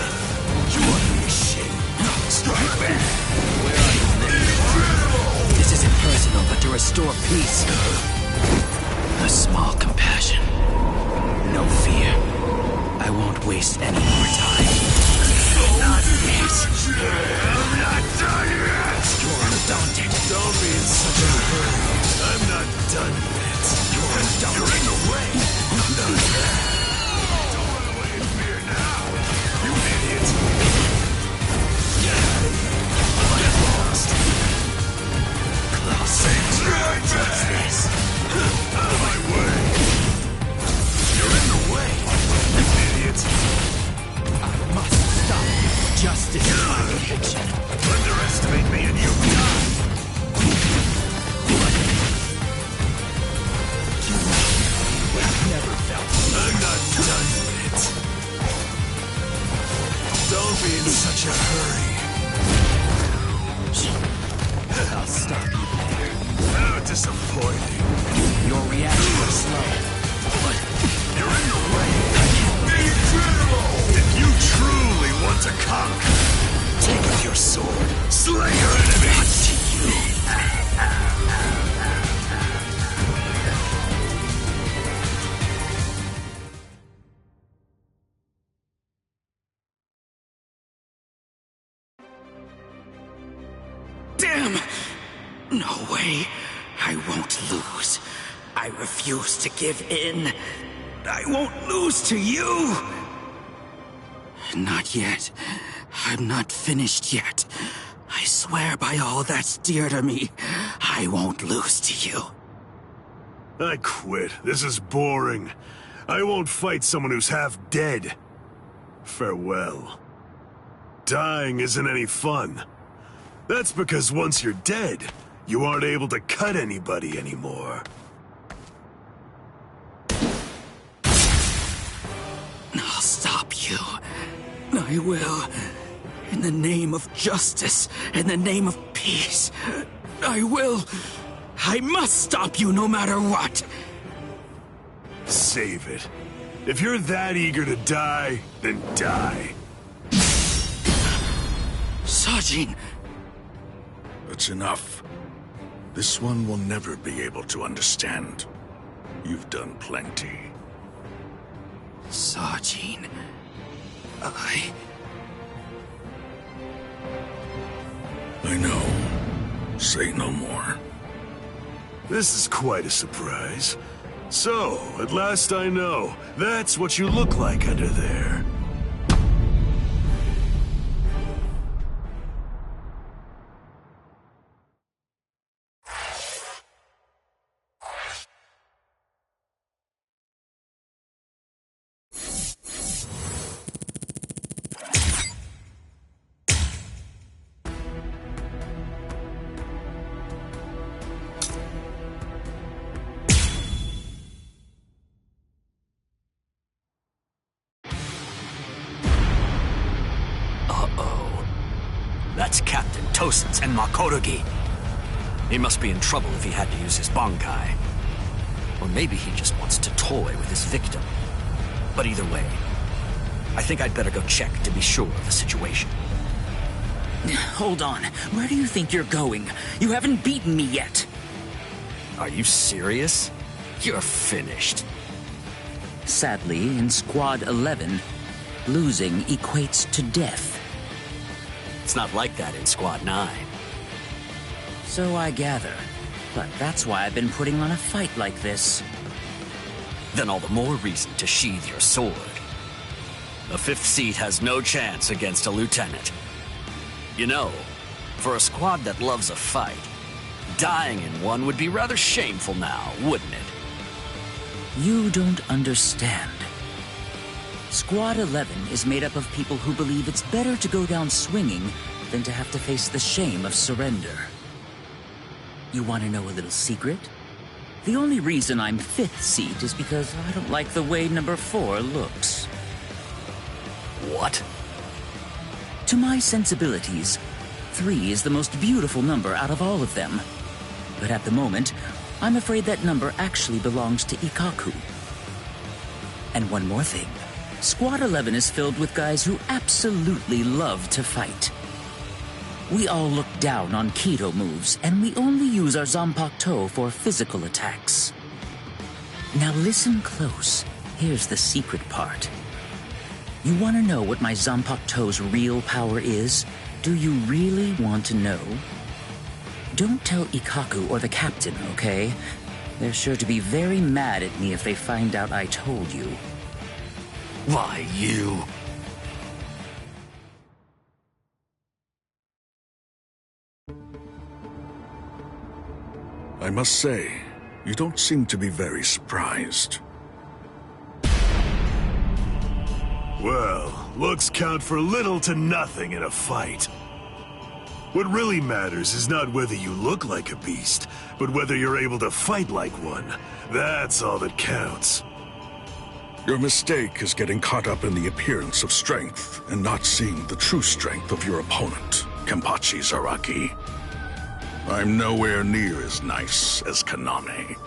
You ought to be ashamed. Strike back. Where are you, then? This isn't personal, but to restore peace. A small compassion. No fear. I won't waste any more time. Not yet. I'm not done yet. You're undaunted. Don't be in such a hurry. I'm not done yet. You're undaunted. You're in the way. Not bad. Don't run away in fear now. You idiot. Get out of here. Get lost. Close. What's this? Out of my way. You're in the way. You idiot. I must stop you. Justice is my conviction. Underestimate me and you die. I've never felt. I'm not done yet. Don't be in such a hurry. I'll stop you there. How disappointing. Your reaction was slow. You're in the way. Incredible! If you truly want to conquer, take up your sword, slay your enemies. Damn! No way. I won't lose. I refuse to give in. I won't lose to you! Not yet. I'm not finished yet. I swear by all that's dear to me, I won't lose to you. I quit. This is boring. I won't fight someone who's half dead. Farewell. Dying isn't any fun. That's because once you're dead, you aren't able to cut anybody anymore. I'll stop you. I will. In the name of justice, in the name of peace, I will. I must stop you no matter what. Save it. If you're that eager to die, then die. Sajin! It's enough. This one will never be able to understand. You've done plenty. Sajin... I know. Say no more. This is quite a surprise. So, at last I know. That's what you look like under there. That's Captain Tosen's and Makotogi. He must be in trouble if he had to use his Bankai. Or maybe he just wants to toy with his victim. But either way, I think I'd better go check to be sure of the situation. Hold on. Where do you think you're going? You haven't beaten me yet. Are you serious? You're finished. Sadly, in Squad 11, losing equates to death. It's not like that in Squad 9. So I gather. But that's why I've been putting on a fight like this. Then all the more reason to sheathe your sword. A 5th seat has no chance against a lieutenant. You know, for a squad that loves a fight, dying in one would be rather shameful now, wouldn't it? You don't understand. Squad 11 is made up of people who believe it's better to go down swinging than to have to face the shame of surrender. You want to know a little secret? The only reason I'm 5th seat is because I don't like the way number 4 looks. What? To my sensibilities, 3 is the most beautiful number out of all of them. But at the moment, I'm afraid that number actually belongs to Ikkaku. And one more thing. Squad 11 is filled with guys who absolutely love to fight. We all look down on Kido moves, and we only use our Zanpakuto for physical attacks. Now listen close. Here's the secret part. You want to know what my Zanpakuto's real power is? Do you really want to know? Don't tell Ikkaku or the captain, okay? They're sure to be very mad at me if they find out I told you. Why, you... I must say, you don't seem to be very surprised. Well, looks count for little to nothing in a fight. What really matters is not whether you look like a beast, but whether you're able to fight like one. That's all that counts. Your mistake is getting caught up in the appearance of strength and not seeing the true strength of your opponent, Kenpachi Zaraki. I'm nowhere near as nice as Kaname.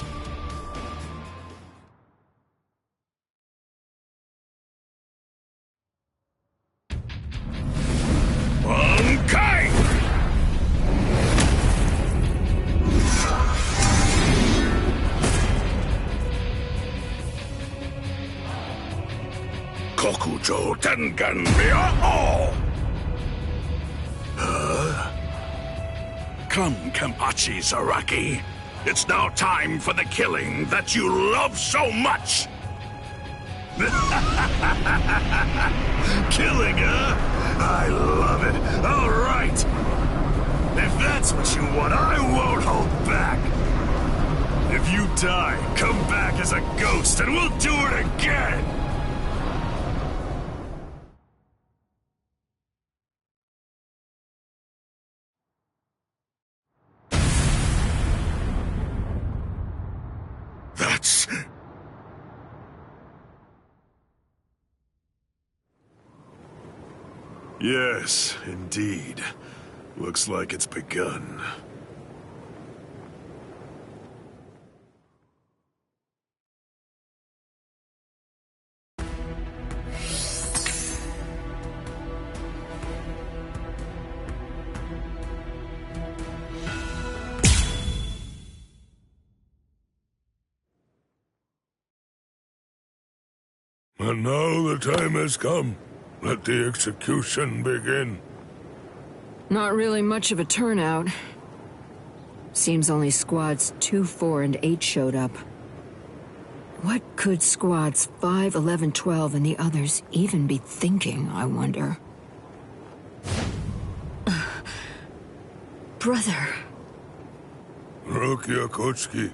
Bankai! Kokujo Tengen Miyao! Huh? Come, Kenpachi Zaraki. It's now time for the killing that you love so much! Killing, huh? I love it. All right. If that's what you want, I won't hold back. If you die, come back as a ghost and we'll do it again! That's... Yes, indeed. Looks like it's begun. And now the time has come. Let the execution begin. Not really much of a turnout. Seems only squads 2, 4, and 8 showed up. What could squads 5, 11, 12, and the others even be thinking, I wonder? Brother. Rukia Kotsuki,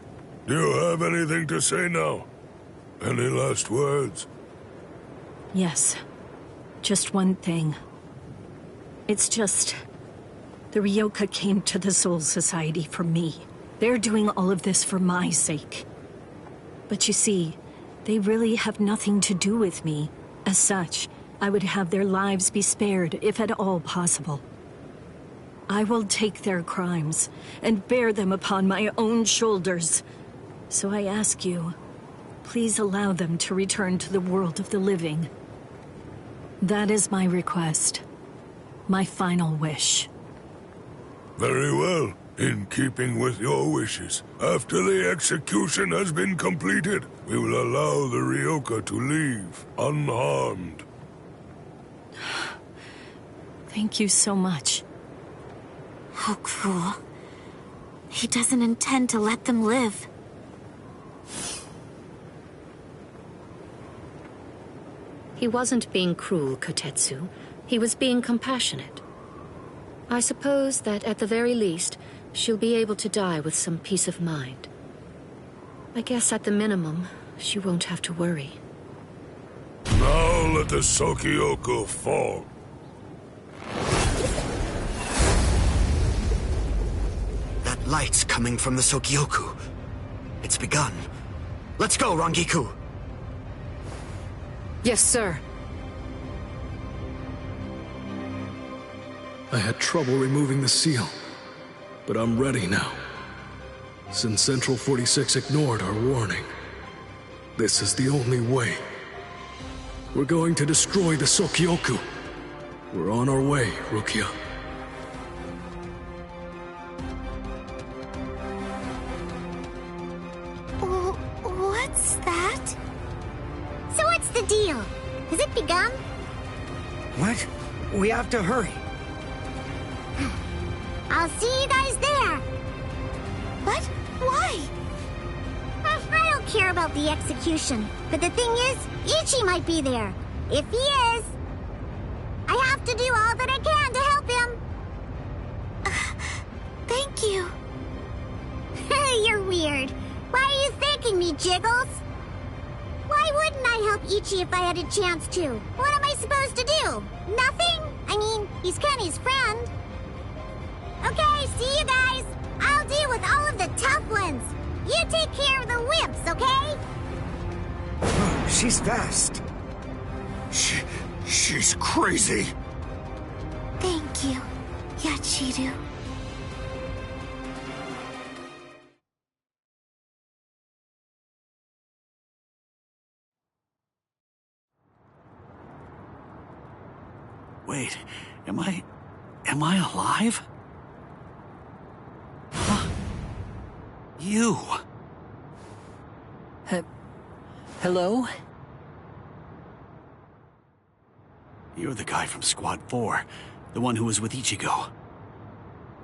do you have anything to say now? Any last words? Yes. Just one thing. It's just... the Ryoka came to the Soul Society for me. They're doing all of this for my sake. But you see, they really have nothing to do with me. As such, I would have their lives be spared, if at all possible. I will take their crimes and bear them upon my own shoulders. So I ask you, please allow them to return to the world of the living. That is my request. My final wish. Very well. In keeping with your wishes, after the execution has been completed, we will allow the Ryoka to leave unharmed. Thank you so much. How cruel. He doesn't intend to let them live. He wasn't being cruel, Kotetsu. He was being compassionate. I suppose that at the very least, she'll be able to die with some peace of mind. I guess at the minimum, she won't have to worry. Now let the Sokyoku fall. That light's coming from the Sokyoku. It's begun. Let's go, Rangiku. Yes, sir. I had trouble removing the seal, but I'm ready now. Since Central 46 ignored our warning, this is the only way. We're going to destroy the Sokyoku. We're on our way, Rukia. What's that? So what's the deal? Has it begun? What? We have to hurry. I'll see you guys there. What? Why? I don't care about the execution, but the thing is, Ichi might be there. If he is, I have to do all that I can to help him. Thank you. You're weird. Why are you thanking me, Jiggles? Why wouldn't I help Ichi if I had a chance to? What am I supposed to do? Nothing? I mean, he's Kenny's friend. Okay, see you guys. I'll deal with all of the tough ones. You take care of the wimps, okay? She's fast. She's crazy. Thank you, Yachiru. Wait, am I alive? Huh? You. Hello? You're the guy from Squad 4, the one who was with Ichigo.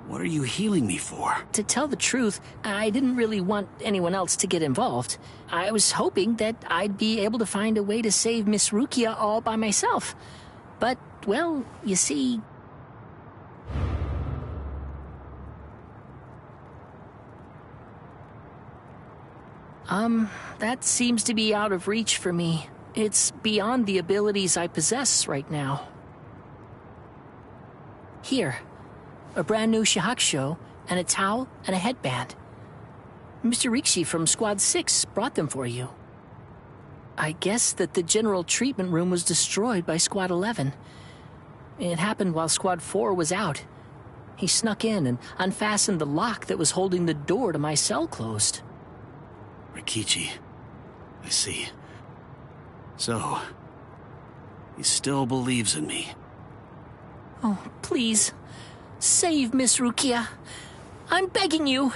What are you healing me for? To tell the truth, I didn't really want anyone else to get involved. I was hoping that I'd be able to find a way to save Miss Rukia all by myself. But, well, you see... that seems to be out of reach for me. It's beyond the abilities I possess right now. Here, a brand new shihakusho, and a towel, and a headband. Mr. Rikshi from Squad 6 brought them for you. I guess that the general treatment room was destroyed by Squad 11. It happened while Squad 4 was out. He snuck in and unfastened the lock that was holding the door to my cell closed. Rikichi. I see. So, he still believes in me. Oh, please. Save Miss Rukia. I'm begging you.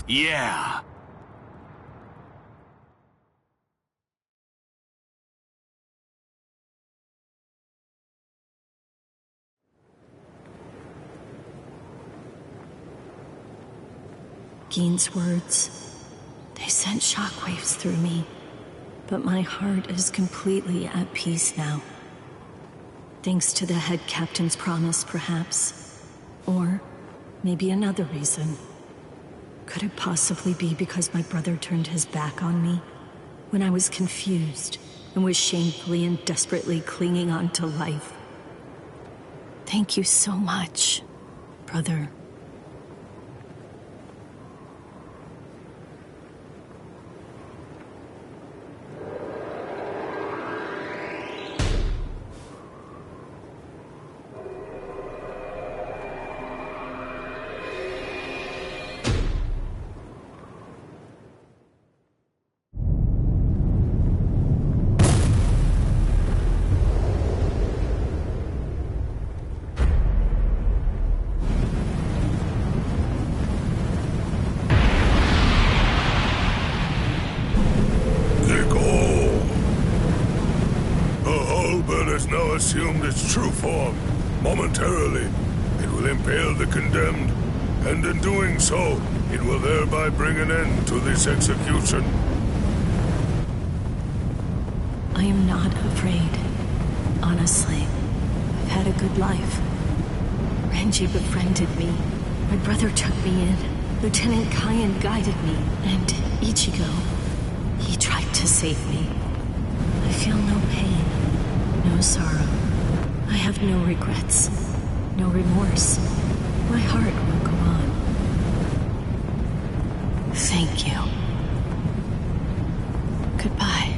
Yeah. Gein's words, they sent shockwaves through me, but my heart is completely at peace now. Thanks to the head captain's promise, perhaps. Or maybe another reason. Could it possibly be because my brother turned his back on me when I was confused and was shamefully and desperately clinging on to life? Thank you so much, brother. Assumed its true form. Momentarily, it will impale the condemned, and in doing so, it will thereby bring an end to this execution. I am not afraid. Honestly, I've had a good life. Renji befriended me. My brother took me in. Lieutenant Kyan guided me. And Ichigo, he tried to save me. I feel no pain. No sorrow. I have no regrets. No remorse. My heart will go on. Thank you. Goodbye.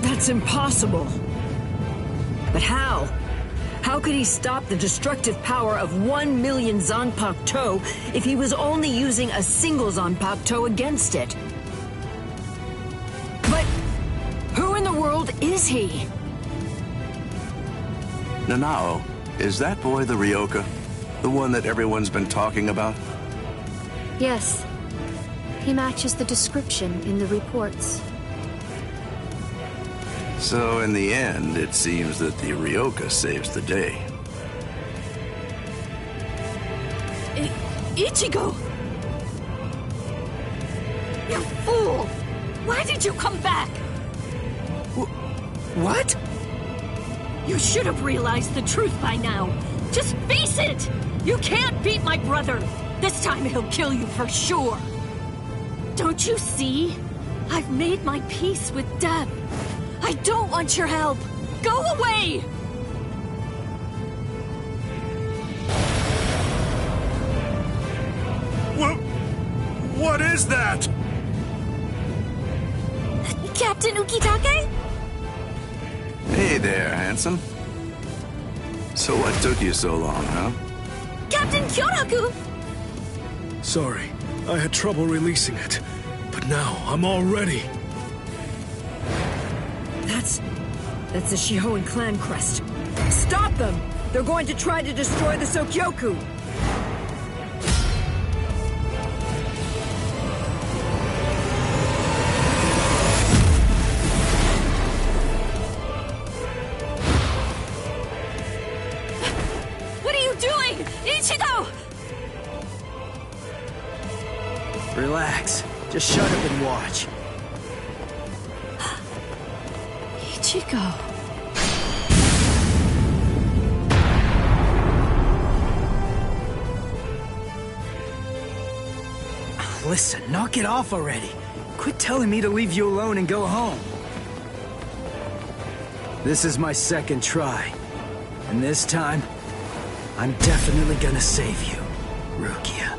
That's impossible. But how? How could he stop the destructive power of 1 million Zanpakuto if he was only using a single Zanpakuto against it? But who in the world is he? Nanao, is that boy the Ryoka? The one that everyone's been talking about? Yes. He matches the description in the reports. So in the end, it seems that the Ryoka saves the day. Ichigo! You fool! Why did you come back? What? You should have realized the truth by now. Just face it! You can't beat my brother! This time he'll kill you for sure! Don't you see? I've made my peace with death. I don't want your help! Go away! What is that? Captain Ukitake? Hey there, handsome. So what took you so long, huh? Captain Kyoraku! Sorry, I had trouble releasing it. But now, I'm all ready. That's the Shihoan clan crest. Stop them! They're going to try to destroy the Sokyoku! What are you doing? Ichigo! Relax. Just shut up and watch. Ichigo. Listen, knock it off already. Quit telling me to leave you alone and go home. This is my second try. And this time, I'm definitely gonna save you, Rukia.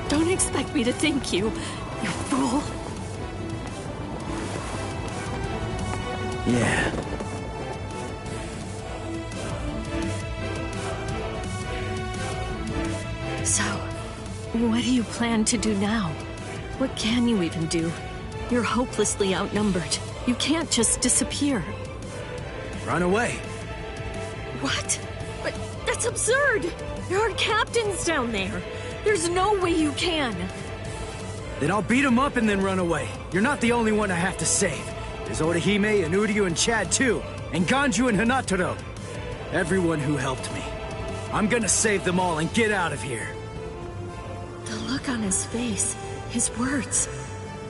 Don't expect me to thank you, you fool. Yeah. So, what do you plan to do now? What can you even do? You're hopelessly outnumbered. You can't just disappear. Run away. What? But that's absurd! There are captains down there. There's no way you can. Then I'll beat him up and then run away. You're not the only one I have to save. There's Orihime and Uryu and Chad too, and Ganju and Hanataro. Everyone who helped me. I'm gonna save them all and get out of here. The look on his face, his words.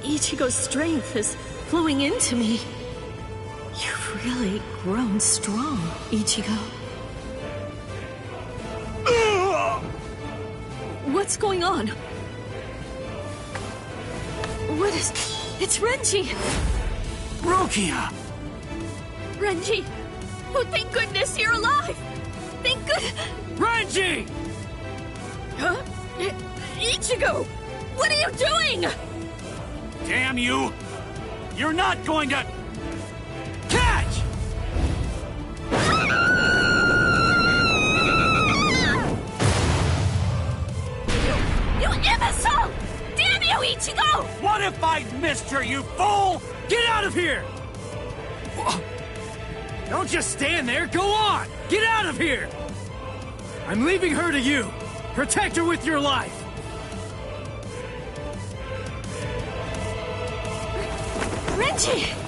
Ichigo's strength is flowing into me. You've really grown strong, Ichigo. What's going on? What is... It's Renji! Rukia! Renji! Oh, thank goodness you're alive! Thank good... Renji! Huh? Ichigo! What are you doing? Damn you! You're not going to... Catch! You imbecile! Damn you, Ichigo! What if I missed her, you fool? Get out of here! Don't just stand there, go on! Get out of here! I'm leaving her to you. Protect her with your life. Renji!